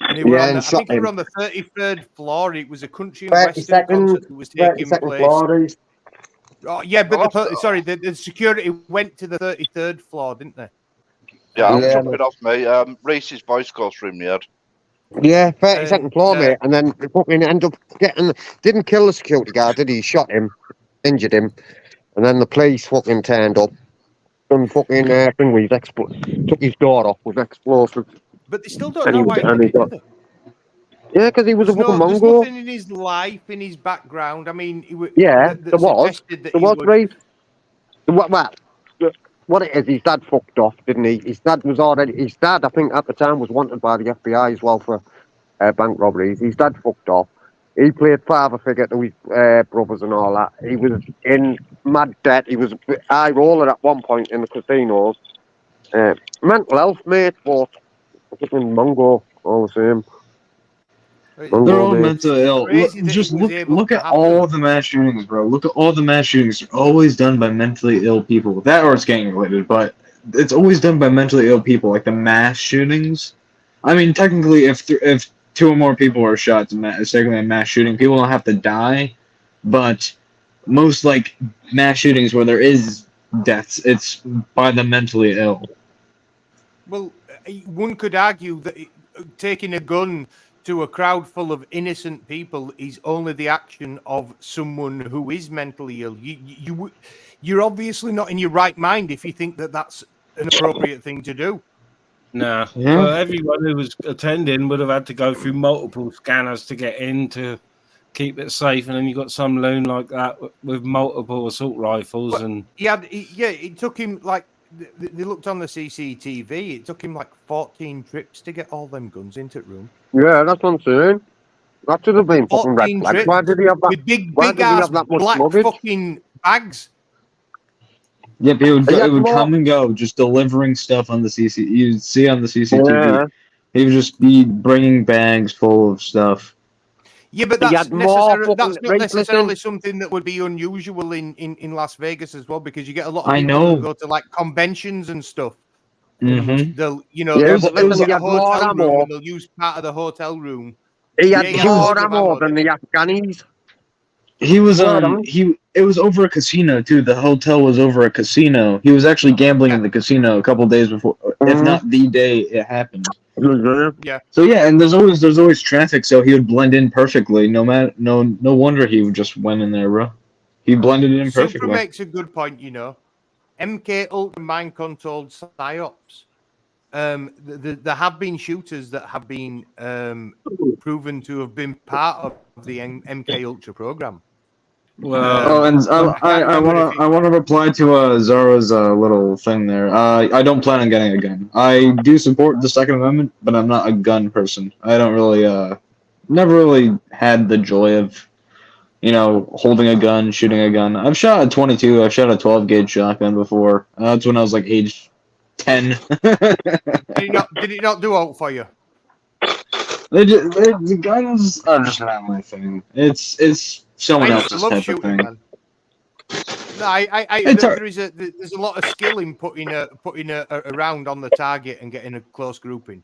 And he were I think he were on the 33rd floor. It was a country and western concert that was taking place. Oh, yeah, but the security went to the 33rd floor, didn't they? Yeah, I'm jumping off, mate. Reese's voice goes through my head. Yeah, 32nd floor, mate. And then they fucking ended up didn't kill the security guard, did he? Shot him, injured him. And then the police fucking turned up. Some fucking thing where took his door off with explosives. But they still don't know why he did it. Yeah, because he was a fucking Mongo. There's nothing in his life, in his background. I mean, there was, right? What it is, his dad fucked off, didn't he? His dad, I think, at the time was wanted by the FBI as well for bank robberies. His dad fucked off. He played father figure to his brothers and all that. He was in mad debt. He was a high roller at one point in the casinos. Mental health, mate, but fucking Mongo, all the same. They're all mental ill. Just look at all the mass shootings, bro. Look at all the mass shootings. They're always done by mentally ill people. That or it's gang related, but it's always done by mentally ill people. Like the mass shootings. I mean, technically, if 2 or more people are shot, it's technically a mass shooting. People don't have to die, but most like mass shootings where there is deaths, it's by the mentally ill. Well, one could argue that taking a gun to a crowd full of innocent people is only the action of someone who is mentally ill. You're obviously not in your right mind if you think that that's an appropriate thing to do. No. Well, everyone who was attending would have had to go through multiple scanners to get into keep it safe, and then you got some loon like that with multiple assault rifles, and it took him like they looked on the CCTV. It took him like 14 trips to get all them guns into the room. Yeah, that's what I'm saying. That should have been fucking red flags. Why did he have that? With big why did he ass have that much black luggage? fucking bags. Yep, it would come and go, just delivering stuff on the CC. You'd see on the CCTV. Yeah. He would just be bringing bags full of stuff. Yeah, but that's not necessarily something that would be unusual in Las Vegas as well, because you get a lot of people who go to like conventions and stuff. Mm-hmm. They'll, Yeah, but they'll listen, get he a had more hotel room ammo. and they'll use part of the hotel room. He had Yeah, more loads of ammo than the Afghanis. He was it was over a casino too. The hotel was over a casino. He was actually gambling in the casino a couple days before, if not the day it happened. Yeah. So yeah, and there's always traffic, so he would blend in perfectly. No wonder he just went in there, bro. He blended in perfectly. Super makes a good point, you know. MK Ultra mind controlled psyops. There have been shooters that have been proven to have been part of the MK Ultra program. Well, and I want to reply to Zara's little thing there. I don't plan on getting a gun. I do support the Second Amendment, but I'm not a gun person. I don't really never really had the joy of holding a gun, shooting a gun. I've shot a 22. I've shot a 12 gauge shotgun before. That's when I was like age 10. Did it not do out for you? The guns are just not my thing. It's someone else's type of thing. Man. No, there's a lot of skill in putting a round on the target and getting a close grouping.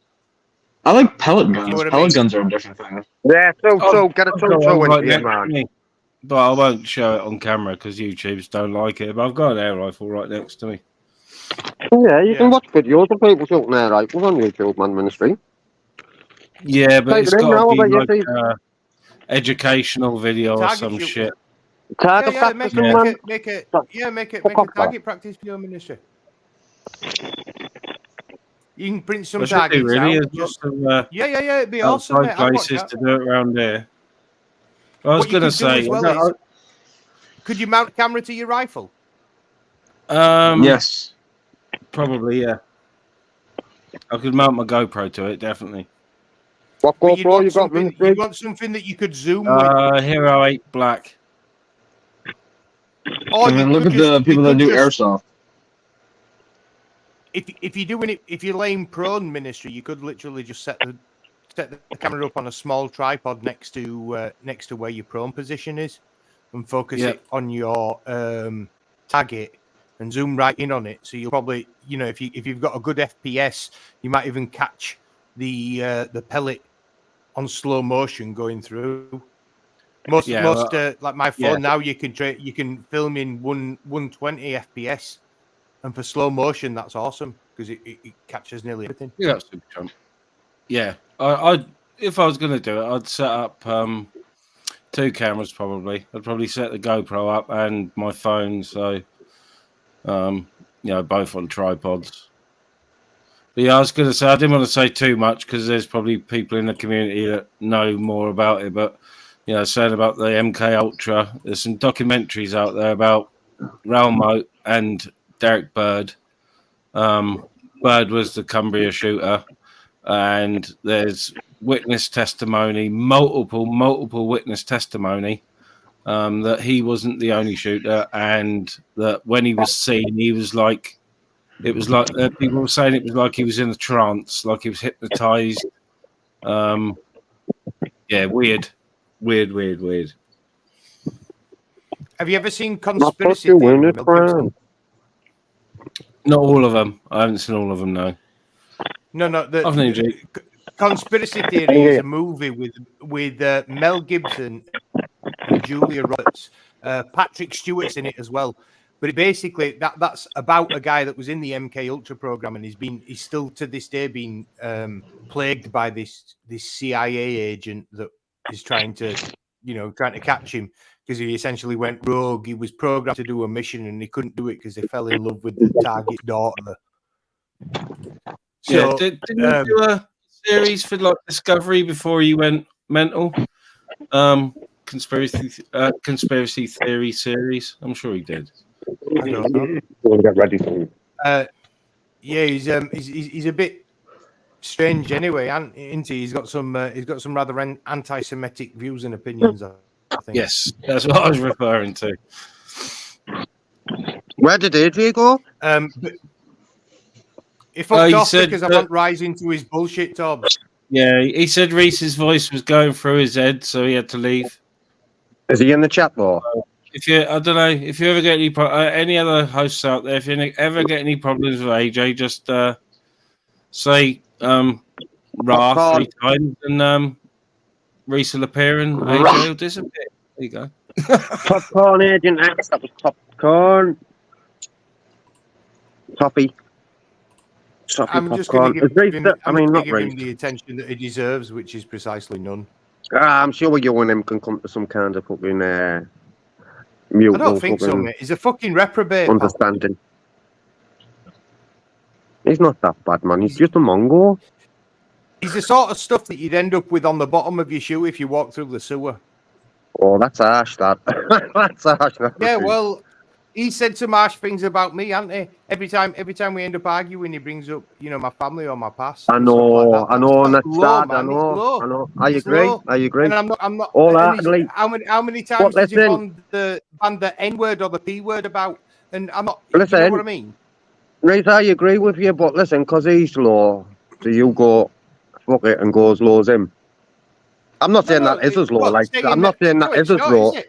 I like pellet guns. You know what I pellet mean? guns are a different thing. Yeah, get a so in man. But I won't show it on camera because YouTubers don't like it. But I've got an air rifle right next to me. Yeah, you can watch videos of people shooting their rifles on YouTube, man, Ministry. Yeah, but it's got to be like educational video or target some shooting. shit. Target practice, man. Make a target practice for your Ministry. You can print some targets really out. just it'd be awesome. Mate. Places to do it around there. I was going to say, could you mount a camera to your rifle? Yes, probably. Yeah, I could mount my GoPro to it, definitely. What GoPro you got? You want something that you could zoom with? Hero 8 Black. I mean, look at the people that do airsoft. If you're doing it, if you're laying prone, Ministry, you could literally just set the camera up on a small tripod next to where your prone position is, and focus it on your target and zoom right in on it. So you'll probably, if you've got a good FPS, you might even catch the pellet on slow motion going through. Most like my phone now, you can film in 120 FPS. And for slow motion, that's awesome because it captures nearly everything. Yeah, that's super chump. Yeah, I if I was going to do it, I'd set up 2 cameras probably. I'd probably set the GoPro up and my phone, so both on tripods. But yeah, I was going to say I didn't want to say too much because there's probably people in the community that know more about it. But saying about the MK Ultra, there's some documentaries out there about Ralmo and Derek Bird. Bird was the Cumbria shooter, and there's witness testimony, multiple witness testimony, that he wasn't the only shooter, and that when he was seen, he was like, it was like people were saying it was like he was in a trance, like he was hypnotized. Yeah, weird. Have you ever seen Conspiracy Theory? Not all of them. I haven't seen all of them, no. No. Conspiracy Theory is a movie with Mel Gibson and Julia Roberts. Patrick Stewart's in it as well. But basically, that's about a guy that was in the MK Ultra program, and he's still to this day being plagued by this CIA agent that is trying to catch him. Because he essentially went rogue. He was programmed to do a mission and he couldn't do it because he fell in love with the target's daughter. So, didn't he do a series for like Discovery before he went mental? conspiracy theory series? I'm sure he did. I don't know. We'll get ready for you. Yeah, he's a bit strange anyway, isn't he? He's got some rather anti-Semitic views and opinions. I think. Yes, that's what I was referring to. Where did AJ go? But he fucked off because I went rising to his bullshit, Tobbs. Yeah, he said Reese's voice was going through his head, so he had to leave. Is he in the chat though? I don't know if you ever get any other hosts out there, if you ever get any problems with AJ, just say Ra 3 times, and Reese will appear, and AJ will disappear. There you go. Popcorn Agent X. That was popcorn. Toppy. I'm just going to give him the attention that he deserves, which is precisely none. I'm sure you and him can come to some kind of fucking mutual. I don't think so, mate. He's a fucking reprobate. Understanding. He's not that bad, man. He's just a Mongo. He's the sort of stuff that you'd end up with on the bottom of your shoe if you walk through the sewer. Oh, that's harsh, that. That's harsh. Yeah, well, he said some harsh things about me, hasn't he? Every time we end up arguing, he brings up, my family or my past. I know, and that's low, sad. I know. I agree. And I'm not. Wholeheartedly. How many times did you ban the N-word or the P-word about? And I'm not. Listen, you know what I mean? Right, I agree with you, but listen, because he's low, so you go fuck it and go as low as him. I'm not saying that is as low. I'm not saying that is as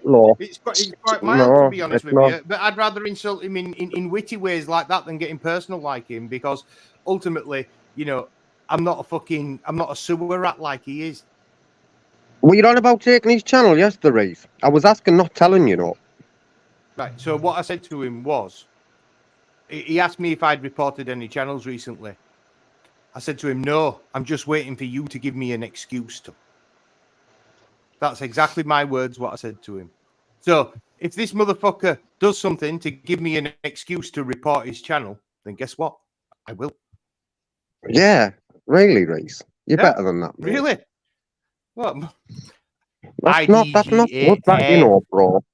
low. It's quite mild, to be honest with you. But I'd rather insult him in witty ways like that than getting personal like him, because ultimately, I'm not a sewer rat like he is. Were you on about taking his channel yesterday? I was asking, not telling you, no. Right. So what I said to him was, he asked me if I'd reported any channels recently. I said to him, no, I'm just waiting for you to give me an excuse to. That's exactly my words, what I said to him. So if this motherfucker does something to give me an excuse to report his channel, then guess what? I will. Yeah, really, Reese. You're better than that, mate. Really? What? That's not good, that, bro.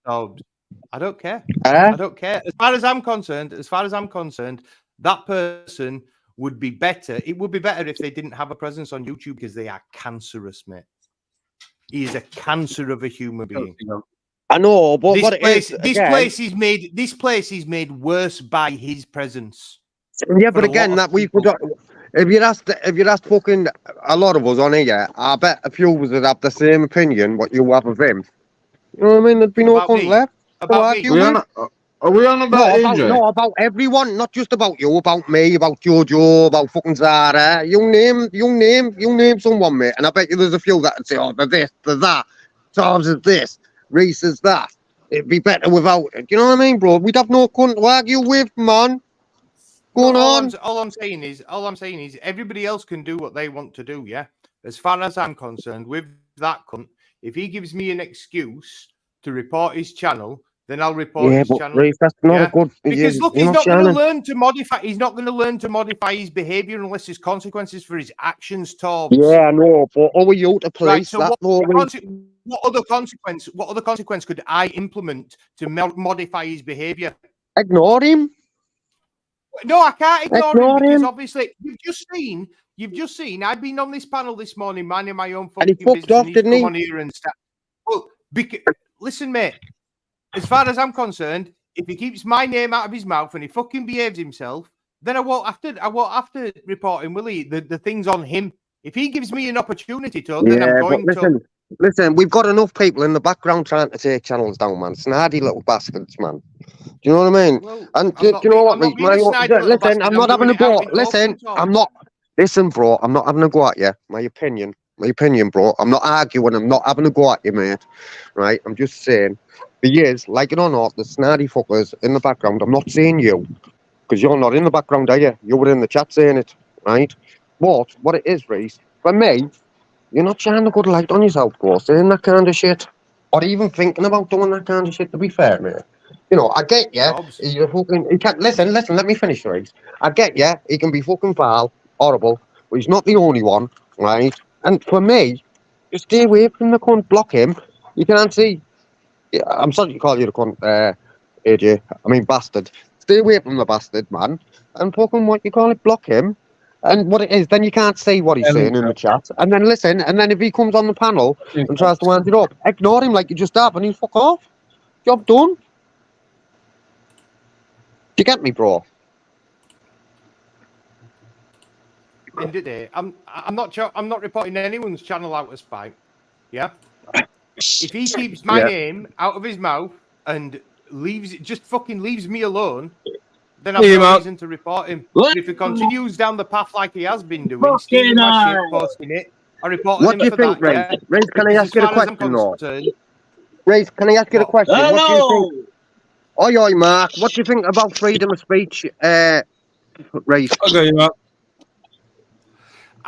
I don't care. I don't care. As far as I'm concerned, that person would be better. It would be better if they didn't have a presence on YouTube, because they are cancerous, mate. He is a cancer of a human being. I know, but this place is made worse by his presence. Yeah, but again, that we forgot. If you asked fucking a lot of us on here, I bet a few of us would have the same opinion what you have of him. You know what I mean? There'd be no point left. Are we on about AJ? No, about everyone, not just about you, about me, about Jojo, about fucking Zara. You name someone, mate, and I bet you there's a few that would say, oh, they're this, they're that, Tom's is this, Reese is that. It'd be better without it. You know what I mean, bro? We'd have no cunt to argue with, man. All I'm saying is everybody else can do what they want to do, yeah? As far as I'm concerned, with that cunt, if he gives me an excuse to report his channel, then I'll report his channel. Reece, that's not a good. Because look, he's not going to learn to modify. He's not going to learn to modify his behaviour unless there's consequences for his actions, Torbs. Yeah, I know, but are we you to police that? What other consequence could I implement to modify his behaviour? Ignore him. No, I can't ignore him, because obviously you've just seen. I've been on this panel this morning, minding my own fucking business. And he fucked off, didn't he? On here and stuff. Well, listen, mate. As far as I'm concerned, if he keeps my name out of his mouth and he fucking behaves himself, then I won't have to report him, will he? The thing's on him. If he gives me an opportunity to, then I'm going to. Listen, we've got enough people in the background trying to take channels down, man. Snardy little bastards, man. Do you know what I mean? Well, and do you know what, mate? Listen, I'm not having a go. Listen, Listen, bro, I'm not having a go at you. My opinion, bro. I'm not arguing. I'm not having a go at you, mate. Right? I'm just saying. For years, like it or not, the snardy fuckers in the background, I'm not saying you, because you're not in the background, are you? You were in the chat saying it, right? But what it is, Reese, for me, you're not shining a good light on yourself, bro, saying that kind of shit, or even thinking about doing that kind of shit, to be fair, mate. You know, I get you. You're fucking, he can't, listen, let me finish, Reese. I get you. He can be fucking foul, horrible, but he's not the only one, right? And for me, just stay away from the cunt, block him. You can't see. Yeah, I'm sorry to call you the cunt, AJ. I mean, bastard. Stay away from the bastard, man. And fucking what you call it, block him. And what it is, then you can't see what he's saying in the chat. And then listen, and then if he comes on the panel and tries to wind it up, ignore him like you just have, and he'll fuck off. Job done. Do you get me, bro? End of the day, I'm not reporting anyone's channel out of spite. Yeah. If he keeps my name out of his mouth and fucking leaves me alone, then I've no reason to report him. But if he continues down the path like he has been doing, stealing my shit, posting it, I report him for that. Ray? Ray, can I ask you the question, though? Ray, can I ask you the question? Hello. What do you think? Oi, Mark. What do you think about freedom of speech, Ray? Okay, Mark.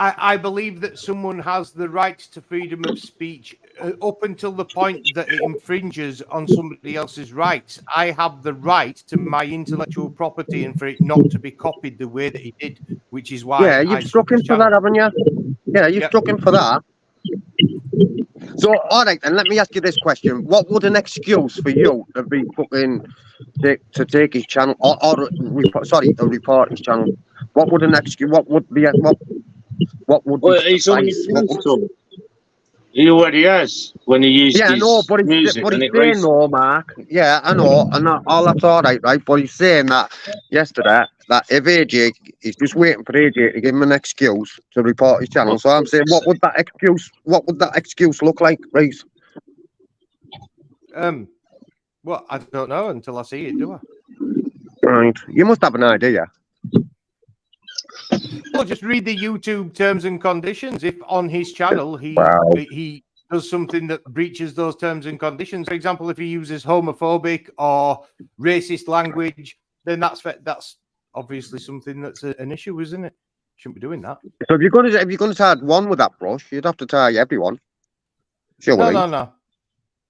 I believe that someone has the right to freedom of speech up until the point that it infringes on somebody else's rights. I have the right to my intellectual property and for it not to be copied the way that he did, which is why. Yeah, you've struck him for that, haven't you? Yeah, you've struck him for that. So, all right, then let me ask you this question: what would an excuse for you to be fucking to take his channel or report his channel? What would an excuse? What would be what would well, he's already he already has when he used his music. But he's saying no, Mark. Yeah, I know, and all that's all right, right? But he's saying that yesterday that if AJ, he's just waiting for AJ to give him an excuse to report his channel. So I'm saying, what would that excuse look like, right? Well, I don't know until I see it, do I? Right, you must have an idea. Well, just read the YouTube terms and conditions. If on his channel he does something that breaches those terms and conditions, for example, if he uses homophobic or racist language, then that's obviously something that's an issue, isn't it? Shouldn't be doing that. So if you're going to tie one with that brush, you'd have to tie everyone. Surely.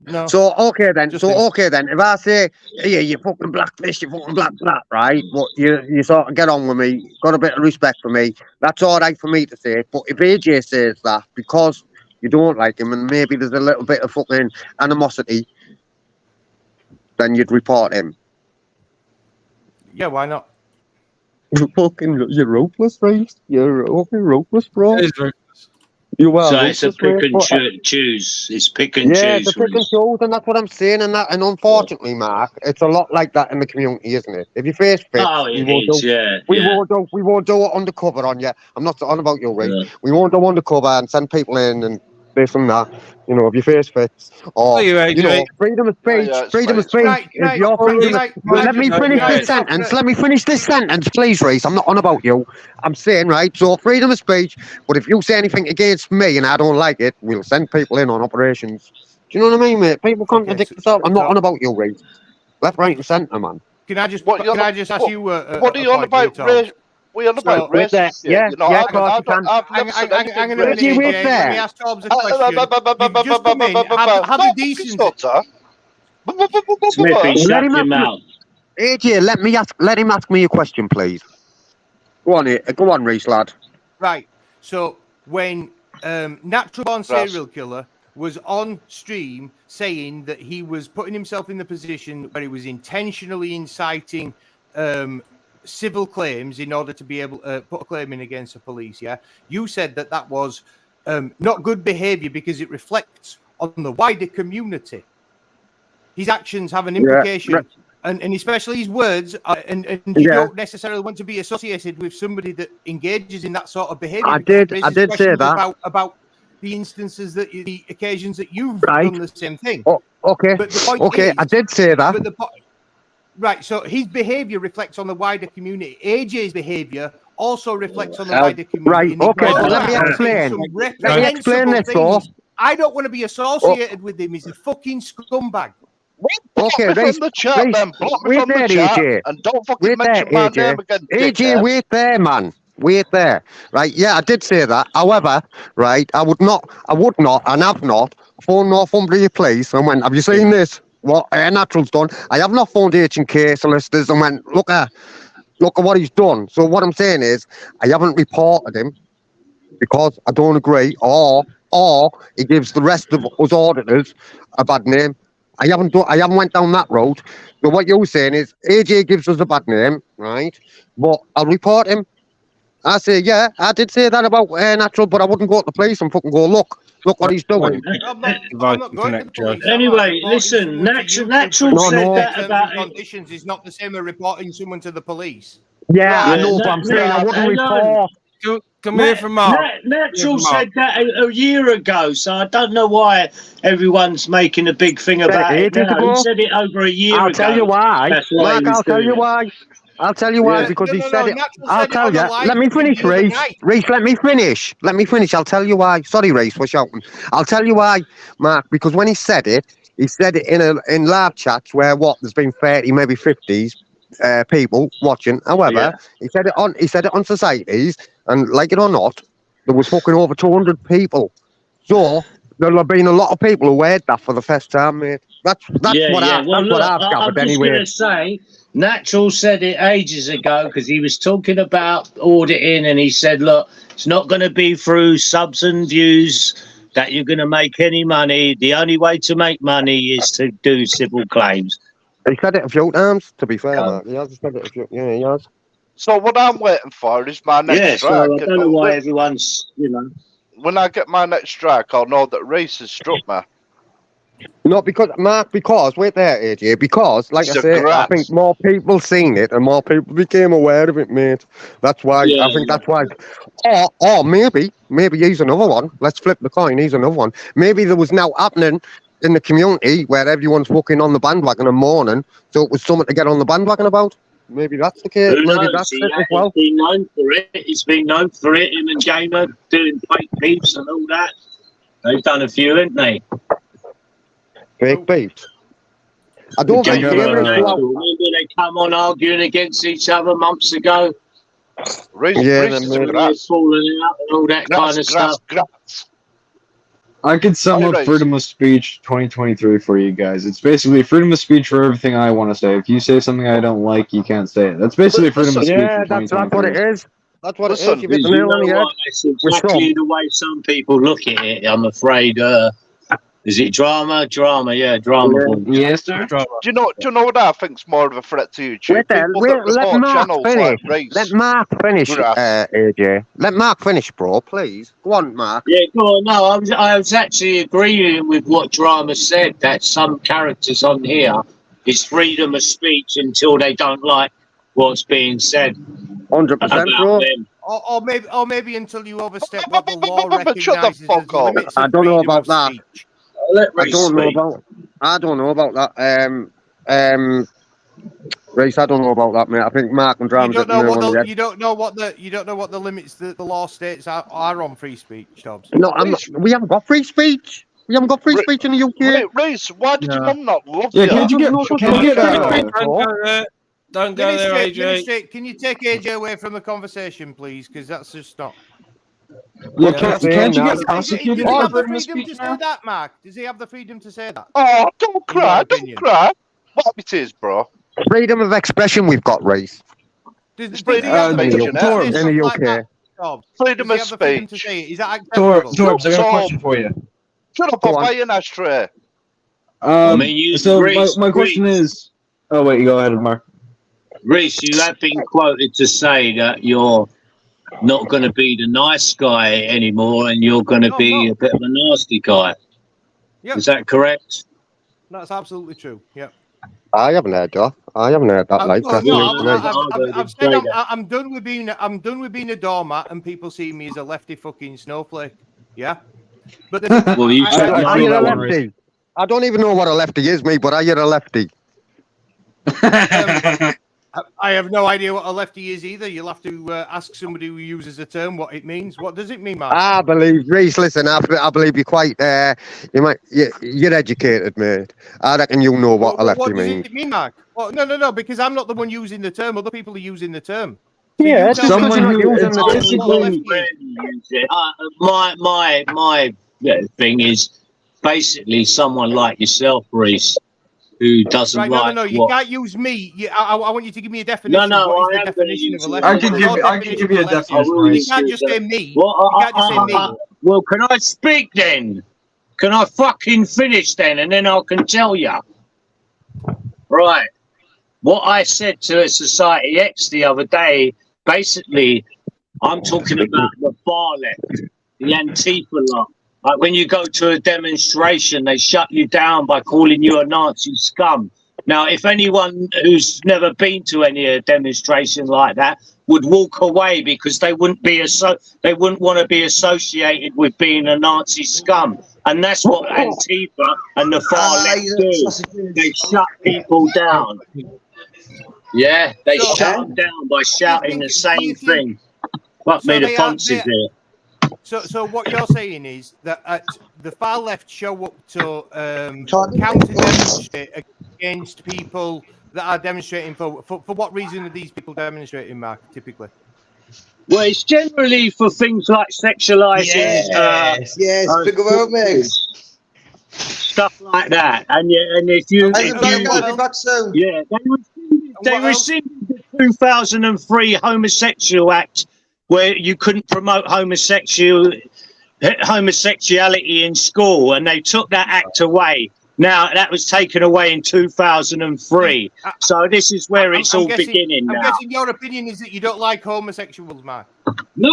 No. So okay then. If I say, yeah, you fucking blackfish, you fucking black, right? But you sort of get on with me, got a bit of respect for me. That's all right for me to say. But if AJ says that because you don't like him and maybe there's a little bit of fucking animosity, then you'd report him. Yeah, why not? You're ruthless, right? You're fucking ruthless, bro. It is ruthless. So it's a pick and choose. It's pick and choose. Yeah, it's a pick and choose, and that's what I'm saying. And unfortunately, Mark, it's a lot like that in the community, isn't it? If your face fits, we won't do it undercover on you. I'm not on about your race. Yeah. We won't do undercover and send people in and this and that. You know, if your face fits, or freedom of speech. Freedom of speech. Let me finish this sentence. Let me finish this sentence, please, Reese. I'm not on about you. I'm saying, right. So freedom of speech. But if you say anything against me and I don't like it, we'll send people in on operations. Do you know what I mean, mate? People contradict themselves. I'm not on about you, Reese. Left, right, and centre, man. Can I just ask you? What are you on about, Reese? We're on about racism. Yeah, I've never said anything racist. Let me ask Torbs a question. You've just come in. Have the decency. Let him out. AJ, let him ask me a question, please. Go on, Reese, lad. Right. So when Natural Born Serial Killer was on stream saying that he was putting himself in the position where he was intentionally inciting civil claims in order to be able to put a claim in against the police, you said that was not good behavior because it reflects on the wider community. His actions have an implication, and especially his words, and you don't necessarily want to be associated with somebody that engages in that sort of behavior. I did say that about the instances the occasions that you've done the same thing. Okay. But the point is, I did say that. Right, so his behaviour reflects on the wider community. AJ's behaviour also reflects on the wider community. Right, okay, let me explain. Let me explain this, though. I don't want to be associated with him. He's a fucking scumbag. Okay, Race, the chat, then. Block me from the chat, AJ. And don't fucking mention my name again. AJ, wait there, man. Wait there. Right, yeah, I did say that. However, right, I would not, and have not, phoned Northumberland Police and went, have you seen this? What Natural's done. I have not phoned H&K solicitors and went, look at what he's done. So what I'm saying is, I haven't reported him because I don't agree, or or he gives the rest of us auditors a bad name. I haven't went down that road. So what you're saying is AJ gives us a bad name, right? But I'll report him. I say, yeah, I did say that about Natural, but I wouldn't go to the police and fucking go, look what he's doing. I'm not going to the police. Anyway, listen, Natural said that about conditions is not the same as reporting someone to the police. Yeah, I know, but I'm saying I wouldn't report. Come here from Mark. Natural said that a year ago, so I don't know why everyone's making a big thing about it now. He said it over a year ago. I'll tell you why. Mark, I'll tell you why. I'll tell you why, because he said it. I'll tell you. Let me finish, Reese. Reese, let me finish. Let me finish. I'll tell you why. Sorry, Reese, for shouting. I'll tell you why, Mark, because when he said it in live chats where there's been 30, maybe 50s people watching. However, he said it on societies, and like it or not, there was fucking over 200 people. So there'll have been a lot of people who heard that for the first time, mate. That's what I've gathered anyway. I'm just going to say, Natural said it ages ago because he was talking about auditing, and he said, look, it's not going to be through subs and views that you're going to make any money. The only way to make money is to do civil claims. He said it a few times, to be fair, Mark. He has said it a few, yeah, he has. So what I'm waiting for is my next strike. So I don't know why everyone's, When I get my next strike, I'll know that Reese has struck me. No, because wait there, AJ, because like I say, I think more people seen it and more people became aware of it, mate. That's why I think that's why. Or maybe he's another one. Let's flip the coin. He's another one. Maybe there was now happening in the community where everyone's fucking on the bandwagon and mourning, so it was something to get on the bandwagon about. Maybe that's the case. Maybe that's it as well. He's been known for it. He's been known for it. Him and Gamer doing fake beefs and all that. They've done a few, haven't they? Fake beefs. I don't think remember they come on arguing against each other months ago. They're falling out and all that kind of stuff. I could sum up freedom of speech 2023 for you guys. It's basically freedom of speech for everything I want to say. If you say something I don't like, you can't say it. That's basically freedom of speech. Yeah, that's what it is. That's what it is. You hit the nail on the head. That's exactly the way some people look at it, I'm afraid. Is it drama? Drama, yeah, drama. Yes, sir. Do you know what I think's more of a threat to YouTube? Let Mark finish, AJ. Let Mark finish, bro, please. Go on, Mark. Yeah, go on. No, I was actually agreeing with what Drama said, that some characters on here is freedom of speech until they don't like what's being said. 100%, bro. Or maybe until you overstep what the law recognises as limits. I don't know about that. I don't know about that. Reese, I don't know about that, mate. I think Mark and Drama. You don't know what the limits that the law states are on free speech, Dobbs. No, we haven't got free speech. We haven't got free speech in the UK. Reese, why did your mum not love you? Don't go there, AJ. Can you take AJ away from the conversation, please? Because that's just not. Yeah, can't you get prosecuted? Does he have the freedom to say that, Mark? Does he have the freedom to say that? Oh, don't cry, don't cry. What it is, bro? Freedom of expression we've got, Reese. Freedom of speech in the UK. Freedom of speech. Is that acceptable? Torbs, I got a question for you. Shut up, I'll buy you an ashtray. My question is... Oh, wait, you go ahead, Mark. Reese, you have been quoted to say that you're not going to be the nice guy anymore and you're going to be a bit of a nasty guy. Yep. Is that correct? That's absolutely true. Yep. I haven't heard that. I've said I'm done with being a doormat and people see me as a lefty fucking snowflake. Yeah. But well, you're a lefty. I don't even know what a lefty is, me, but you're a lefty. I have no idea what a lefty is either. You'll have to ask somebody who uses the term what it means. What does it mean, Mark? I believe, Reese, listen, I believe you're quite, you're educated, mate. I reckon you know what a lefty means. What does it mean, Mark? Well, no, because I'm not the one using the term. Other people are using the term. So yeah, someone who using my thing is basically someone like yourself, Reese, who doesn't like. No, you can't use me. I want you to give me a definition. No, I am definition of a lefty. I can give you a definition. You can't just say me. You can't just say me. Well, can I speak then? Can I fucking finish then, and then I can tell you? Right. What I said to Society X the other day, basically, I'm talking about the far left, the Antifa lot. Like when you go to a demonstration, they shut you down by calling you a Nazi scum. Now, if anyone who's never been to any demonstration like that would walk away because they wouldn't want to be associated with being a Nazi scum, and that's what Antifa and the far left do. They shut people down. Yeah, they shut them down by shouting the same thing. Fuck me, the Fonzie's here. So what you're saying is that the far left show up to counter demonstrate against people that are demonstrating for what reason are these people demonstrating, Mark, typically? Well, it's generally for things like sexualizing big about me. Stuff like that. And if you they rescinded the 2003 Homosexual Act, where you couldn't promote homosexuality in school, and they took that act away. Now, that was taken away in 2003. So this is where it's all beginning now. I'm guessing your opinion is that you don't like homosexuals, Mark. No.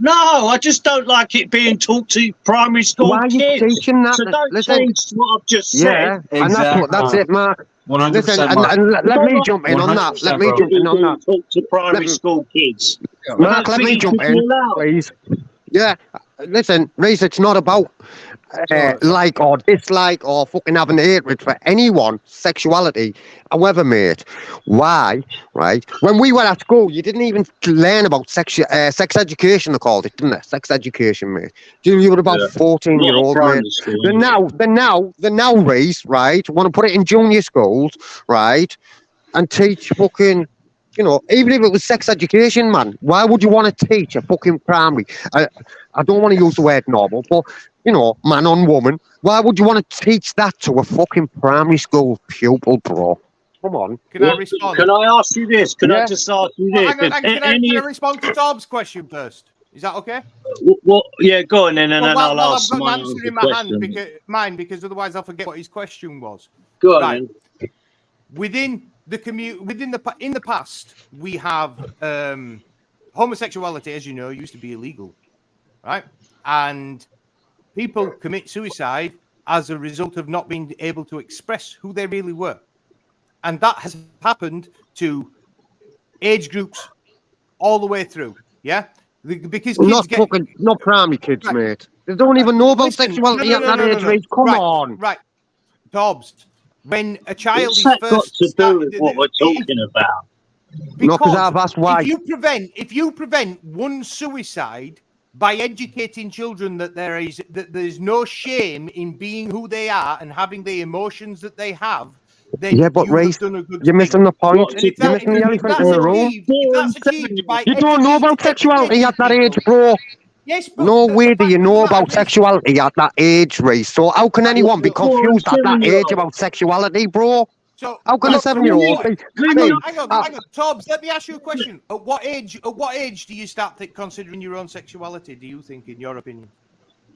I just don't like it being taught to primary school Why are you kids. teaching that? So don't Listen, change what I've just said. Yeah, and that's it, Mark. 100%. Listen, and let me jump in on that. Let me jump in on that. Talk to primary school kids. Mark, let me jump in, please. Yeah, listen, Reese, it's not about like or dislike or fucking having hatred for anyone, sexuality, however, mate. Why, right? When we were at school, you didn't even learn about sex education, they called it, didn't they? Sex education, mate. You were about 14-year-old, mate. The now, Reese, right, want to put it in junior schools, right, and teach fucking... You know, even if it was sex education, man, why would you want to teach a fucking primary? I don't want to use the word normal, but, you know, man on woman, why would you want to teach that to a fucking primary school pupil, bro? Come on. Can I respond? Can I ask you this? Can I just ask you this? Can I respond to Tom's question first? Is that okay? Well, yeah, go on then, and then I'll ask I've got my an answer in my hand, because otherwise I'll forget what his question was. Go on then. Within the past, we have homosexuality, as you know, used to be illegal, right? And people commit suicide as a result of not being able to express who they really were, and that has happened to age groups all the way through. Yeah, because kids not primary kids, right, mate. They don't even know about sexuality at that age range. Come on, right, Dobbs. When a child What's is that first got to do with what we're talking about? Because I've asked why. If you prevent one suicide by educating children that there's no shame in being who they are and having the emotions that they have, then but Ray, you're missing the point. You're missing the elephant in the room. You don't know about sexuality at that age, bro. Yes, but no way do you know about sexuality at that age, Ray. So how can anyone be confused at that age about sexuality, bro? So how can a 7-year-old be? Hang on, Tobbs. Let me ask you a question. At what age do you start considering your own sexuality? Do you think, in your opinion?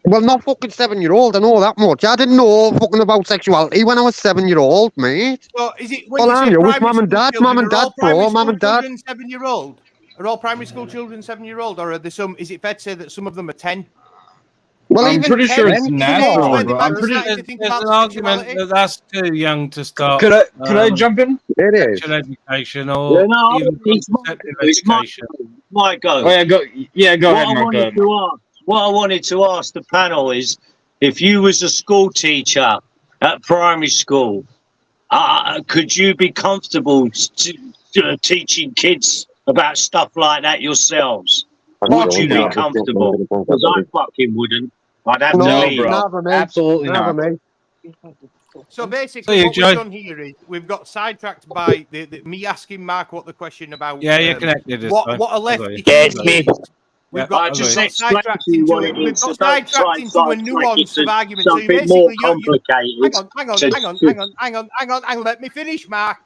Well, not fucking 7-year-old. I know that much. I didn't know fucking about sexuality when I was 7-year-old, mate. So is it? Well, I knew with mum and dad, bro. Mum and dad. 7-year-old. Are all primary school children 7-year-old, or are there some? Is it fair to say that some of them are 10? Well, I'm pretty sure it's natural. I'm pretty sure there's an argument that that's too young to start. Could I jump in? It is education or even education. My go. Oh, go ahead, Mark. What I wanted to ask the panel is, if you was a school teacher at primary school, could you be comfortable teaching kids about stuff like that yourselves? Would you be comfortable? Because I fucking wouldn't. I'd have to leave. Absolutely not. So basically, what we've done here is we've got sidetracked by me asking Mark what the question about. Yeah, you're connected. What a left is. We've got sidetracked into a nuance of argument. So more complicated. Hang on. Let me finish, Mark.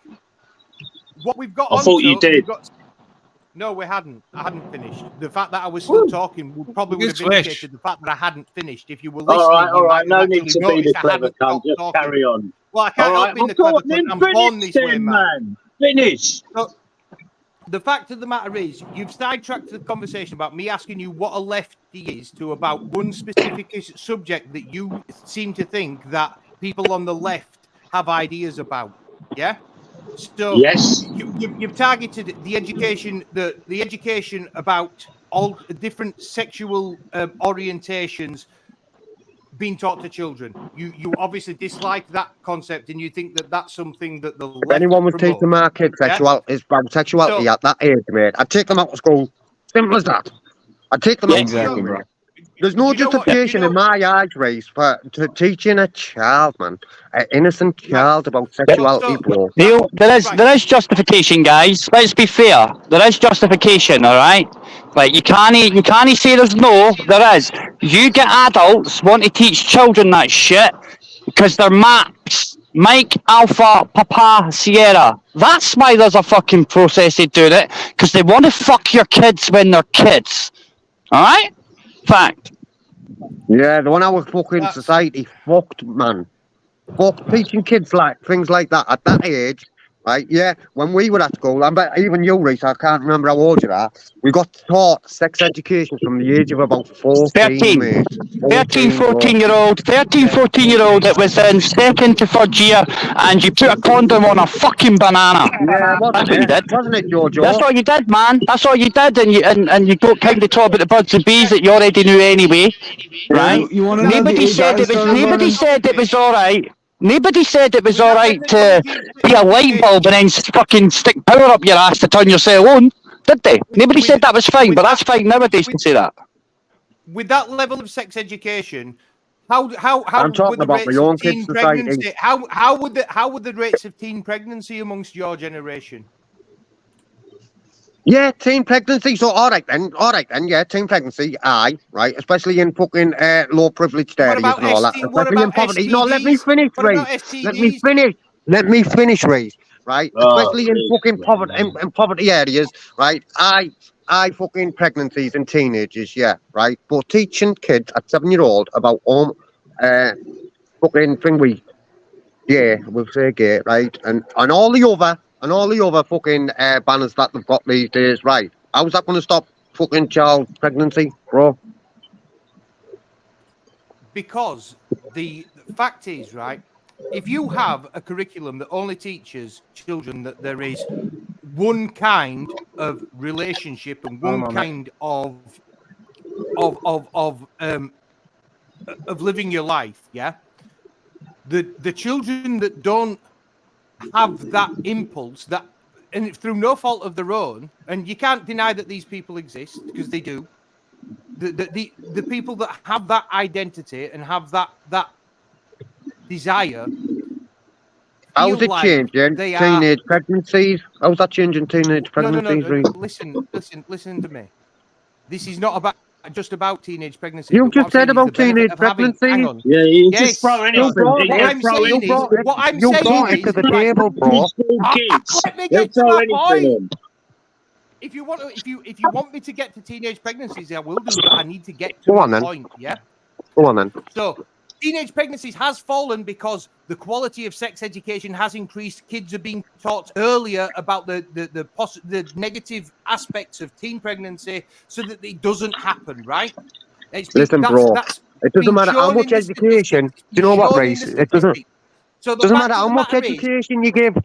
What we've got. I thought you did. No, we hadn't. I hadn't finished. The fact that I was still talking would probably have indicated the fact that I hadn't finished. If you were listening, all right. No need to be the I clever hadn't cunt. stopped Just talking. carry on. Well, I can't help being the clever cunt. I'm born this way, man. Finish. So, the fact of the matter is, you've sidetracked the conversation about me asking you what a lefty is to about one specific subject that you seem to think that people on the left have ideas about. Yeah. So yes, you've targeted the education, the education about all different sexual orientations being taught to children. You obviously dislike that concept, and you think that that's something that the left If anyone was promote. teaching my kids sexuality at that age, mate, I'd take them out of school. Simple as that. I'd take them out of school, mate. There's no justification in my eyes, Reese, for teaching a child, man, an innocent child about sexuality, bro. Neil, there is justification, guys. Let's be fair. There is justification, all right? Like you can't say there's no. There is. You get adults want to teach children that shit because they're maps. Mike Alpha Papa Sierra. That's why there's a fucking process of doing it, because they want to fuck your kids when they're kids. All right? Fact. Yeah, the one our fucking society fucked, man. Fucked teaching kids like things like that at that age, right? Yeah, when we were at school, I bet even you, Reese, I can't remember how old you are, we got taught sex education from the age of about 14, mate. 14-year-old that was in second to third year, and you put a condom on a fucking banana. Yeah, that's what you did. Wasn't it, Jojo? That's what you did, man. That's what you did, and you got kind of talk about the birds and bees that you already knew anyway, right? Nobody said it was all right. Nobody said it was all right to be a light bulb and then fucking stick power up your ass to turn yourself on, did they? Nobody said that was fine, but that's fine nowadays to say that. With that level of sex education, how I'm talking would the about rates my own of teen kids' society. pregnancy? How would the rates of teen pregnancy amongst your generation? Yeah, teen pregnancy. So all right then. Yeah, teen pregnancy. Aye, right. Especially in fucking low privileged areas and all that. Especially in poverty. No, let me finish, Reese. Let me finish, Reese. Right. Especially in fucking poverty, in poverty areas. Right. I fucking pregnancies and teenagers. Yeah. Right. But teaching kids at 7-year-old about fucking thing we, yeah, we'll say gay, right, and all the other fucking banners that they've got these days, right? How's that going to stop fucking child pregnancy, bro? Because the fact is, right, if you have a curriculum that only teaches children that there is one kind of relationship and one kind of living your life, yeah, the children that don't have that impulse, that, and through no fault of their own, and you can't deny that these people exist because they do. The people that have that identity and have that desire. How's it changing teenage pregnancies? How's that changing teenage pregnancies? No. Listen to me. This is not just about teenage pregnancy. You just said about teenage pregnancy. Yeah, you just throw anything. What I'm saying is, to the table, bro. Let me get to my point. If you want me to get to teenage pregnancies, I will do, but I need to get to my point. Yeah. Go on then. So, teenage pregnancies has fallen because the quality of sex education has increased. Kids are being taught earlier about the negative aspects of teen pregnancy, so that it doesn't happen. Right? Listen, bro. It doesn't matter how much education. Do you know what, Reese? It doesn't. Doesn't matter how much education you give.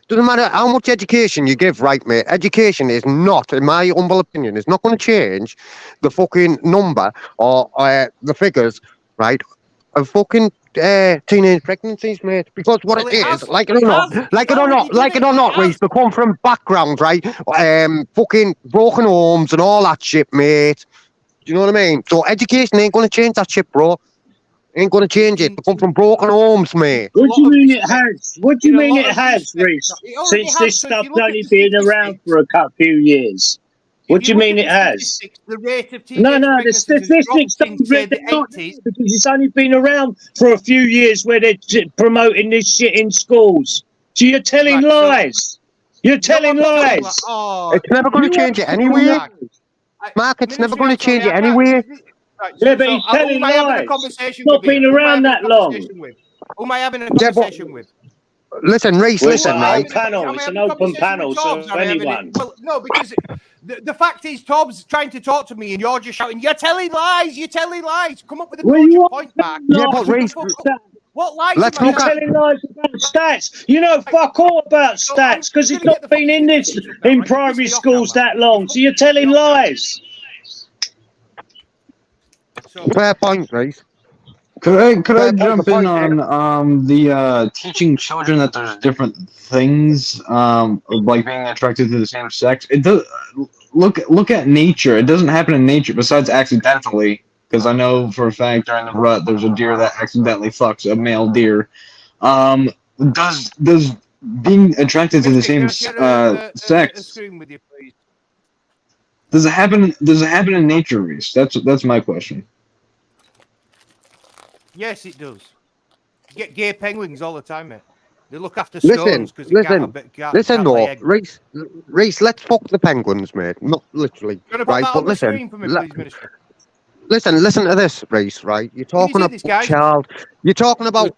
Doesn't matter how much education you give, right, mate? Education is not, in my humble opinion, is not going to change the fucking number or the figures, right, of fucking teenage pregnancies, mate. Because what it is, like it or not, Reese, they come from backgrounds, right? Fucking broken homes and all that shit, mate. Do you know what I mean? So education ain't going to change that shit, bro. Ain't going to change it. They come from broken homes, mate. What do you mean it has? What do you mean it has, Reese? Since this stuff's only been around for a few years. What do you mean it has? The rate of teenage the statistics don't really because it's only been around for a few years where they're promoting this shit in schools. So you're telling lies. You're telling lies. It's never going to change it anyway. Mark, it's never going to change it anyway. Right, Yeah, but he's telling who am I having a lies. conversation Not with? been Who am I around having that a long. conversation with? Who am I having a conversation with? Listen, Reese, Well, listen, it's right? an open panel. It's an open panel, so anyone. Well, no, because the fact is, Tom's trying to talk to me, and you're just shouting, "You're telling lies! You're telling lies!" Come up with a cogent point, Mark. Yeah, but Reese, what lies? let's am I look at telling lies about stats. You know, fuck all about stats because it's not been in this in primary schools that long. So you're telling lies. Fair point, Reese. Could I jump in on the teaching children that there's different things like being attracted to the same sex? It does look at nature. It doesn't happen in nature besides accidentally, because I know for a fact during the rut there's a deer that accidentally fucks a male deer. Does being attracted to the same sex does it happen in nature, Reese? That's my question. Yes, it does. You get gay penguins all the time, mate. They look after stones because they can't lay eggs. Reese, let's fuck the penguins, mate. Not literally, right? But listen, listen to this, Reese. Right? You're talking about child. You're talking about.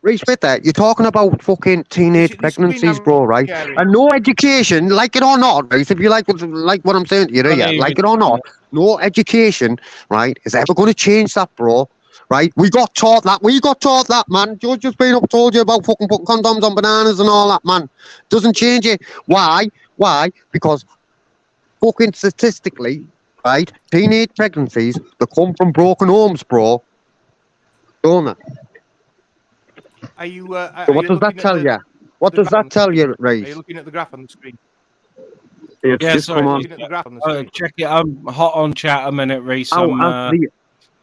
Reese, wait there. You're talking about fucking teenage pregnancies, bro, right? And no education, like it or not, Reese. If you like what I'm saying to you, yeah, like it or not, no education, right, is ever going to change that, bro. Right? We got taught that, man. George just been up told you about fucking putting condoms on bananas and all that, man. Doesn't change it. Why? Because fucking statistically, right, teenage pregnancies, they come from broken homes, bro. Don't they? Are you? So what does that tell you? What does that tell you, Reese? Are you looking at the graph on the screen? Yeah, sorry. Looking at the graph on the screen. Check it. I'm hot on chat a minute, Reese. The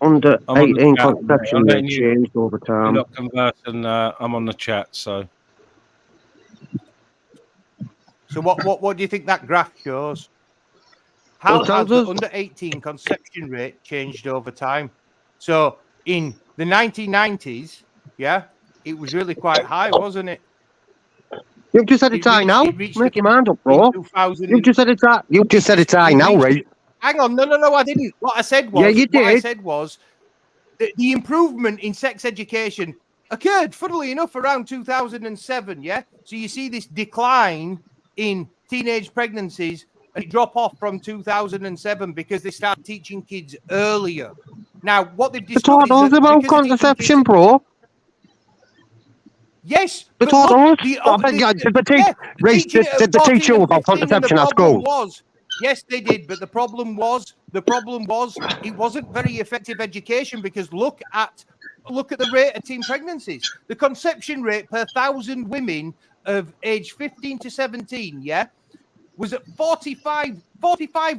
under 18 conception rate changed over time. You're not conversing. I'm on the chat, so. So what do you think that graph shows? How has the under 18 conception rate changed over time? So in the 1990s, yeah, it was really quite high, wasn't it? You've just said it's high now. Make your mind up, bro. You've just said it's high. You've just said it's high now, right? Hang on, no, I didn't. What I said was, yeah, you did. What I said was that the improvement in sex education occurred, funnily enough, around 2007. Yeah, so you see this decline in teenage pregnancies, and it drop off from 2007 because they start teaching kids earlier. Now, what they've discovered is that about contraception, bro. Yes, did they teach you about contraception at school? Yes, they did, but the problem was it wasn't very effective education because look at the rate of teen pregnancies. The conception rate per 1,000 women of age 15 to 17, yeah, was at 45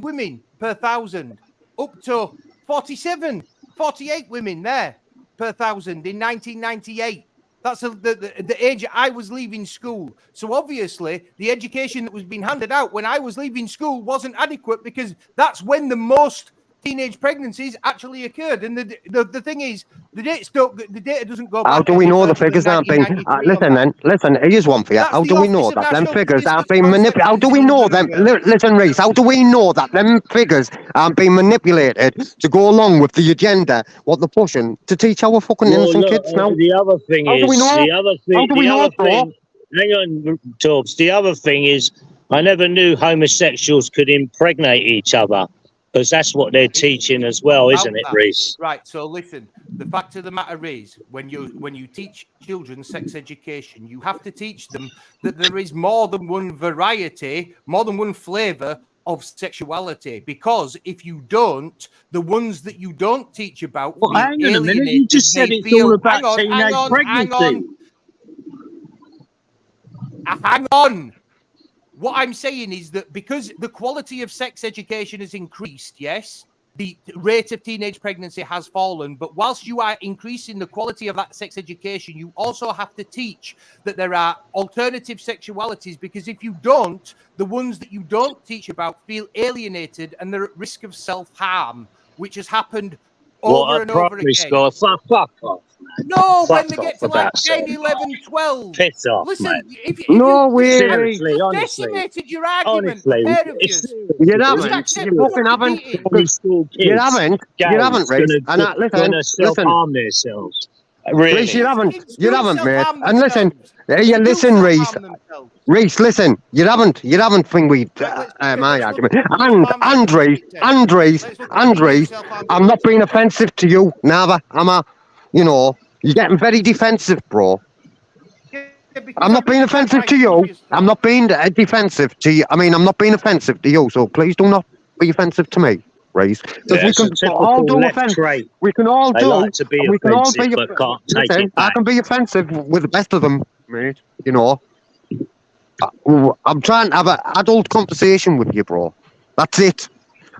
women per 1,000, up to 48 women there per 1,000 in 1998. That's the age I was leaving school. So obviously, the education that was being handed out when I was leaving school wasn't adequate because that's when the most teenage pregnancies actually occurred. And the thing is, the data doesn't go back. How do we know the figures aren't being? Listen. Here's one for you. How do we know that them figures aren't being manipulated? How do we know them? Listen, Reese. How do we know that them figures aren't being manipulated to go along with the agenda? What they're pushing to teach our fucking innocent kids now? The other thing How do we know? How do we know, bro? Hang on, Torbs. The other thing is, I never knew homosexuals could impregnate each other. Because that's what they're teaching as well, isn't it, Reese? Right. So listen, the fact of the matter is, when you teach children sex education, you have to teach them that there is more than one variety, more than one flavour of sexuality. Because if you don't, the ones that you don't teach about, well, hang on a minute. You just said it's all about teenage pregnancy. Hang on. What I'm saying is that because the quality of sex education has increased, yes, the rate of teenage pregnancy has fallen. But whilst you are increasing the quality of that sex education, you also have to teach that there are alternative sexualities, because if you don't, the ones that you don't teach about feel alienated and they're at risk of self-harm, which has happened over and over again. School? Fuck off, man. No, Fuck when they get to like 10, 11, 12. Piss off, Listen, man. if No you way, seriously, honestly, decimated your argument, the pair of you. You haven't. You fucking haven't. You haven't. You haven't, Reese. And listen, self-harm themselves. Reese, you haven't. You haven't, mate. And listen, you listen, Reese. Reese, listen. You haven't think we my argument. And Reese, I'm not being offensive to you, never. You know, you're getting very defensive, bro. I'm not being offensive to you. I'm not being defensive to you. I mean, I'm not being offensive to you, so please do not be offensive to me, Reese. Because we can all do offensive. We can all do. Like to be offensive, but can't take it back. I can be offensive with the best of them, mate. You know. I'm trying to have an adult conversation with you, bro. That's it.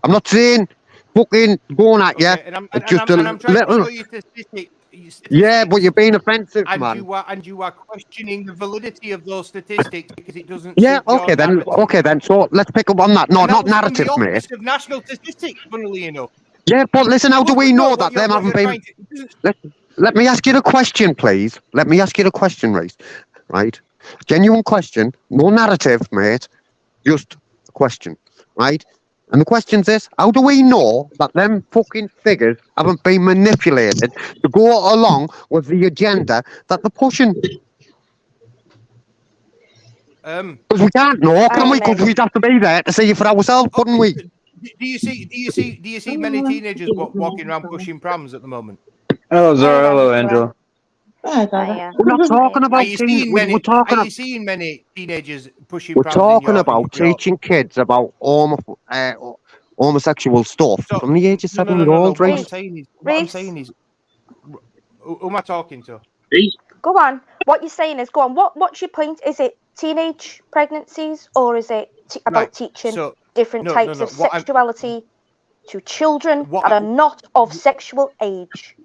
I'm not saying fucking going at you. I'm trying to show you statistics. Yeah, but you're being offensive, and man. You are questioning the validity of those statistics because it doesn't. Yeah, okay then. So let's pick up on that. No, not narrative, mate. Of national statistics, funnily enough. Yeah, but listen, how do we know that them haven't been? Let me ask you the question, please. Let me ask you the question, Reese. Right? Genuine question, no narrative, mate. Just a question, right? And the question's this: how do we know that them fucking figures haven't been manipulated to go along with the agenda that they're pushing? Because we can't know, can we? Because we'd have to be there to see it for ourselves, couldn't we? Do you see many teenagers walking around pushing prams at the moment? Hello, Zara. Hello, Angela. We're not talking about. Are you seeing many teenagers pushing? We're talking about teaching kids about homosexual stuff from the age of 7-year-old. What I'm saying is, who am I talking to? Go on. What you're saying is, go on. What's your point? Is it teenage pregnancies, or is it about teaching different types of sexuality to children that are not of sexual age?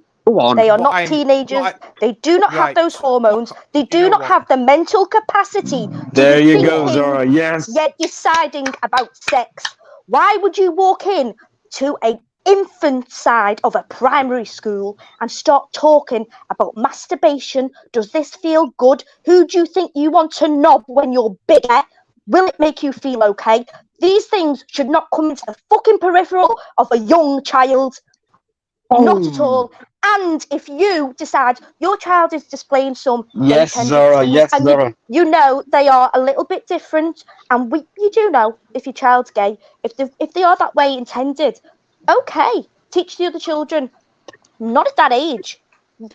They are not teenagers. They do not have those hormones. They do not have the mental capacity. There you go, Zara. Yes. Yet deciding about sex. Why would you walk in to an infant side of a primary school and start talking about masturbation? Does this feel good? Who do you think you want to knob when you're bigger? Will it make you feel okay? These things should not come into the fucking peripheral of a young child. Not at all. And if you decide your child is displaying some Zara, and Zara. You know they are a little bit different, and you do know if your child's gay, if they are that way intended, okay, teach the other children. Not at that age.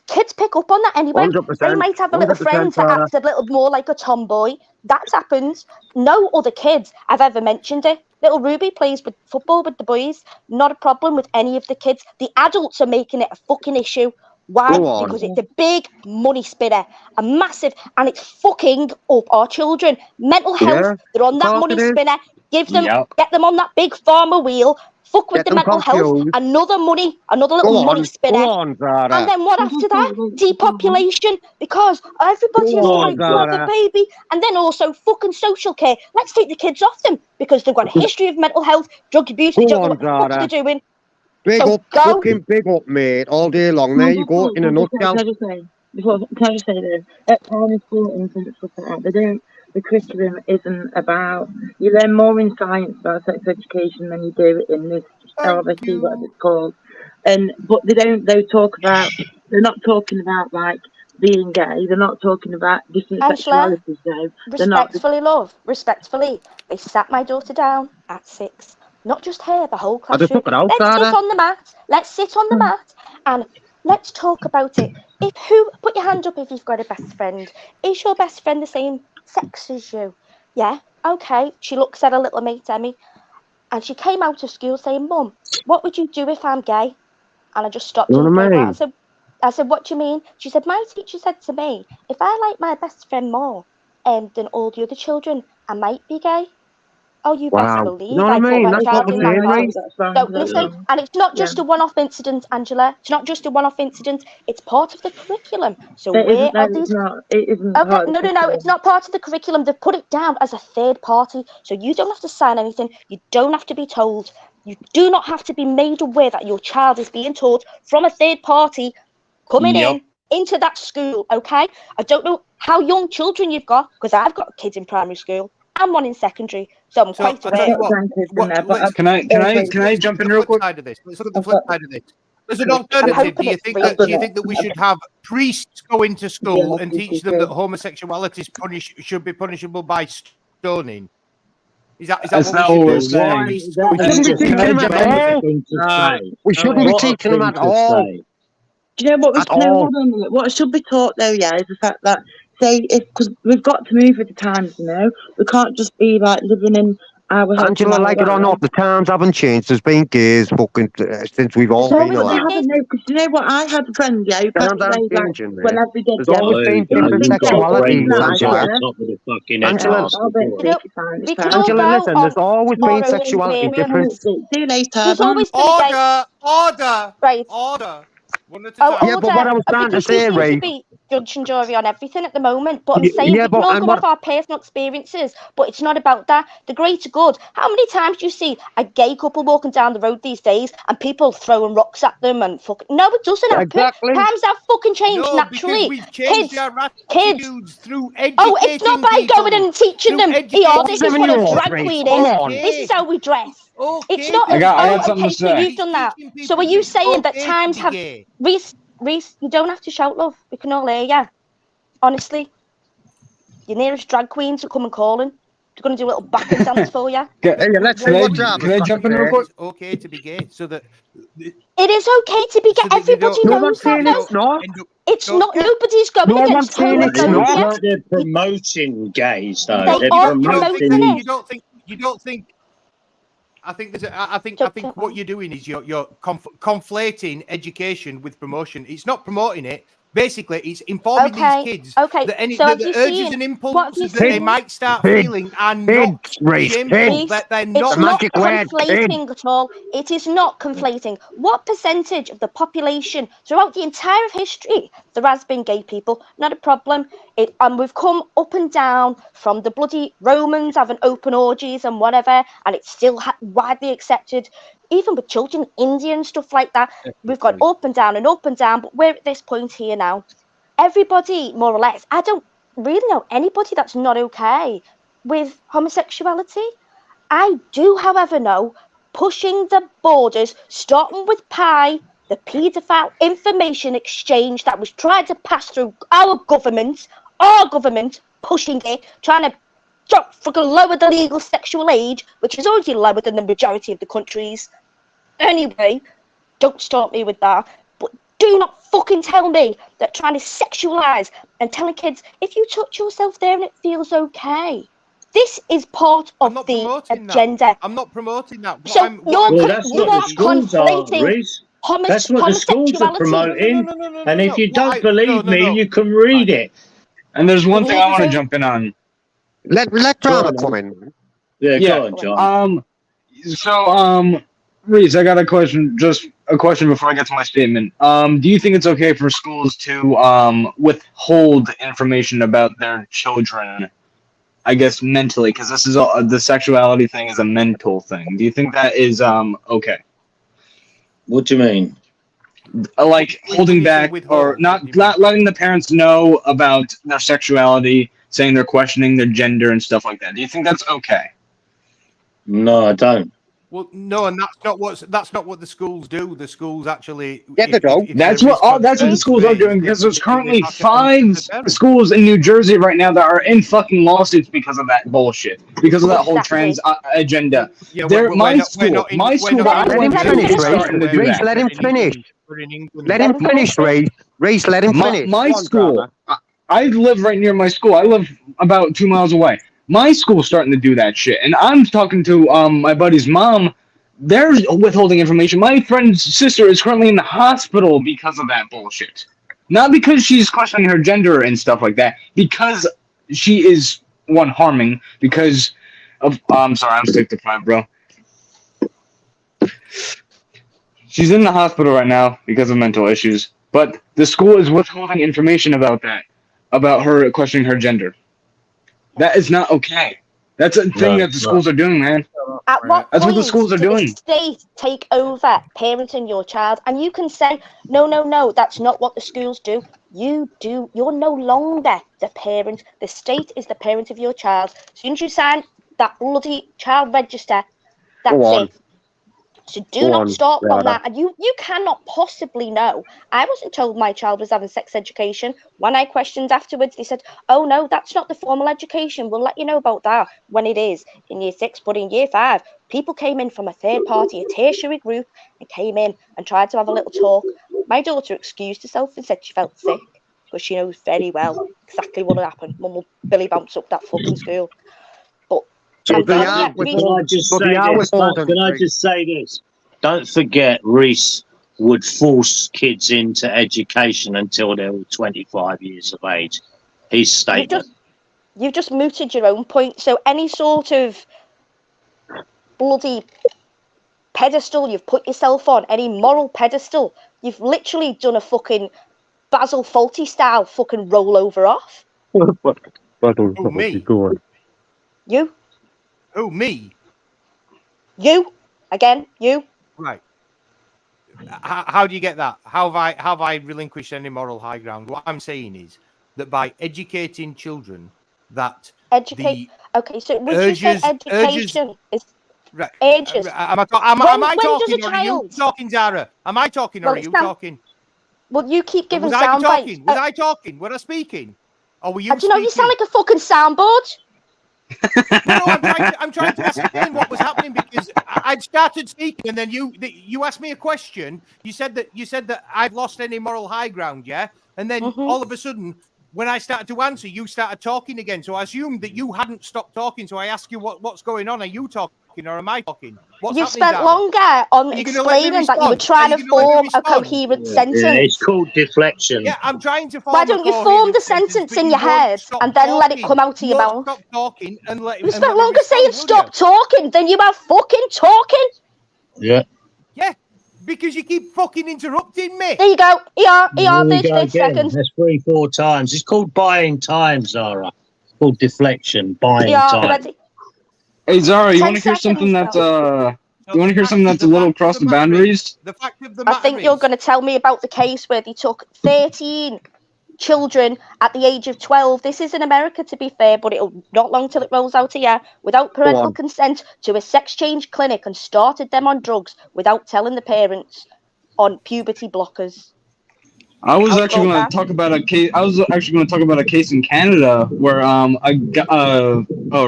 Kids pick up on that anyway. 100%, they might have a little friend that acts a little more like a tomboy. That's happened. No other kids have ever mentioned it. Little Ruby plays with football with the boys. Not a problem with any of the kids. The adults are making it a fucking issue. Why? Because it's a big money spinner, a massive, and it's fucking up our children. Mental health. They're on that money spinner. Get them on that big farmer wheel. Fuck with the mental health. Another little money spinner. And then what after that? Depopulation. Because everybody has the right to have a baby. And then also fucking social care. Let's take the kids off them because they've got a history of mental health, drug abuse. They don't know what they're doing. Big up, mate. All day long. There you go, in a nutshell. Can I just say this? At primary school, infant stuff like that, the curriculum isn't about, you learn more in science about sex education than you do in this LBC, whatever it's called. But they're not talking about like being gay, they're not talking about different sexualities though. Respectfully, love, respectfully. They sat my daughter down at 6. Not just her, the whole classroom. Let's sit on the mat and let's talk about it. Put your hand up if you've got a best friend. Is your best friend the same sex as you? Yeah, okay. She looks at her little mate Emmy, and she came out of school saying, "Mum, what would you do if I'm gay?" And I just stopped her. I said, "What do you mean?" She said, "My teacher said to me, if I like my best friend more than all the other children, I might be gay." Oh, you best believe. You know what I mean? That's what we're saying, right? So listen, and it's not just a one-off incident, Angela. It's not just a one-off incident. It's part of the curriculum. So where are these? It isn't. Okay, no. It's not part of the curriculum. They've put it down as a third party, so you don't have to sign anything. You don't have to be told. You do not have to be made aware that your child is being taught from a third party coming into that school, okay? I don't know how young children you've got, because I've got kids in primary school and one in secondary, so I'm quite aware. Can I jump in real quick? Let's look at the flip side of this. As an alternative, do you think that we should have priests go into school and teach them that homosexuality should be punishable by stoning? Is that what we're saying? We shouldn't be teaching them at all. Do you know what? What should be taught though, yeah, is the fact that because we've got to move with the times, you know, we can't just be like living in our house. Angela, like it or not, the times haven't changed. There's been gays fucking since we've all been alive. Because you know what? I had a friend, yeah, who passed away like whenever we did. There's always been different sexualities, Angela. Angela, listen, there's always been sexuality different. See you later. There's always been order. Right. Order. Yeah, but what I was trying to say, Ray. Be judge and jury on everything at the moment, but I'm saying we can all go off our personal experiences, but it's not about that. The greater good. How many times do you see a gay couple walking down the road these days and people throwing rocks at them and fucking? No, it doesn't happen. Exactly. Times have fucking changed naturally. We've changed our attitudes through educating Oh, it's not by people. going and teaching them. This is what a drag queen is. This is how we dress. It's not. I got something to so say. you've done that. So are you saying that times have? Reese, you don't have to shout, love. We can all hear you. Honestly, your nearest drag queens will come and calling. They're going to do a little backward dance for you. Can I jump in real quick? It's okay to be gay, so that it is okay to be gay. Everybody knows that. It's not. Nobody's going against homophobia. They're promoting gays, though. They are promoting it. You don't think. I think what you're doing is you're conflating education with promotion. It's not promoting it. Basically, it's informing these kids that any the urges and impulses that they might start feeling are not shameful. That they're not. It's not conflating at all. It is not conflating. What percentage of the population throughout the entire history there has been gay people? Not a problem. And we've come up and down from the bloody Romans having open orgies and whatever, and it's still widely accepted. Even with children, Indian stuff like that, we've gone up and down, but we're at this point here now. Everybody, more or less, I don't really know anybody that's not okay with homosexuality. I do, however, know pushing the borders, starting with Pi, the paedophile information exchange that was tried to pass through our government, pushing it, trying to lower the legal sexual age, which is already lower than the majority of the countries. Anyway, don't stop me with that. But do not fucking tell me that trying to sexualize and telling kids, if you touch yourself there and it feels okay. This is part of the agenda. I'm not promoting that. So you are conflating that's what the schools are promoting. And if you don't believe me, you can read it. And there's one thing I want to jump in on. Let drama come in. Yeah, go on, John. So, Reese, I got a question. Just a question before I get to my statement. Do you think it's okay for schools to withhold information about their children? I guess mentally, because this is the sexuality thing is a mental thing. Do you think that is okay? What do you mean? Like holding back or not letting the parents know about their sexuality, saying they're questioning their gender and stuff like that. Do you think that's okay? No, I don't. Well, no, and that's not what the schools do. The schools actually That's what the schools are doing, because there's currently 5 schools in New Jersey right now that are in fucking lawsuits because of that bullshit, because of that whole trans agenda. Yeah, my school. Let him finish. Let him finish, Ray. Race, let him finish. My school. I live right near my school. I live about 2 miles away. My school's starting to do that shit, and I'm talking to my buddy's mom. They're withholding information. My friend's sister is currently in the hospital because of that bullshit. Not because she's questioning her gender and stuff like that, because she is harming. Because of I'm sorry, I'm stick deprived, bro. She's in the hospital right now because of mental issues, but the school is withholding information about that, about her questioning her gender. That is not okay. That's a thing that the schools are doing, man. At what That's point what the schools are did doing. the state take over parenting your child? And you can say, no, that's not what the schools do. You're no longer the parent. The state is the parent of your child. As soon as you sign that bloody child register, that's it. So do not start from that. And you cannot possibly know. I wasn't told my child was having sex education. When I questioned afterwards, they said, oh no, that's not the formal education. We'll let you know about that when it is in year 6. But in year 5, people came in from a third party, a tertiary group, and came in and tried to have a little talk. My daughter excused herself and said she felt sick because she knows very well exactly what will happen. Mum will Billy bounce up that fucking school. But Can I just say this? Don't forget, Reese would force kids into education until they were 25 years of age. His statement. You've just mooted your own point. So any sort of bloody pedestal you've put yourself on, any moral pedestal, you've literally done a fucking Basil Fawlty style fucking rollover off. Oh, me? You? Oh, me? You? Again, you? Right. How do you get that? How have I relinquished any moral high ground? What I'm saying is that by educating children, that Okay, so would you say education is right? Ages. Am I When talking does a or are you child? talking, Zara? Am I talking or Well, are it's you not- talking? Well, you keep giving Was I sound bites. talking? Was I talking? Was I speaking? Or were you Do you know you sound like a fucking soundboard? No, I'm trying to ascertain what was happening because I'd started speaking and then you asked me a question. You said that I've lost any moral high ground, yeah? And then all of a sudden, when I started to answer, you started talking again. So I assumed that you hadn't stopped talking. So I asked you what's going on. Are you talking or am I talking? What's You happening, spent Zara? longer on Are you gonna let me explaining that you were respond? trying Are to you gonna let me form a respond? coherent sentence. Yeah, it's called deflection. Yeah, I'm trying to form Why don't a you form the coherent sentence, sentence but in you your won't head stop and then let it talking. come out of You your won't mouth? Stop talking and let You and spent let me longer respond, saying will stop you? talking than you are fucking talking. Yeah. Yeah, because you keep fucking interrupting me. There you go. Here we 30 go again. seconds. That's 3-4 times. It's called buying time, Zara. It's called deflection, buying ER, time. ready? Hey Zara, you 10 want to hear something seconds, that's you want to hear something that's a little across the boundaries? The fact of the I matter think you're going to tell me about the case where they took 13 children at the age of 12. This is in America, to be fair, but it'll not long till it rolls out here, without parental consent, to a sex change clinic and started them on drugs without telling the parents, on puberty blockers. I was actually going to talk about a case. I was actually going to talk about a case in Canada where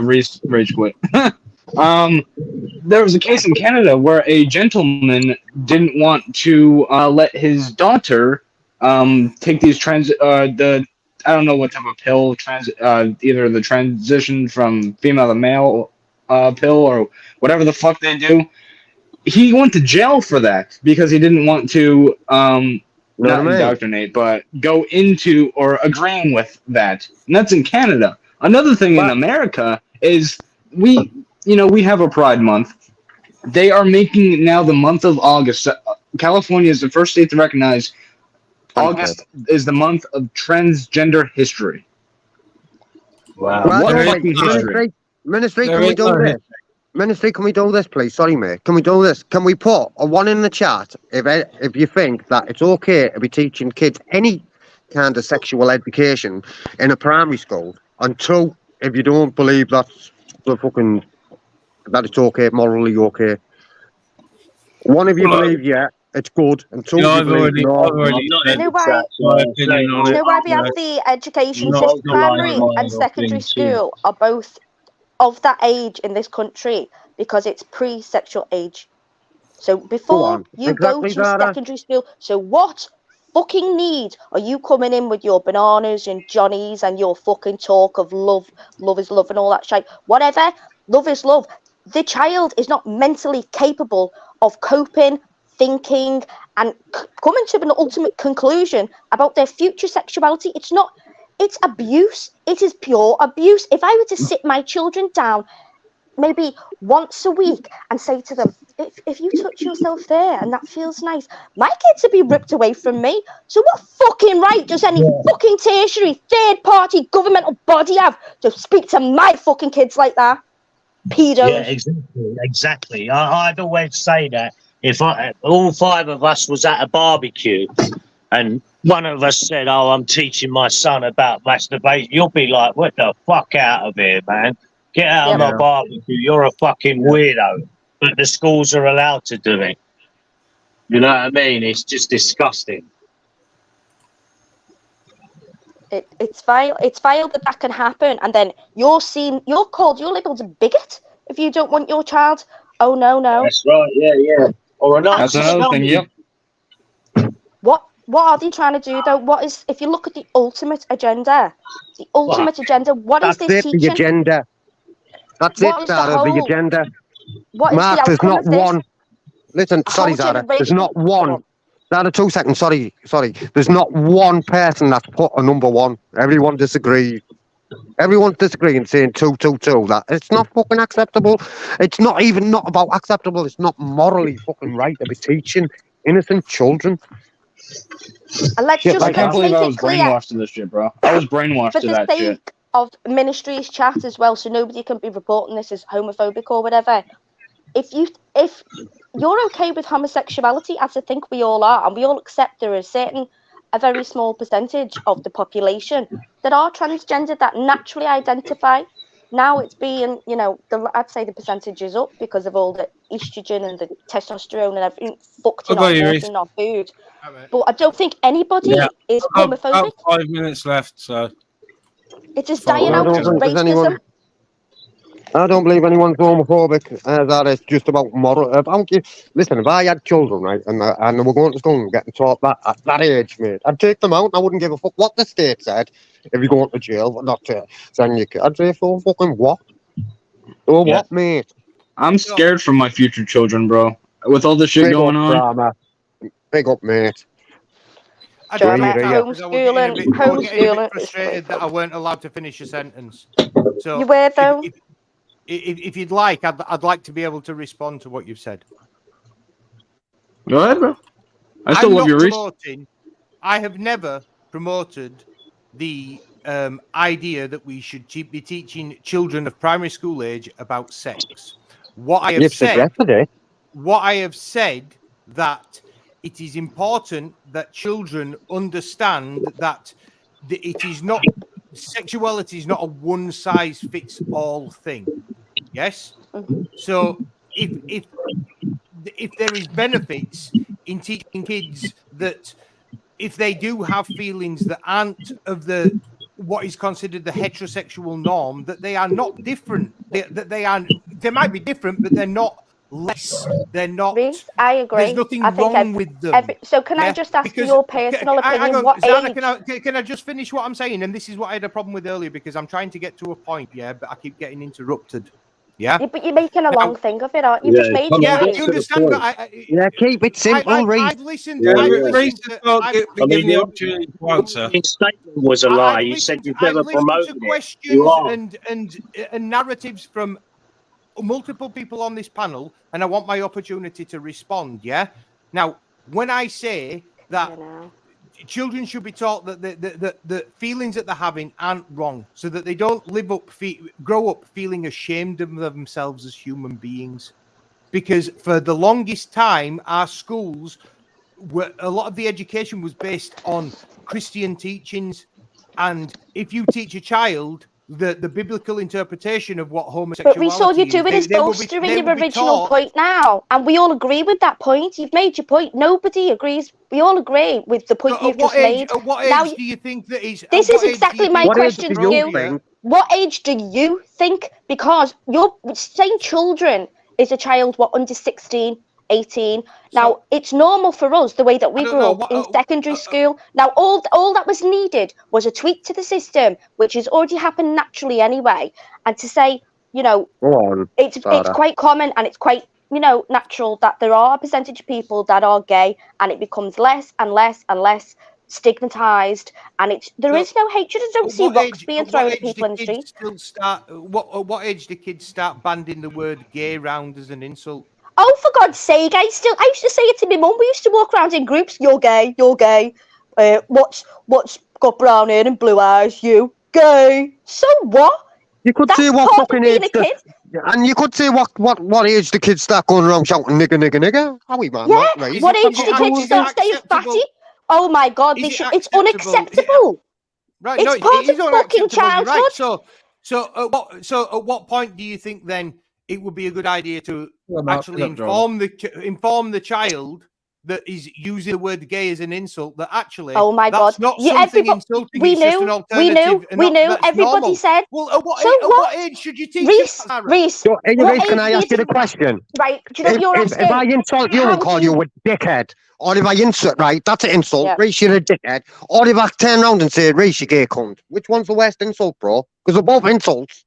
rage quit. There was a case in Canada where a gentleman didn't want to let his daughter take these I don't know what type of pill, either the transition from female to male pill or whatever the fuck they do. He went to jail for that because he didn't want to not indoctrinate, but go into or agreeing with that. And that's in Canada. Another thing in America is we have a Pride Month. They are making now the month of August. California is the first state to recognize August is the month of transgender history. Wow. What fucking history? Ministry, can we do this? Ministry, can we do this, please? Sorry, mate. Can we do this? Can we put a 1 in the chat if you think that it's okay to be teaching kids any kind of sexual education in a primary school, and 2, if you don't believe that's that it's okay, morally okay. 1 if you believe, yeah, it's good, and 2 if you believe, no. Do you know why we have the education system? Primary and secondary school are both of that age in this country because it's pre-sexual age. So before you go to secondary school, so what fucking need are you coming in with your bananas and Johnnies and your fucking talk of love, love is love and all that shit? Whatever, love is love. The child is not mentally capable of coping, thinking, and coming to an ultimate conclusion about their future sexuality. It's abuse. It is pure abuse. If I were to sit my children down maybe once a week and say to them, if you touch yourself there and that feels nice, my kids would be ripped away from me. So what fucking right does any fucking tertiary, third party governmental body have to speak to my fucking kids like that? Pedos. Yeah, exactly. I'd always say that if all 5 of us was at a barbecue and one of us said, "Oh, I'm teaching my son about masturbation," you'll be like, "What the fuck out of here, man? Get out of my barbecue. You're a fucking weirdo." But the schools are allowed to do it. You know what I mean? It's just disgusting. It's vile. It's vile that can happen, and then you're labelled a bigot if you don't want your child. Oh no. That's right. Yeah. Or not. That's another thing. Yep. What are they trying to do though? What is, if you look at the ultimate agenda? What is this teaching? The agenda. That's what it, Zara, the agenda. What is Mark, the there's not outcome of this? one. Listen, sorry, Zara. There's not one. Zara, 2 seconds. Sorry. There's not one person that's put a number 1. Everyone disagrees. Everyone's disagreeing, saying 2. That it's not fucking acceptable. It's not even not about acceptable. It's not morally fucking right to be teaching innocent children. And let's I can't believe I was brainwashed to this shit, bro. I was brainwashed to that shit. For the sake of ministry's chat as well, so nobody can be reporting this as homophobic or whatever. If you're okay with homosexuality, as I think we all are, and we all accept there is a very small percentage of the population that are transgender, that naturally identify. Now it's being, I'd say the percentage is up because of all the estrogen and the testosterone and everything fucked in our water and our food. But I don't think anybody is homophobic. About 5 minutes left, so it's just dying out of racism. I don't believe anyone's homophobic. That is just about moral. Listen, if I had children, right, and they were going to school and getting taught that at that age, mate, I'd take them out. I wouldn't give a fuck what the state said. If you're going to jail, but not to send your kid, I'd say for fucking what? Or what, mate? I'm scared for my future children, bro. With all the shit going on. Drama. Big up, mate. I was getting a bit frustrated that I weren't allowed to finish a sentence. So you were though. If you'd like, I'd like to be able to respond to what you've said. Go ahead, bro. I still love your reason. I have never promoted the idea that we should be teaching children of primary school age about sex. What I have said that it is important that children understand that it is not, sexuality is not a one-size-fits-all thing. Yes? So if there is benefits in teaching kids that if they do have feelings that aren't of what is considered the heterosexual norm, that they are not different. They might be different, but they're not less. They're not. I agree. There's nothing wrong with them. So can I just ask your personal opinion? What age? Can I just finish what I'm saying? And this is what I had a problem with earlier because I'm trying to get to a point, but I keep getting interrupted. Yeah, but you're making a long thing of it, aren't you? You've just made it. Yeah, you understand. But keep it simple, I've listened. Giving the opportunity to answer. His statement was a lie. You said you've never promoted questions and narratives from multiple people on this panel, and I want my opportunity to respond. Yeah. Now, when I say that children should be taught that the feelings that they're having aren't wrong, so that they don't grow up feeling ashamed of themselves as human beings. Because for the longest time, our schools a lot of the education was based on Christian teachings, and if you teach a child the biblical interpretation of what homosexuality is. But we saw you do it as bolstering your original point now, and we all agree with that point. You've made your point. Nobody agrees. We all agree with the point you've just made. At what age do you think that is? This is exactly my question to you. What age do you think? Because you're saying children is a child, under 16, 18. Now, it's normal for us, the way that we grew up in secondary school. Now, all that was needed was a tweak to the system, which has already happened naturally anyway. And to say, it's quite common and it's quite, natural that there are a percentage of people that are gay, and it becomes less and less and less stigmatized, and there is no hatred. I don't see rocks being thrown at people in the street. What age do kids start banding the word gay round as an insult? Oh, for God's sake! I used to say it to my mum. We used to walk around in groups. You're gay. You're gay. What's got brown hair and blue eyes? You gay. So what? You could That's see what part of fucking being age, a kid. and you could see what age the kids start going around shouting nigger, nigger, nigger. How we man? Yeah. Right? What age do kids start saying fatty? Oh my God, they should. It's unacceptable. Right? It's No, part it is of fucking unacceptable. You're right. childhood. So at what point do you think then it would be a good idea to actually pick up, inform the child that is using the word gay as an insult, that actually Oh my that's God. not Yeah, something insulting, we it's just an knew, alternative. we knew. That's Everybody normal. said. Well, at what, So age, what? At what age should you teach Reese, it, Sarah? Reese, So, hey, what Reese, can age I do you ask you the think- question? Right, do you know what you're If asking? I insult you and call you a dickhead, or if I insult, right, that's an insult. Yeah. Reese, you're a dickhead. Or if I turn around and say, Reese, you gay cunt. Which one's the worst insult, bro? Because they're both insults.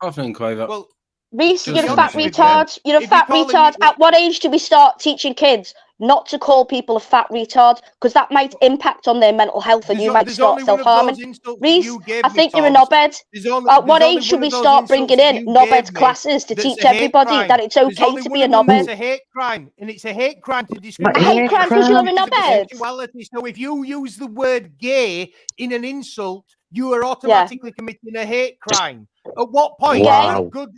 I think Quaver. Well, Reese, Just you're a be fat honest with retard. You're a If fat you're calling retard. it- At what age do we start teaching kids not to call people a fat retard? Because that might impact on their mental health, and you might There's start only one of self-harming. those insults that Reese, you gave I me, think you're a Toms. knobhead. At what age should we start bringing in knobhead classes to teach everybody that it's okay to be a knobhead? It's a hate crime, and it's a hate crime to A discriminate. hate crime because you're a knobhead. Sexuality. So if you use the word gay in an insult, you are automatically committing a hate crime. At what point is it a good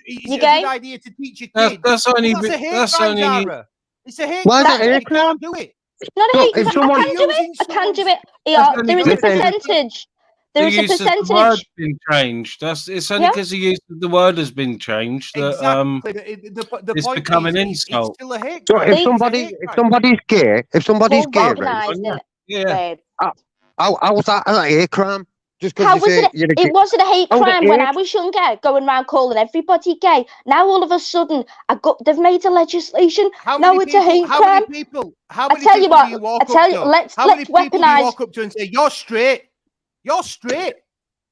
idea to teach your kids? That's only. That's a hate That's crime, only. Zara. It's a hate Why is crime. it a hate You can't do it. It's not a So hate if crime. someone- I can do it. I can do it. Yeah, there is a percentage. There is a The word percentage. been changed. It's only Yeah. because the use of the word has been changed that Exactly. The it's point become is, an it's insult. still a hate So crime. if somebody's gay, right? Organised, isn't it? Yeah. How was that a hate crime? Just How because was you say it? you're a It gay- wasn't a hate How was it crime when hate? I was younger, going around calling everybody gay. Now all of a sudden, they've made a legislation. Now it's a hate crime. How many people do you what. walk I tell up you. to? Let's How many people do you weaponize. walk up to and say, "You're straight. You're straight.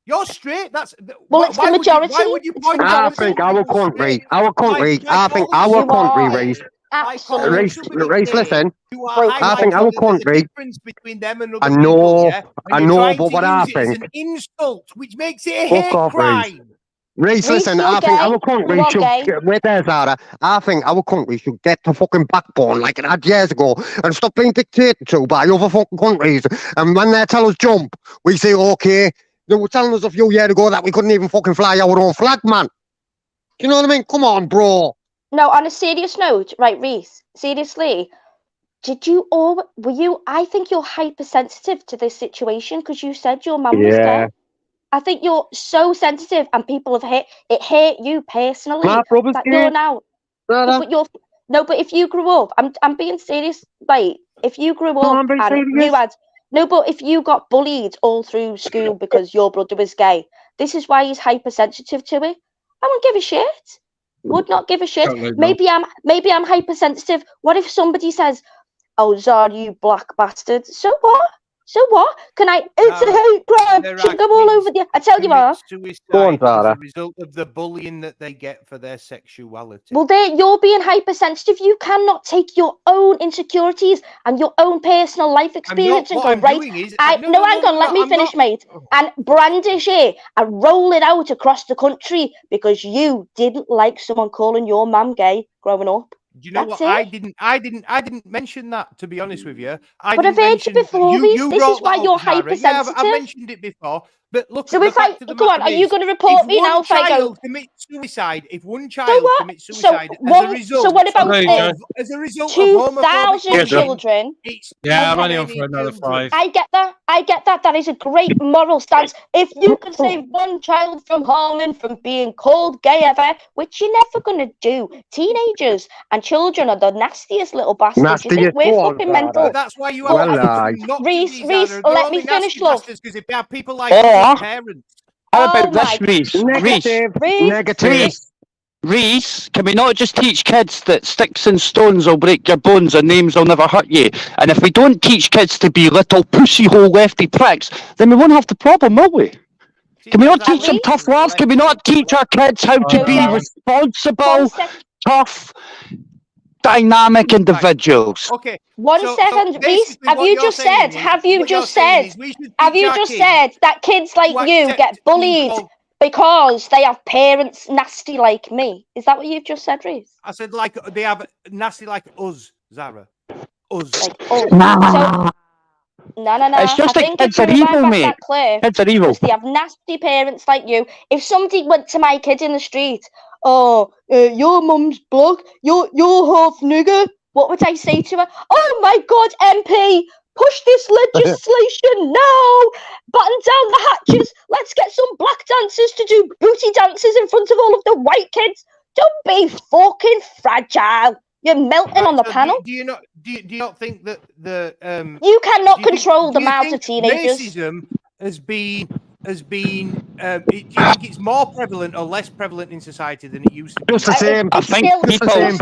You're straight"? That's Well, it's the majority. Why would you It's the point I majority. think our country, I think You our country, are Reese, absolutely Reese, listen, You are broken. I think highlighting our that there's a country, difference between them and I other know, people, yeah? And I you're know, trying but to what I use it as think, an insult, which makes it a fuck hate off, Reese. crime. Reese, listen, you're I think gay. our country You are should gay. wait there, Zara. I think our country should get the fucking backbone like it had years ago and stop being dictated to by other fucking countries. And when they tell us jump, we say okay. They were telling us a few years ago that we couldn't even fucking fly our own flag, man. Do you know what I mean? Come on, bro. No, on a serious note, right, Reese, seriously, were you, I think you're hypersensitive to this situation because you said your mum was Yeah. gay. I think you're so sensitive and people have hate you personally. My brother's that gay. you're now, but if you grew up, I'm being serious, like, if you grew up I'm being and serious. you had, no, but if you got bullied all through school because your brother was gay, this is why he's hypersensitive to it. I wouldn't give a shit. Would not give a shit. Maybe I'm hypersensitive. What if somebody says, "Oh, Zara, you black bastard"? So what? So what? It's a hate crime. Should go all over the. I tell you what. Go on, As Zara. a result of the bullying that they get for their sexuality. Well, you're being hypersensitive. You cannot take your own insecurities and your own personal life experience and go, right, hang on, let me finish, mate, and brandish it and roll it out across the country because you didn't like someone calling your mum gay growing up. Do you know That's what? it. I didn't mention that, to be honest with you. But I've heard you before, Reese. This is why you're hypersensitive. Yeah, I've mentioned it before. But look, So the if fact of the go on, matter are you is, going to report me now if if I go? one child commits suicide, if one child commits suicide what about as a result of 2,000 homophobic children? Yeah, I'm only on for another 5. I get that. That is a great moral stance. If you can save one child from harming, from being called gay ever, which you're never going to do. Teenagers and children are the nastiest little bastards. You think we're fucking mental? That's why you have to not Reese, let me finish, love. Because if they have people like your parents. How about this, Reese? Reese, can we not just teach kids that sticks and stones will break your bones and names will never hurt you? And if we don't teach kids to be little pussy hole lefty pricks, then we won't have the problem, will we? Can we not teach them tough love? Can we not teach our kids how to be responsible, tough, dynamic individuals? Okay. One second, Reese. Have you just said that kids like you get bullied because they have parents nasty like me? Is that what you've just said, Reese? I said like they have nasty like us, Zara. Us. Like us. No. It's just I that think kids if are you evil, rewind back mate. that clip, Kids are evil. because they have nasty parents like you. If somebody went to my kid in the street, oh, your mum's black, you're half nigger, what would I say to her? Oh my God, MP, push this legislation now! Button down the hatches. Let's get some black dancers to do booty dances in front of all of the white kids. Don't be fucking fragile. You're melting on the panel. Do you not think that the you cannot control the mouths of teenagers? Racism has been. Do you think it's more prevalent or less prevalent in society than it used to be? Just the same. I think people. Just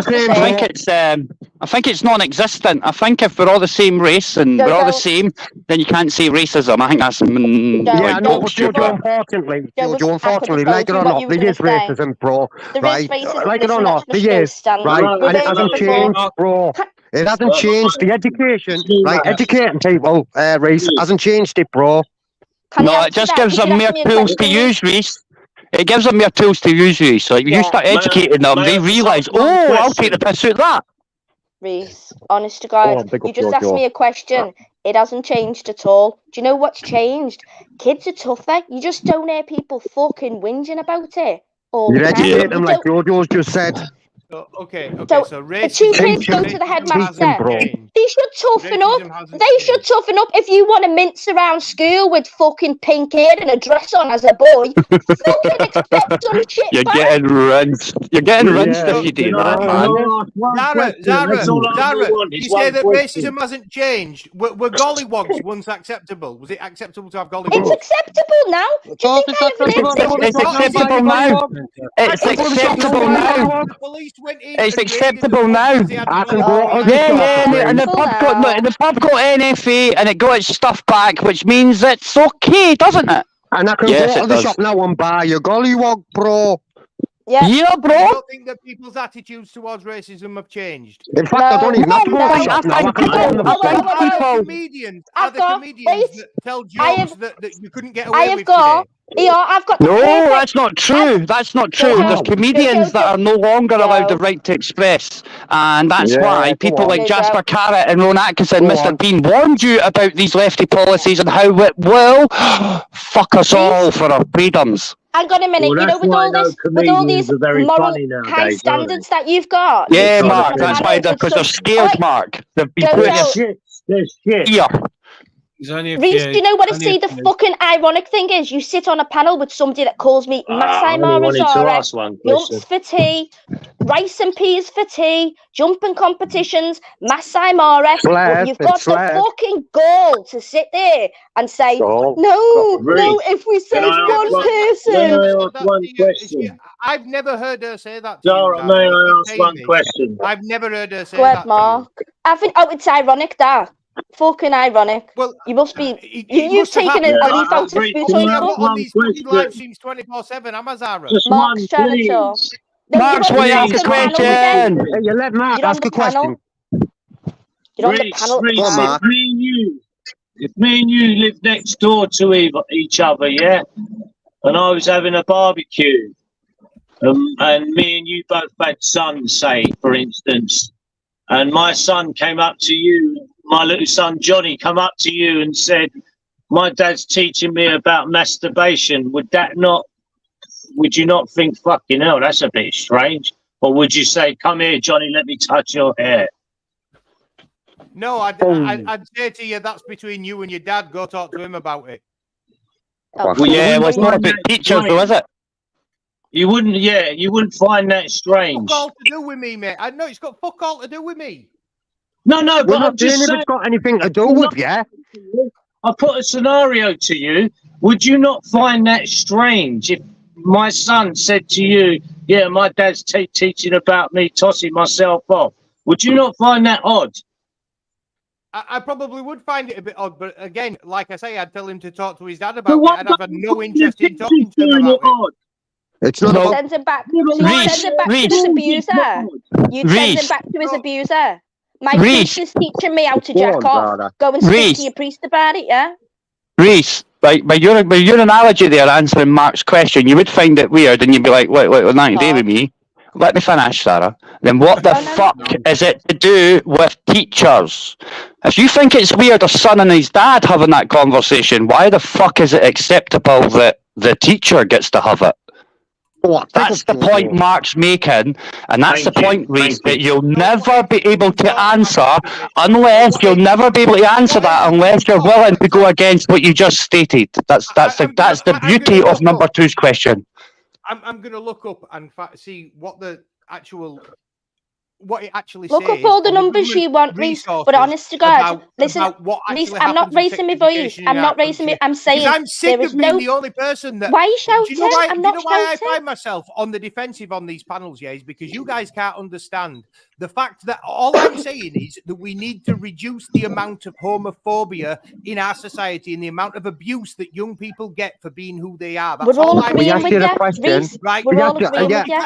the same. I think it's non-existent. I think if we're all the same race and we're all the same, then you can't say racism. I think that's yeah, no, but Jojo, unfortunately, like it or not, there is racism, bro. Right? Like it or not, there is. Right? And it hasn't changed, bro. It hasn't changed. The education, right? Educating people, Reese, hasn't changed it, bro. No, it just gives them more tools to use, Reese. It gives them more tools to use, Reese. So if you start educating them, they realise, oh, I'll take the piss out of that. Reese, honest to God, you just asked me a question. It hasn't changed at all. Do you know what's changed? Kids are tougher. You just don't hear people fucking whinging about it all the You time. educate them like Jojo's just said. Okay, so the two kids go to the headmaster. They should toughen up. They should toughen up. If you want to mince around school with fucking pink hair and a dress on as a boy, fucking expect some shit You're back. getting rinsed. You're getting rinsed if you do that, man. Zara, you say that racism hasn't changed. Were gollywogs once acceptable? Was it acceptable to have gollywogs? It's acceptable now. It's acceptable now. It's acceptable now. It's acceptable now. And the pub got NFA and it got its stuff back, which means it's okay, doesn't it? And I can go to the shop now and buy your gollywog, bro. Yeah, bro. I don't think that people's attitudes towards racism have changed. In fact, I don't even have to go to the shop now. I can go on the comedians that tell jokes that you couldn't get away with today. I've got. No, that's not true. That's not true. There's comedians that are no longer allowed the right to express, and that's why people like Jasper Carrott and Ron Atkinson, Mr. Bean, warned you about these lefty policies and how it will fuck us all for our freedoms. Hang on a minute, you know, with all these moral high standards that you've got. Yeah, Mark, that's why, because they're scared, Mark. They've been put here. Reese, do you know what I see? The fucking ironic thing is, you sit on a panel with somebody that calls me Masai Mara Zara, jumps for tea, rice and peas for tea, jumping competitions, Masai Mara. You've got the fucking gall to sit there and say, no, if we save one person. I've never heard her say that. Zara, may I ask one question? I've never heard her say that. Mark. I think, it's ironic that. Fucking ironic. Well, you must be. You've taken a leaf out of on these live streams 24/7. I'm a Zara. Mark's trying to talk. Mark's want to ask a question. You let Mark ask a question. You're on the panel. If me and you live next door to each other, yeah, and I was having a barbecue, and me and you both had sons, say, for instance, and my son came up to you. My little son Johnny come up to you and said, my dad's teaching me about masturbation. Would you not think, fucking hell, that's a bit strange? Or would you say, come here, Johnny, let me touch your hair? No, I'd say to you, that's between you and your dad. Go talk to him about it. Well, it's not a big teacher, though, is it? You wouldn't find that strange. Fuck all to do with me, mate. I know it's got fuck all to do with me. No, but I'm just saying if it's got anything to do with you. I put a scenario to you. Would you not find that strange if my son said to you, yeah, my dad's teaching about me tossing myself off? Would you not find that odd? I probably would find it a bit odd, but again, like I say, I'd tell him to talk to his dad about it, and I've had no interest in talking to him about it. It's not about... Send him back to his abuser. You'd send him back to his abuser. My priest is teaching me how to jack off. Go and speak to your priest about it, yeah? Reese, by your analogy there answering Mark's question, you would find it weird and you'd be like, what, nothing to do with me. let me finish, Sarah. Then what the fuck is it to do with teachers? If you think it's weird a son and his dad having that conversation, why the fuck is it acceptable that the teacher gets to have it? That's the point Mark's making, and that's the point, Reese, that you'll never be able to answer unless you're willing to go against what you just stated. That's the beauty of number two's question. I'm going to look up and see what it actually Look says. up all the numbers you want, Reese. But honest to God, listen, Reese, I'm not raising my voice. I'm saying I'm sick there of is being no. the only person that. Why are you shouting? I'm not why I shouting. find myself on the defensive on these panels, yeah, is because you guys can't understand the fact that all I'm saying is that we need to reduce the amount of homophobia in our society and the amount of abuse that young people get for being who they are. That's all I'm We saying. asked you the question. Right? We asked you,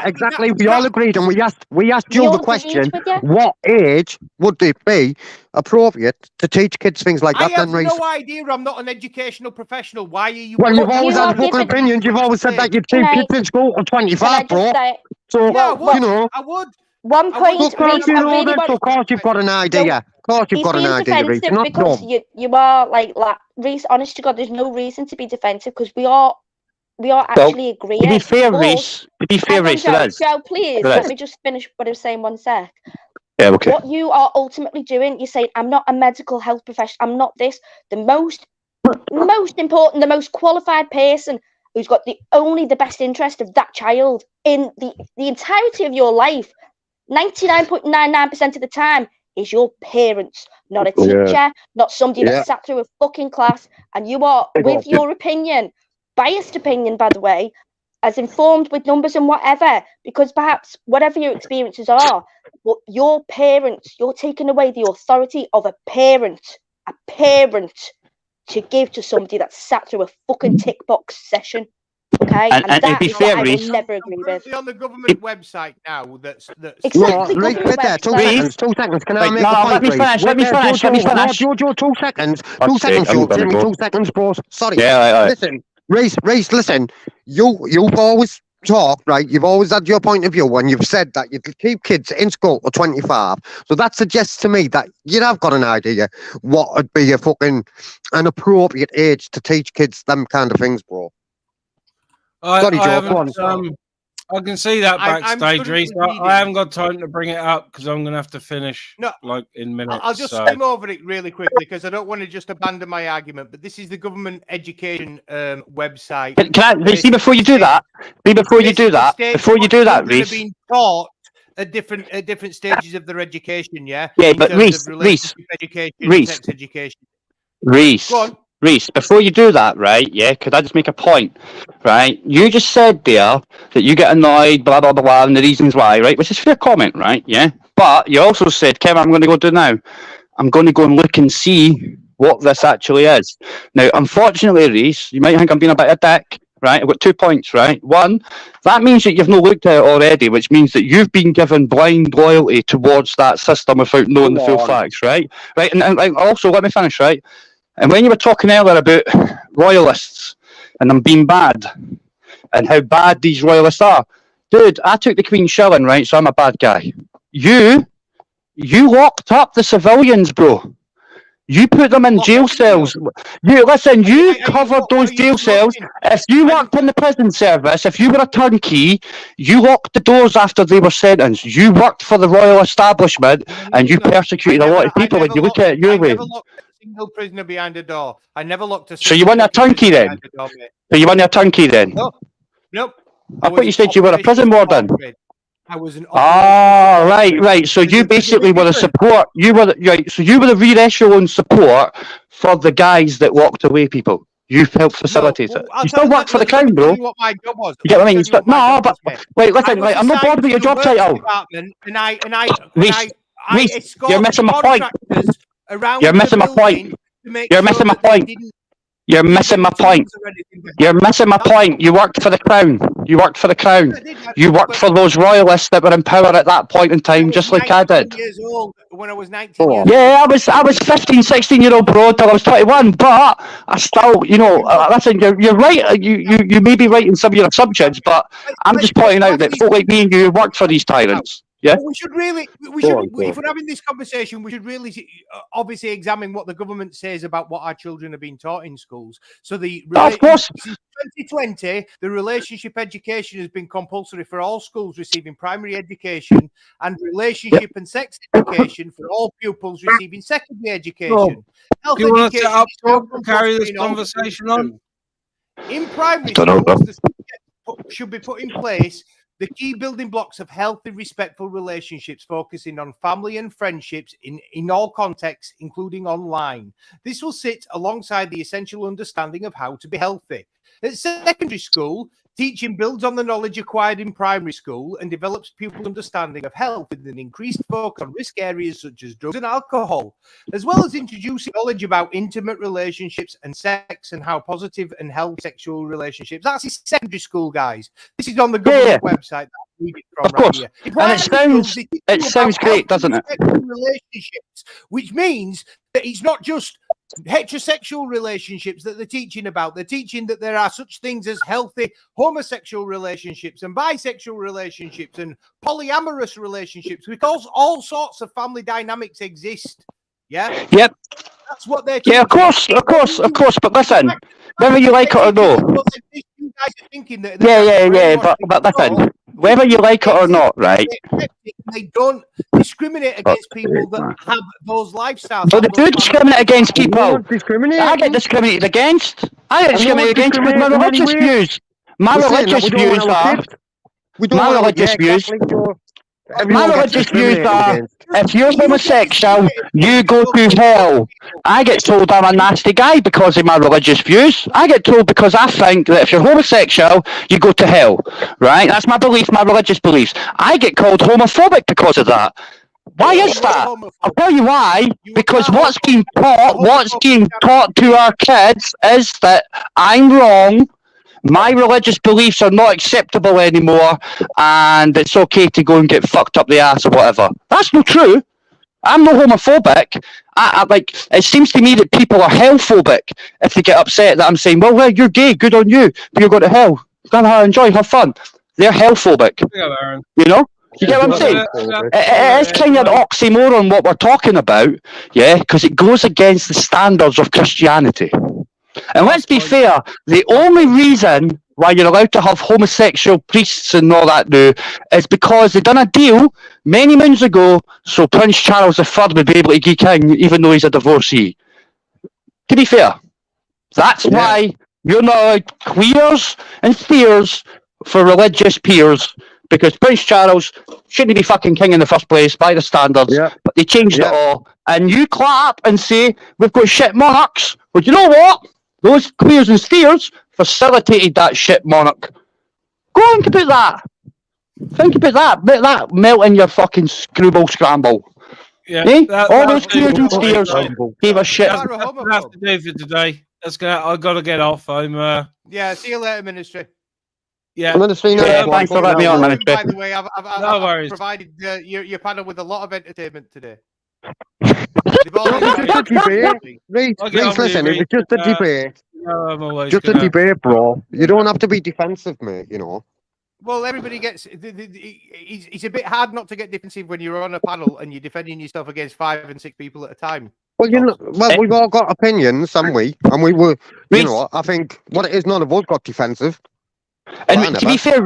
exactly. We all agreed, and we asked you the question: what age would it be appropriate to teach kids things like that? I have Then, Reese? no idea. I'm not an educational professional. Why are you? Well, you've always had fucking opinions. You've always said that you'd teach kids in school at 25, bro. So, Yeah, you know. I would. 1 point, Of course Reese, you I know really that. want. Of course you've got an idea. Of course you've He's got an being idea, Reese. defensive You're not because dumb. you are like Reese. Honest to God, there's no reason to be defensive because we are actually agreeing. To be fair, But- Reese. Hang on, There is. Joe, please There let is. me just finish what I was saying 1 sec. Yeah, okay. What you are ultimately doing, you're saying, I'm not a medical health professional. I'm not this. The most important, the most qualified person who's got the best interest of that child in the entirety of your life, 99.99% of the time, is your parents, not a teacher, not somebody that sat through a fucking class. And you are, with your opinion, biased opinion, by the way, as informed with numbers and whatever, because perhaps whatever your experiences are, but your parents, you're taking away the authority of a parent to give to somebody that sat through a fucking tick box session. Okay, and that is what I will never agree with. On the government website now, that's exactly Reese, wait there, 2 seconds, 2 seconds. Can I make a point, Reese? Let me finish. Jojo, 2 seconds. 2 seconds, Joe. Give me 2 seconds, bro. Sorry. Yeah, listen, Reese, listen. You've always talked, right? You've always had your point of view when you've said that you could keep kids in school at 25. So that suggests to me that you have got an idea what would be an appropriate age to teach kids them kind of things, bro. Sorry, Joe. Go on. I can see that backstage, Reese. I haven't got time to bring it up because I'm going to have to finish in minutes. I'll just skim over it really quickly because I don't want to just abandon my argument. But this is the government education website. Can I see before you do that? Before you do that, Reese. Being taught at different stages of their education. Yeah. Yeah, but Reese, sex education. Reese. Go on. Reese, before you do that, right, yeah, could I just make a point, right? You just said there that you get annoyed, blah, blah, blah, and the reasons why, right, which is a fair comment, right, yeah? But you also said, Kevin, I'm going to go do now. I'm going to go and look and see what this actually is. Now, unfortunately, Reese, you might think I'm being a bit of a dick, right? I've got 2 points, right? One, that means that you've not looked at it already, which means that you've been given blind loyalty towards that system without knowing the full facts, right? Right, and also, let me finish, right? And when you were talking earlier about royalists and them being bad and how bad these royalists are, dude, I took the Queen's shilling, right? So I'm a bad guy. You locked up the civilians, bro. You put them in jail cells. You covered those jail cells. If you worked in the prison service, if you were a turnkey, you locked the doors after they were sentenced. You worked for the royal establishment, and you persecuted a lot of people. When you look at it your way. Single prisoner behind a door. I never looked at. So you weren't a turnkey then? So you weren't a turnkey then? Nope. I thought you said you were a prison warden. I was an. Ah, right. So you basically were the support. You were right. So you were the rear echelon support for the guys that walked away people. You helped facilitate it. You still worked for the Crown, bro. What my job was. You get what I mean? No, but wait, listen. Right, I'm not bothered with your job title. Reese, you're missing my point. You're missing my point. You're missing my point. You're missing my point. You're missing my point. You worked for the Crown. You worked for the Crown. You worked for those royalists that were in power at that point in time, just like I did. Years old when I was 19 years old. Yeah, I was 15, 16-year-old bro till I was 21, but I still, you know, listen, you're right. You may be right in some of your assumptions, but I'm just pointing out that folk like me and you worked for these tyrants. Yeah. We should really, if we're having this conversation, we should really obviously examine what the government says about what our children are being taught in schools. So of course. Since 2020, the relationship education has been compulsory for all schools receiving primary education and relationship and sex education for all pupils receiving secondary education. Do you want to set up talk to carry this conversation on? In primary schools, the subject should be put in place the key building blocks of healthy, respectful relationships, focusing on family and friendships in all contexts, including online. This will sit alongside the essential understanding of how to be healthy. At secondary school, teaching builds on the knowledge acquired in primary school and develops pupil understanding of health with an increased focus on risk areas such as drugs and alcohol, as well as introducing knowledge about intimate relationships and sex and how positive and healthy sexual relationships. That's in secondary school, guys. This is on the government website that I read it from. Of course. Right here. And it sounds great, doesn't it? Relationships, which means that it's not just heterosexual relationships that they're teaching about. They're teaching that there are such things as healthy homosexual relationships and bisexual relationships and polyamorous relationships, because all sorts of family dynamics exist. Yeah. Yep. That's what they're teaching. Yeah, of course. But listen, whether you like it or not. You guys are thinking that. But listen, whether you like it or not, right? They don't discriminate against people that have those lifestyles. So they do discriminate against people. I get discriminated against. I get discriminated against with my religious views. My religious views are. My religious views are, if you're homosexual, you go to hell. I get told I'm a nasty guy because of my religious views. I get told because I think that if you're homosexual, you go to hell. Right? That's my belief, my religious beliefs. I get called homophobic because of that. Why is that? I'll tell you why. Because what's being taught to our kids is that I'm wrong. My religious beliefs are not acceptable anymore, and it's okay to go and get fucked up the ass or whatever. That's not true. I'm not homophobic. I like. It seems to me that people are hellphobic if they get upset that I'm saying, "Well, you're gay. Good on you, but you're going to hell. Go and enjoy, have fun." They're hellphobic. You know. You get what I'm saying? It is kind of an oxymoron what we're talking about, yeah, because it goes against the standards of Christianity. And let's be fair, the only reason why you're allowed to have homosexual priests and all that now is because they done a deal many moons ago so Prince Charles III would be able to geek in even though he's a divorcee. To be fair, that's why you're not allowed queers and steers for religious peers, because Prince Charles shouldn't be fucking king in the first place by the standards, but they changed it all. And you clap and say, we've got shit monarchs. But you know what? Those queers and steers facilitated that shit monarch. Go and think about that. Think about that. Let that melt in your fucking screwball scramble. Yeah, all those queers and steers gave a shit. That's to do for today. I've got to get off. See you later, Ministry. Yeah, thanks for letting me on, Ministry. By the way, I've provided your panel with a lot of entertainment today. Listen, it was just a debate. Just a debate, bro. You don't have to be defensive, mate, you know. Well, everybody gets... It's a bit hard not to get defensive when you're on a panel and you're defending yourself against 5 and 6 people at a time. Well, we've all got opinions, haven't we? And we were, I think what it is, none of us got defensive. And to be fair,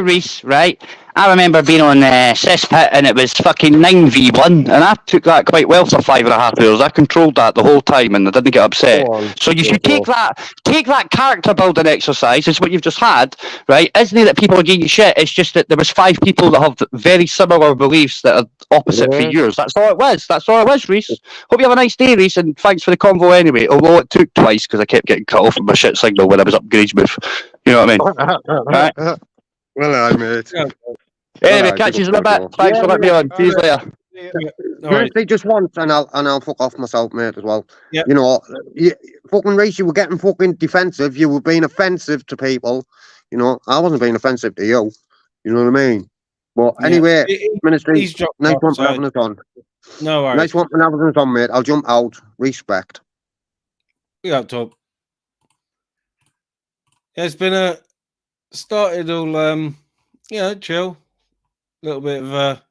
Reese, right? I remember being on Cesspit and it was fucking 9v1, and I took that quite well for 5.5 hours. I controlled that the whole time and I didn't get upset. So you should take that character building exercise, is what you've just had, right? Isn't it that people are getting shit? It's just that there was 5 people that have very similar beliefs that are opposite for yours. That's all it was. That's all it was, Reese. Hope you have a nice day, Reese, and thanks for the convo anyway. Although it took twice because I kept getting cut off of my shit signal when I was up Grangemouth. You know what I mean? Right? Well, mate. Anyway, catch you in a bit. Thanks for letting me on. See you later. They just once, and I'll fuck off myself, mate, as well. Yeah. You know, fucking Reece, you were getting fucking defensive. You were being offensive to people. You know, I wasn't being offensive to you. You know what I mean? But anyway, Ministry, nice one for having us on. No worries. Nice one for having us on, mate. I'll jump out. Respect. Yeah, Tom. Yeah, it's been started all chill. A little bit of a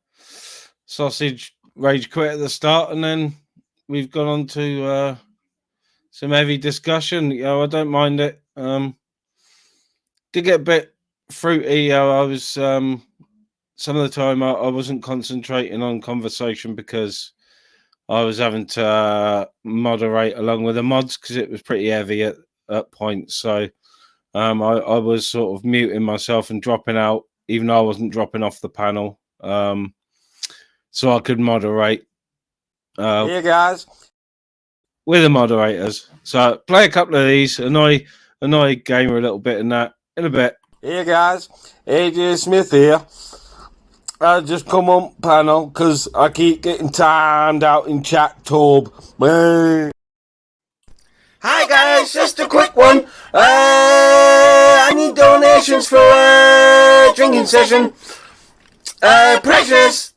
sausage rage quit at the start, and then we've gone on to some heavy discussion. You know, I don't mind it. Did get a bit fruity. You know, I was some of the time I wasn't concentrating on conversation because I was having to moderate along with the mods because it was pretty heavy at points. So I was sort of muting myself and dropping out, even though I wasn't dropping off the panel, so I could moderate. Hey guys, with the moderators. So play a couple of these, annoy Gamer a little bit in that in a bit. Hey guys, AJ Smith here. I just come on panel because I keep getting timed out in chat tub. Hi guys, just a quick one. I need donations for a drinking session. Precious.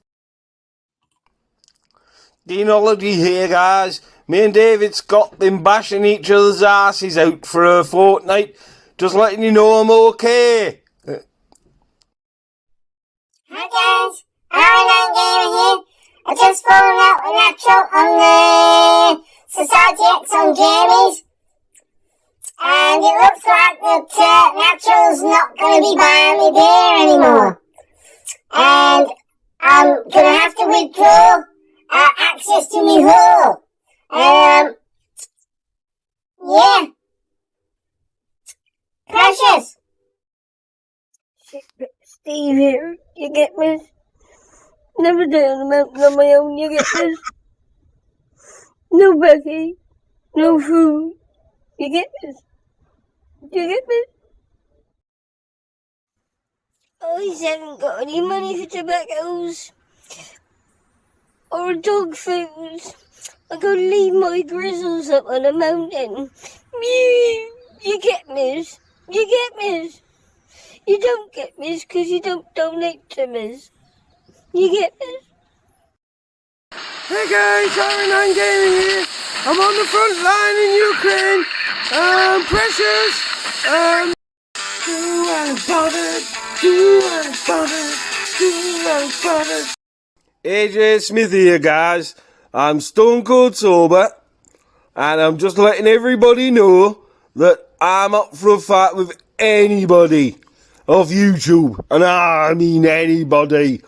Deanology here, guys. Me and David Scott been bashing each other's asses out for a fortnight. Just letting you know I'm okay. Hi guys, Aaron and Gamer here. I just followed out with Natural on the Society X on Jamie's. And it looks like that Natural's not going to be buying me beer anymore. And I'm going to have to withdraw access to me hole. Yeah. Precious. Steve here, you get me? Never done a mountain on my own, you get me? No Becky, no food, you get me? You get me? I haven't got any money for tobaccos or dog foods. I gotta leave my grizzles up on a mountain. You get me? You get me? You don't get me because you don't donate to me. You get me? Hey guys, Aaron Gaming here. I'm on the front line in Ukraine. Precious. Do I bothered? Do I bothered? Do I bothered? AJ Smith here, guys. I'm stone cold sober, and I'm just letting everybody know that I'm up for a fight with anybody of YouTube, and I mean anybody.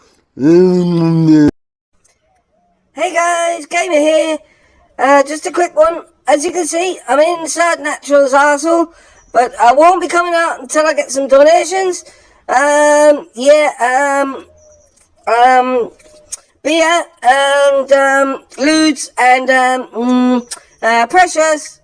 Hey guys, Gamer here. Just a quick one. As you can see, I'm inside Natural's arsehole, but I won't be coming out until I get some donations. Beer and lewds and Precious.